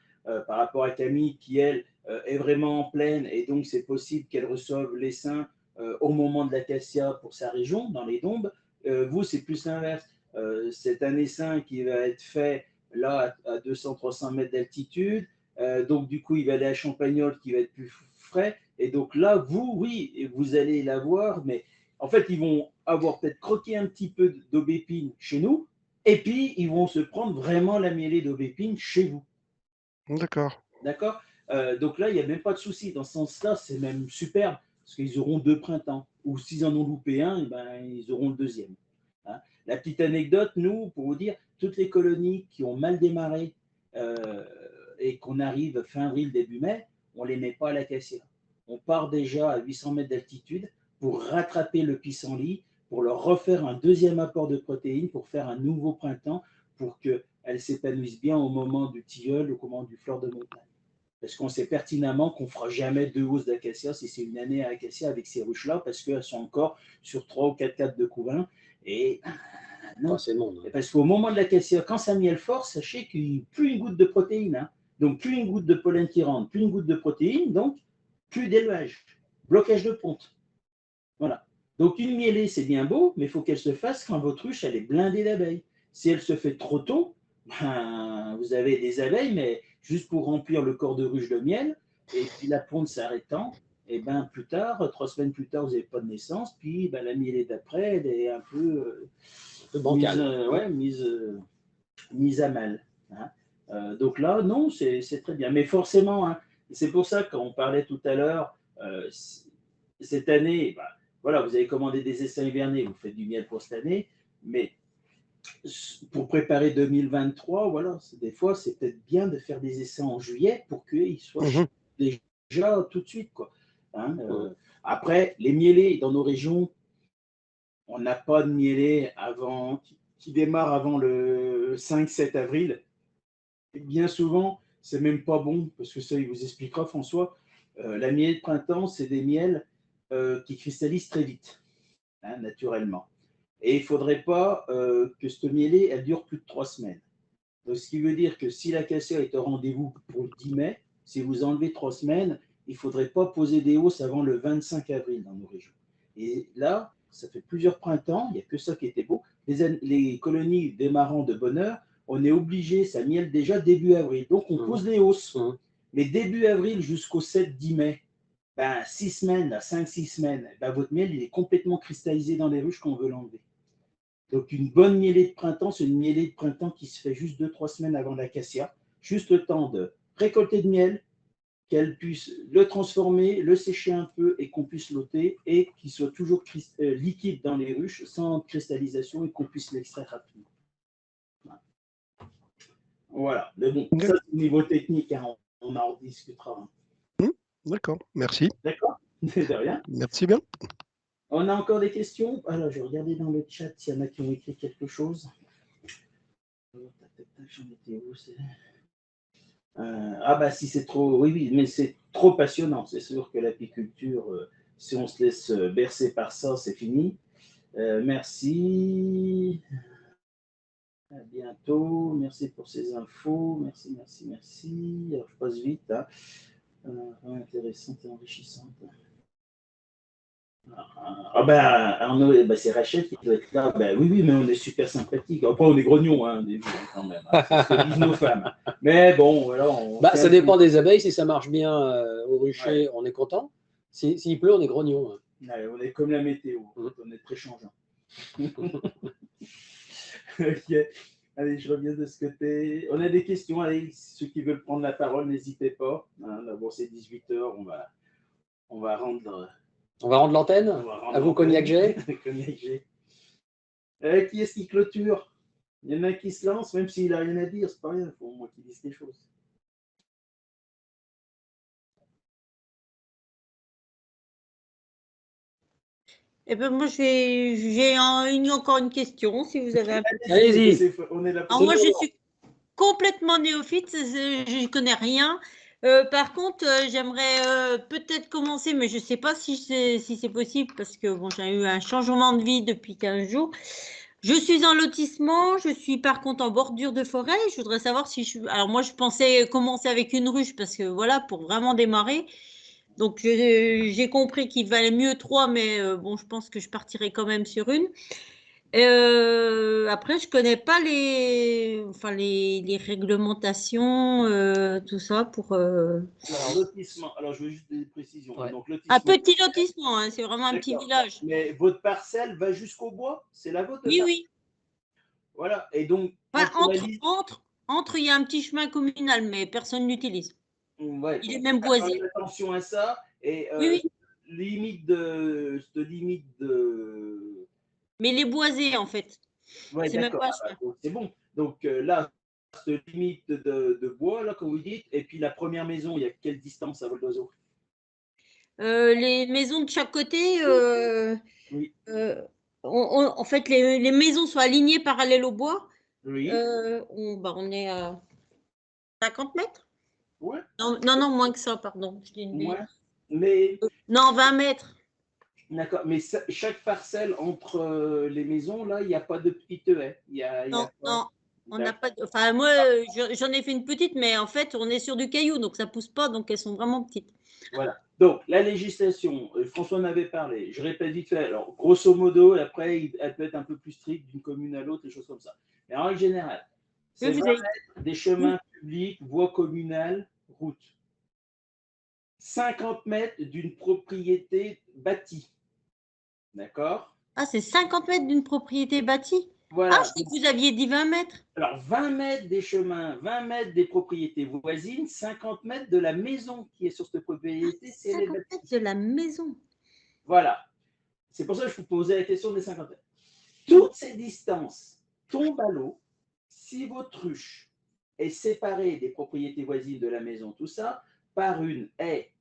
par rapport à Camille, qui, elle, est vraiment en pleine, et donc c'est possible qu'elle reçoive l'essaim au moment de l'acacia pour sa région, dans les Dombes. Vous, c'est plus l'inverse. C'est un essaim qui va être fait là à 200-300 mètres d'altitude. Donc, du coup, il va aller à Champagnole qui va être plus frais. Et donc là, vous, oui, vous allez l'avoir, mais en fait, ils vont avoir peut-être croqué un petit peu d'aubépine chez nous, et puis ils vont se prendre vraiment la mêlée d'aubépine chez vous. D'accord. D'accord? Donc là, il n'y a même pas de souci. Dans ce sens-là, c'est même superbe, parce qu'ils auront 2 printemps. Ou s'ils en ont loupé un, eh ben, ils auront le deuxième. Hein? La petite anecdote, nous, pour vous dire, toutes les colonies qui ont mal démarré et qu'on arrive fin avril, début mai, on ne les met pas à l'acacia. On part déjà à 800 mètres d'altitude pour rattraper le pissenlit, pour leur refaire un deuxième apport de protéines, pour faire un nouveau printemps, pour qu'elles s'épanouissent bien au moment du tilleul, au moment du fleur de montagne. Parce qu'on sait pertinemment qu'on ne fera jamais 2 hausses d'acacia si c'est une année à acacia avec ces ruches-là, parce qu'elles sont encore sur 3 ou 4 cadres de couvain. Et non, parce qu'au moment de l'acacia, quand ça miel fort, sachez qu'il n'y a plus une goutte de protéines. Hein. Donc, plus une goutte de pollen qui rentre, plus une goutte de protéines, donc plus d'élevage, blocage de ponte. Voilà. Donc, une mielée, c'est bien beau, mais il faut qu'elle se fasse quand votre ruche, elle est blindée d'abeilles. Si elle se fait trop tôt, ben, vous avez des abeilles, mais juste pour remplir le corps de ruche de miel, et puis la ponte s'arrêtant, et ben plus tard, 3 semaines plus tard, vous n'avez pas de naissance, puis ben, la mielée d'après, elle est un peu bancale. Mise à mal. Hein. Donc là, non, c'est très bien. Mais forcément, hein, c'est pour ça, quand on parlait tout à l'heure, cette année, bah, voilà, vous avez commandé des essaims hivernés, vous faites du miel pour cette année, mais pour préparer 2023, voilà, des fois, c'est peut-être bien de faire des essais en juillet pour qu'ils soient déjà tout de suite. Quoi. Hein, après, les mielés dans nos régions, on n'a pas de mielés qui démarrent avant le 5-7 avril. Et bien souvent, c'est même pas bon, parce que ça, il vous expliquera, François. La mielée de printemps, c'est des miels qui cristallisent très vite, hein, naturellement. Et il ne faudrait pas que cette mielée, elle dure plus de 3 semaines. Donc, ce qui veut dire que si l'acacia est au rendez-vous pour le 10 mai, si vous enlevez 3 semaines, il ne faudrait pas poser des hausses avant le 25 avril dans nos régions. Et là, ça fait plusieurs printemps, il n'y a que ça qui était beau. Les colonies démarrant de bonne heure, on est obligé, ça miel déjà début avril. Donc, on pose les hausses. Mais début avril jusqu'au 7-10 mai, ben, 6 semaines, 5-6 semaines, ben, votre miel il est complètement cristallisé dans les ruches quand on veut l'enlever. Donc, une bonne mielée de printemps, c'est une mielée de printemps qui se fait juste 2-3 semaines avant l'acacia, juste le temps de récolter de miel, qu'elle puisse le transformer, le sécher un peu et qu'on puisse l'ôter et qu'il soit toujours liquide dans les ruches sans cristallisation et qu'on puisse l'extraire rapidement. Voilà, mais bon, ça c'est au niveau technique, hein, on en rediscutera. D'accord, merci. D'accord. De rien. Merci bien. On a encore des questions? Alors, je vais regarder dans le chat s'il y en a qui ont écrit quelque chose. J'en étais où? Ah bah si c'est trop, oui, mais c'est trop passionnant. C'est sûr que l'apiculture, si on se laisse bercer par ça, c'est fini. Merci. À bientôt. Merci pour ces infos. Merci. Alors, je passe vite. Hein. Intéressante et enrichissante. Ah ben Arnaud, ben c'est Rachel qui doit être là. Ben oui, mais on est super sympathique. Après, on est grognons, hein, quand même. Hein. C'est ce que disent nos femmes. Mais bon, voilà. Ça dépend des abeilles. Si ça marche bien au rucher, on est content. S'il pleut, on est grognon. Hein. Ouais, on est comme la météo. On est très changeant. Ok. Allez, je reviens de ce côté. On a des questions. Allez, ceux qui veulent prendre la parole, n'hésitez pas. Hein, d'abord, c'est 18h. On va rendre. On va rendre l'antenne. À vous, Cognac G. Qui est-ce qui clôture? Il y en a qui se lance, même s'il n'a rien à dire, c'est pas rien, il faut au moins qu'il dise des choses. Eh ben moi, j'ai encore une question, si vous avez un peu de temps. Allez-y. Alors moi, je suis complètement néophyte, je ne connais rien. Par contre, j'aimerais peut-être commencer, mais je ne sais pas si c'est possible, parce que bon, j'ai eu un changement de vie depuis 15 jours. Je suis en lotissement, je suis par contre en bordure de forêt. Je voudrais savoir si Alors moi, je pensais commencer avec une ruche, parce que voilà, pour vraiment démarrer. Donc, j'ai compris qu'il valait mieux 3, mais bon, je pense que je partirai quand même sur une. Après, je ne connais pas les réglementations, tout ça pour… Alors, lotissement, alors je veux juste des précisions. Ouais. Donc, lotissement, Un petit lotissement, hein, c'est vraiment un petit village. Mais votre parcelle va jusqu'au bois? C'est la vôtre? Oui, oui. Voilà, et donc… Enfin, entre, il y a un petit chemin communal, mais personne ne l'utilise. Ouais, Il est même boisé. faites attention à ça. Et Oui. limite de… Mais il est boisé, en fait. Ouais, C'est même d'accord. pas un chemin. C'est bon. Donc là, cette limite de bois, là, comme vous dites, et puis la première maison, il y a quelle distance à vol d'oiseau? Les maisons de chaque côté, Oui. En fait, les maisons sont alignées parallèles au bois. Oui. On est à 50 mètres? Ouais. Non, moins que ça, pardon. Je dis une Ouais. bêtise. Mais… Non, 20 mètres. D'accord, mais chaque parcelle entre les maisons, là, il n'y a pas de petite haie. Non, on n'a pas de… Enfin, moi, j'en ai fait une petite, mais en fait, on est sur du caillou, donc ça ne pousse pas, donc elles sont vraiment petites. Voilà. Donc, la législation, François en avait parlé, je répète vite fait. Alors, grosso modo, après, elle peut être un peu plus stricte d'une commune à l'autre, des choses comme ça. Mais en règle générale, c'est 20 mètres des chemins publics, voies communales, routes. 50 mètres d'une propriété bâtie. D'accord? Ah, c'est 50 mètres d'une propriété bâtie? Voilà. Ah, je crois que vous aviez dit 20 mètres. Alors, 20 mètres des chemins, 20 mètres des propriétés voisines, 50 mètres de la maison qui est sur cette propriété, c'est les 50 mètres de la maison. Voilà. C'est pour ça que je vous posais la question des 50 mètres. Toutes ces distances tombent à l'eau si votre ruche est séparée des propriétés voisines de la maison, tout ça, par une haie,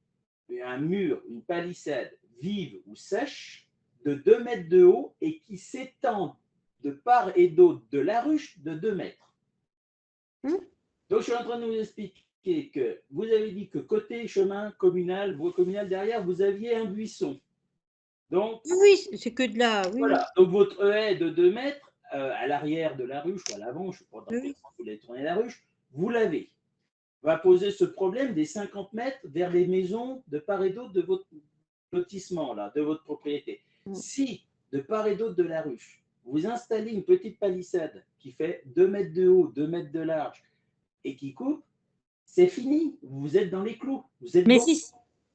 un mur, une palissade vive ou sèche de 2 mètres de haut et qui s'étend de part et d'autre de la ruche de 2 mètres. Donc, je suis en train de vous expliquer que vous avez dit que côté chemin communal, voie communale derrière, vous aviez un buisson. Donc, oui, c'est que de là. Oui, voilà. Donc, votre haie de 2 mètres à l'arrière de la ruche ou à l'avant, je ne sais pas dans quel sens vous allez tourner la ruche, vous l'avez. Va poser ce problème des 50 mètres vers les maisons de part et d'autre de votre lotissement, là, de votre propriété. Si, de part et d'autre de la ruche, vous installez une petite palissade qui fait 2 mètres de haut, 2 mètres de large et qui coupe, c'est fini. Vous êtes dans les clous. Vous êtes mais bon.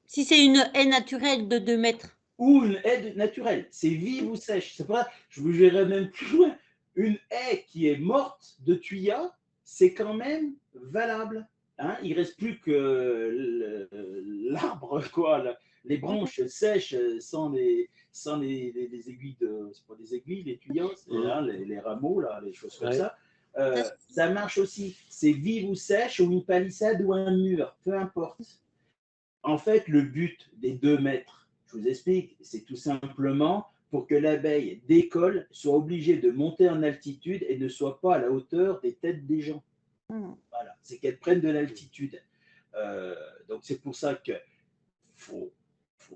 si c'est une haie naturelle de 2 mètres. Ou une haie naturelle, c'est vive ou sèche. C'est pas, je vous dirais même plus loin. Une haie qui est morte de tuyas, c'est quand même valable. hein, il ne reste plus que l'arbre, quoi, les branches sèches sans les aiguilles c'est pas des aiguilles, les tuyaux, hein, les rameaux, là, les choses comme ça. Ça marche aussi. C'est vive ou sèche ou une palissade ou un mur, peu importe. En fait, le but des 2 mètres, je vous explique, c'est tout simplement pour que l'abeille décolle, soit obligée de monter en altitude et ne soit pas à la hauteur des têtes des gens. Voilà, c'est qu'elle prenne de l'altitude. Donc c'est pour ça que faut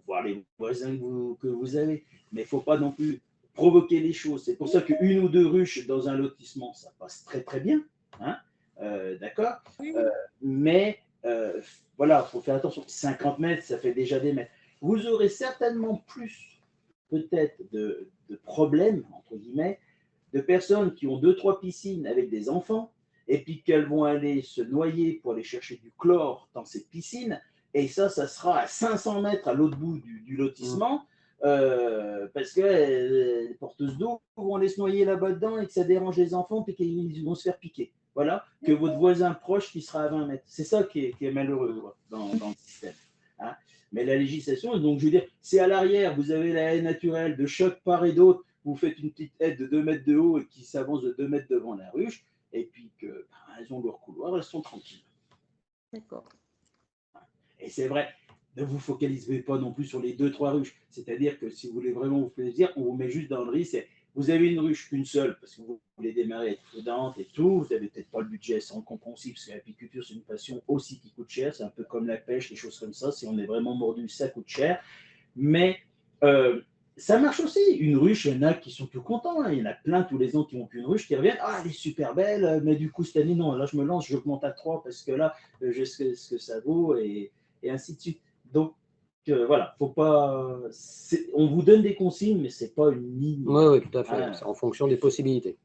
voir les voisins que vous avez, mais il ne faut pas non plus provoquer les choses. C'est pour ça qu'une ou 2 ruches dans un lotissement, ça passe très très bien, hein, d'accord, mais voilà, il faut faire attention. 50 mètres, ça fait déjà des mètres. Vous aurez certainement plus peut-être de problèmes, entre guillemets, de personnes qui ont 2-3 piscines avec des enfants, et puis qu'elles vont aller se noyer pour aller chercher du chlore dans ces piscines, et ça sera à 500 mètres à l'autre bout du lotissement, parce que les porteuses d'eau vont aller se noyer là-bas dedans et que ça dérange les enfants, puis qu'ils vont se faire piquer. Voilà, que votre voisin proche qui sera à 20 mètres. C'est ça qui est malheureux dans le système. Hein. Mais la législation, donc je veux dire, c'est à l'arrière, vous avez la haie naturelle de chaque part et d'autre, vous faites une petite haie de 2 mètres de haut et qui s'avance de 2 mètres devant la ruche, et puis qu'elles ont leur couloir, elles sont tranquilles. D'accord. Et c'est vrai, ne vous focalisez pas non plus sur les 2-3 ruches. C'est-à-dire que si vous voulez vraiment vous plaisir, on vous met juste dans le riz, c'est vous avez une ruche, une seule, parce que vous voulez démarrer être prudente et tout, vous n'avez peut-être pas le budget sans compréhensible, parce que l'apiculture, c'est une passion aussi qui coûte cher, c'est un peu comme la pêche, les choses comme ça, si on est vraiment mordu, ça coûte cher. Mais ça marche aussi. Une ruche, il y en a qui sont tout contents, hein. Il y en a plein tous les ans qui ont qu'une ruche, qui reviennent, ah, elle est super belle, mais du coup, cette année, non, là, je me lance, j'augmente à 3, parce que là, je sais ce que ça vaut, et ainsi de suite. Donc, voilà, faut pas. On vous donne des consignes, mais c'est pas une ligne. Oui, tout à fait. C'est en fonction des possibilités.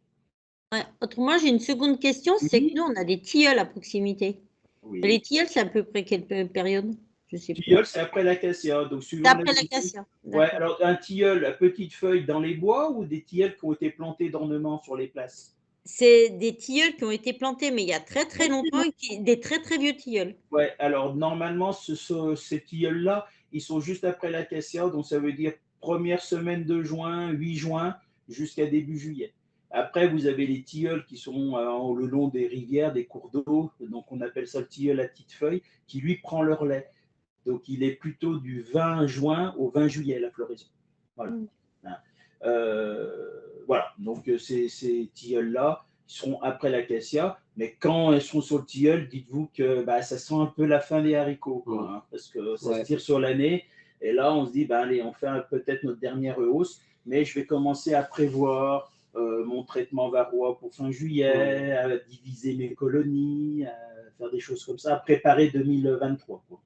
Ouais. Autrement, j'ai une seconde question, c'est que nous, on a des tilleuls à proximité. Oui. Les tilleuls, c'est à peu près quelle période? Je sais Tilleul, pas. c'est après l'acacia. C'est après l'acacia. Ouais, alors un tilleul à petites feuilles dans les bois ou des tilleuls qui ont été plantés d'ornement sur les places? C'est des tilleuls qui ont été plantés, mais il y a très très longtemps, des très très vieux tilleuls. Ouais, alors normalement, ces tilleuls-là, ils sont juste après l'acacia, donc ça veut dire première semaine de juin, 8 juin, jusqu'à début juillet. Après, vous avez les tilleuls qui sont le long des rivières, des cours d'eau, donc on appelle ça le tilleul à petites feuilles, qui lui prend le relais. Donc il est plutôt du 20 juin au 20 juillet, la floraison. Voilà. Voilà, donc ces tilleuls-là seront après l'acacia, mais quand elles seront sur le tilleul, dites-vous que ça sent un peu la fin des haricots, quoi, hein, parce que ça se tire sur l'année, et là on se dit, allez, on fait peut-être notre dernière hausse, mais je vais commencer à prévoir mon traitement varroa pour fin juillet, à diviser mes colonies, à faire des choses comme ça, à préparer 2023. Quoi.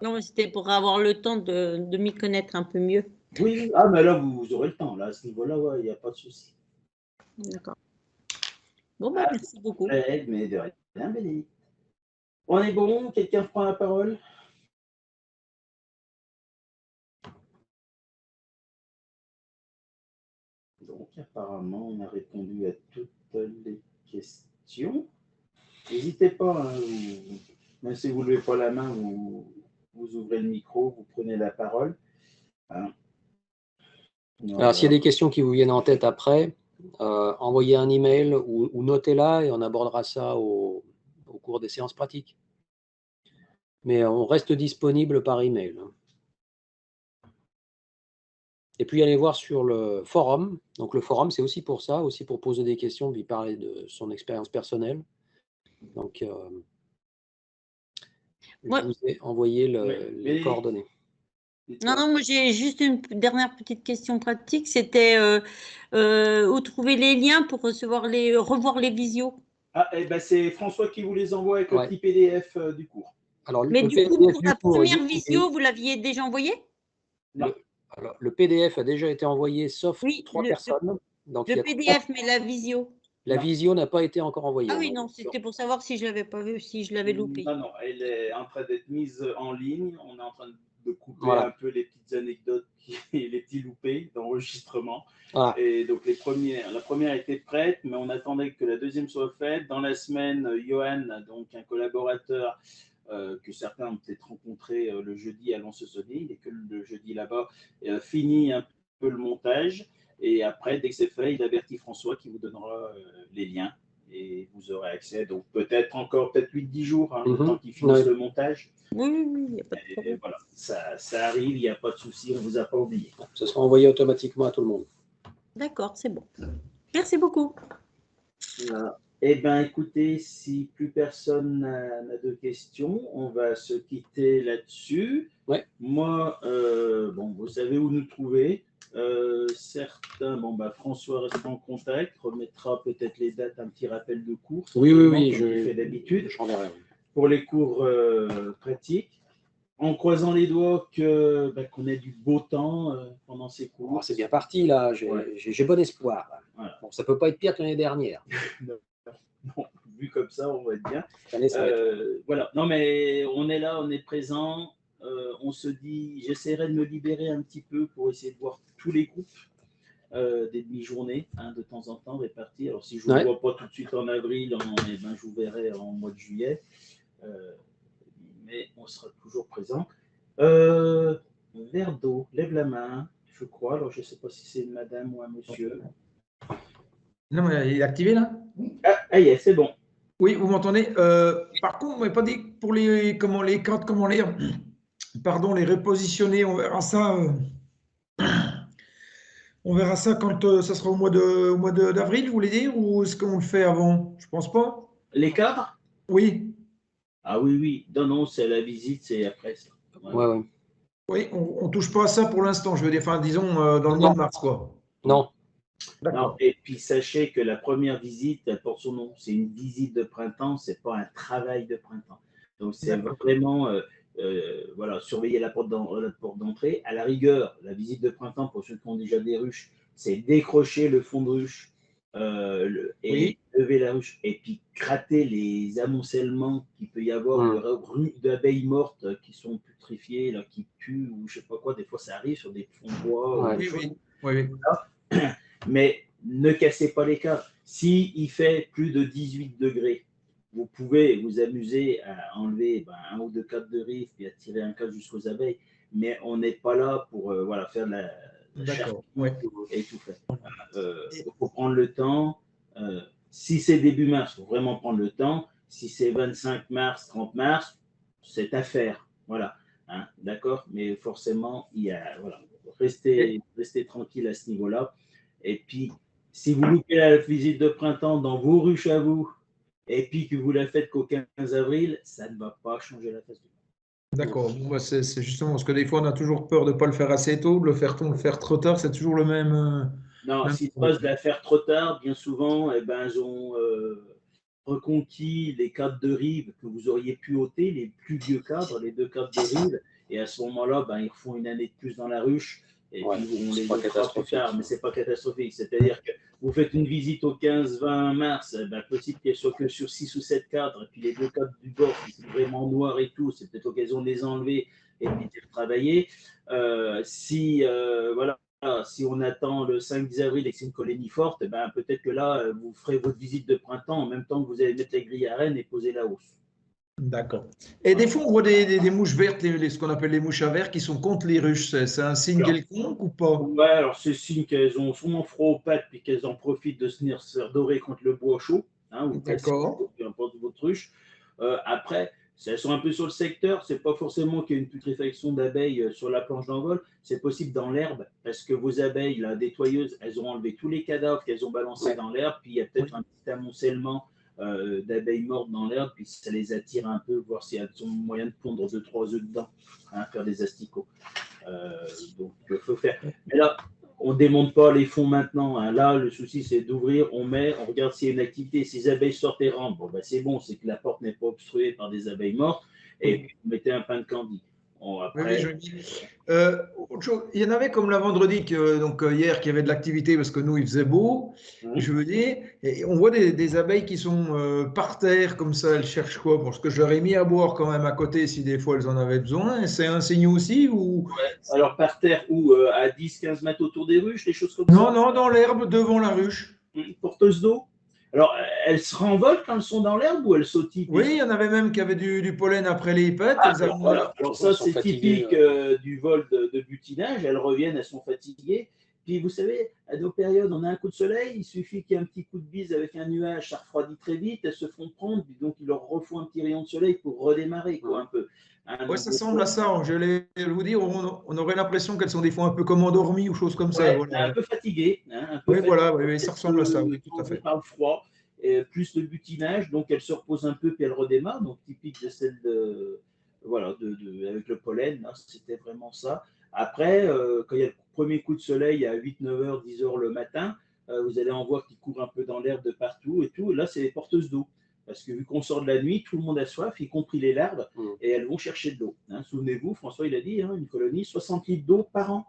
Non, c'était pour avoir le temps de m'y connaître un peu mieux. Oui, mais là, vous aurez le temps. Là, à ce niveau-là, il n'y a pas de souci. D'accord. Bon, merci beaucoup. Mais de rien, Bénédicte. On est bon? Quelqu'un prend la parole? Donc, apparemment, on a répondu à toutes les questions. N'hésitez pas, hein, même si vous ne levez pas la main, vous ouvrez le micro, vous prenez la parole. Hein. Alors, s'il y a des questions qui vous viennent en tête après, envoyez un email ou notez-la et on abordera ça au cours des séances pratiques. Mais on reste disponible par email. Et puis, allez voir sur le forum. Donc, le forum, c'est aussi pour ça, aussi pour poser des questions, puis parler de son expérience personnelle. Donc, je vous ai envoyé les coordonnées. Non, moi j'ai juste une dernière petite question pratique, c'était où trouver les liens pour revoir les visios. C'est François qui vous les envoie avec le petit PDF du cours. Alors, mais du coup, pour la première visio, vous l'aviez déjà envoyé? Non. Alors, le PDF a déjà été envoyé, sauf 3 personnes. Donc, le PDF, mais la visio. La Non. visio n'a pas été encore envoyée. Ah oui, non, c'était pour savoir si je l'avais pas vu, si je l'avais loupé. Non, non, elle est en train d'être mise en ligne. On est en train de couper Voilà. un peu les petites anecdotes, les petits loupés d'enregistrement. Voilà. Et donc la première était prête, mais on attendait que la deuxième soit faite. Dans la semaine, Johan, donc un collaborateur que certains ont peut-être rencontré le jeudi à Lons-le-Saunier, il est que le jeudi là-bas, finit un peu le montage. Et après, dès que c'est fait, il avertit François qui vous donnera les liens et vous aurez accès. Donc peut-être encore 8-10 jours, hein, le temps qu'il finisse le montage. Oui, oui, il n'y a pas de problème. Et voilà, ça arrive, il n'y a pas de souci, on ne vous a pas oublié. Ça sera envoyé automatiquement à tout le monde. D'accord, c'est bon. Merci beaucoup. Voilà. Eh bien, écoutez, si plus personne n'a de questions, on va se quitter là-dessus. Ouais. Moi, bon, vous savez où nous trouver. Certains, bon, bah, François restera en contact, remettra peut-être les dates, un petit rappel de cours. Oui, comme je il fait d'habitude. J'enverrai. Pour les cours pratiques, en croisant les doigts qu'on ait du beau temps pendant ces cours. Oh, c'est bien parti, là. J'ai bon espoir. Voilà. Bon, ça ne peut pas être pire que l'année dernière. Non, vu comme ça, on va être bien. Ça va être... Voilà. Non, mais on est là, on est présent. On se dit, j'essaierai de me libérer un petit peu pour essayer de voir tous les groupes des demi-journées, de temps en temps répartis. Alors, si je ne vous vois pas tout de suite en avril, eh ben, je vous verrai en mois de juillet. Mais on sera toujours présent. Un verre d'eau, lève la main, je crois. Alors, je ne sais pas si c'est une madame ou un monsieur. Non, mais il est activé là? Ah, yes, c'est bon. Oui, vous m'entendez? Par contre, vous m'avez pas dit pour les cartes, comment les repositionner. On verra ça. On verra ça quand ça sera au mois d'avril, vous voulez dire, ou est-ce qu'on le fait avant? Je pense pas. Les cadres? Oui. Ah oui, oui. Non, c'est la visite, c'est après ça. Ouais. Oui, on ne touche pas à ça pour l'instant, je veux dire, enfin, disons dans le mois de mars, quoi. Non. Non, et puis sachez que la première visite, elle porte son nom. C'est une visite de printemps, ce n'est pas un travail de printemps. Donc c'est vraiment voilà, surveiller la porte d'entrée. À la rigueur, la visite de printemps, pour ceux qui ont déjà des ruches, c'est décrocher le fond de ruche et lever la ruche. Et puis gratter les amoncellements qu'il peut y avoir d'abeilles mortes qui sont putrifiées, là, qui puent ou je ne sais pas quoi. Des fois, ça arrive sur des fonds de bois. Oui. Mais ne cassez pas les cadres. S'il fait plus de 18 degrés, vous pouvez vous amuser à enlever un ou deux cadres de rive et à tirer un cadre jusqu'aux abeilles, mais on n'est pas là pour faire de la charpie et tout faire. Il faut prendre le temps. Si c'est début mars, il faut vraiment prendre le temps. Si c'est 25 mars, 30 mars, c'est à faire. Voilà. D'accord? Mais forcément, restez tranquille à ce niveau-là. Et puis, si vous loupez la visite de printemps dans vos ruches à vous, et puis que vous la faites qu'au 15 avril, ça ne va pas changer la face du monde. D'accord. Moi, c'est justement parce que des fois, on a toujours peur de ne pas le faire assez tôt, de le faire trop tard, c'est toujours le même. Non, s'ils passent de la faire trop tard, bien souvent, ils ont reconquis les cadres de rive que vous auriez pu ôter, les plus vieux cadres, les 2 cadres de rive, et à ce moment-là, ils refont une année de plus dans la ruche. Et puis, on les ôtera plus tard, mais ce n'est pas catastrophique. C'est-à-dire que vous faites une visite au 15-20 mars, possible qu'elle soit que sur 6 ou 7 cadres, et puis les 2 cadres du bord, qui sont vraiment noirs et tout, c'est peut-être l'occasion de les enlever et puis de les retravailler. Si on attend le 5-10 avril et que c'est une colonie forte, peut-être que là, vous ferez votre visite de printemps en même temps que vous allez mettre la grille à rennes et poser la hausse. D'accord. Et des fois, on voit des mouches vertes, ce qu'on appelle les mouches à verre, qui sont contre les ruches. C'est un signe quelconque ou pas? Ouais, alors c'est signe qu'elles ont sûrement froid aux pattes puis qu'elles en profitent de se faire dorer contre le bois chaud. D'accord. Peu importe votre ruche. Après, si elles sont un peu sur le secteur, c'est pas forcément qu'il y a une putréfaction d'abeilles sur la planche d'envol. C'est possible dans l'herbe parce que vos abeilles, la nettoyeuse, elles ont enlevé tous les cadavres qu'elles ont balancés dans l'herbe. Puis il y a peut-être un petit amoncellement d'abeilles mortes dans l'herbe, puis ça les attire un peu, voir si elles ont moyen de pondre 2-3 œufs dedans, faire des asticots. Donc, il faut faire. Mais là, on ne démonte pas les fonds maintenant. Là, le souci, c'est d'ouvrir, on met, on regarde s'il y a une activité. Si les abeilles sortent et rentrent, bon, c'est bon, c'est que la porte n'est pas obstruée par des abeilles mortes, et puis vous mettez un pain de candy. Après, autre chose, il y en avait comme la vendredi, hier, qui avait de l'activité parce que nous, il faisait beau, je veux dire, et on voit des abeilles qui sont par terre comme ça, elles cherchent quoi? Parce que je leur ai mis à boire quand même à côté si des fois elles en avaient besoin. C'est un signe aussi ou... Alors par terre ou à 10-15 mètres autour des ruches, des choses comme ça? Non, dans l'herbe devant la ruche. Porteuse d'eau? Alors, elles se renvolent quand elles sont dans l'herbe ou elles sautillent? Oui, il y en avait même qui avaient du pollen après les pètes. Alors ça, c'est typique du vol de butinage. Elles reviennent, elles sont fatiguées. Puis vous savez, à nos périodes, on a un coup de soleil, il suffit qu'il y ais un petit coup de bise avec un nuage, ça refroidit très vite, elles se font prendre, donc il leur refaut un petit rayon de soleil pour redémarrer quoi, un peu. Oui, ça semble à ça. Je vais vous dire, on aurait l'impression qu'elles sont des fois un peu comme endormies ou choses comme ça. Ouais, Voilà. un peu fatiguées. Oui, voilà, oui, ça ressemble à ça, oui, tout à fait. Par le froid, plus le butinage, donc elles se reposent un peu puis elles redémarrent, donc typique de celle avec le pollen, c'était vraiment ça. Après, quand il y a le premier coup de soleil à 8, 9 heures, 10 heures le matin, vous allez en voir qui courent un peu dans l'herbe de partout et tout. Là, c'est les porteuses d'eau. Parce que vu qu'on sort de la nuit, tout le monde a soif, y compris les larves, et elles vont chercher de l'eau. Souvenez-vous, François, il a dit, une colonie, 60 litres d'eau par an.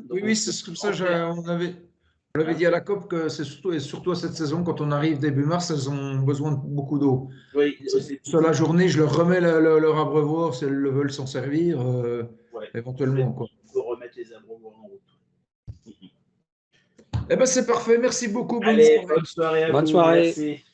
Oui, c'est comme ça, on l'avait dit à la COP que c'est surtout à cette saison, quand on arrive début mars, elles ont besoin de beaucoup d'eau. Oui, sur la journée, je leur remets leur abreuvoir si elles le veulent s'en servir, éventuellement. Quoi. Il faut remettre les abreuvoirs en route. Eh bien, c'est parfait. Merci beaucoup. Allez, bonne soirée à vous. Bonne soirée. Merci.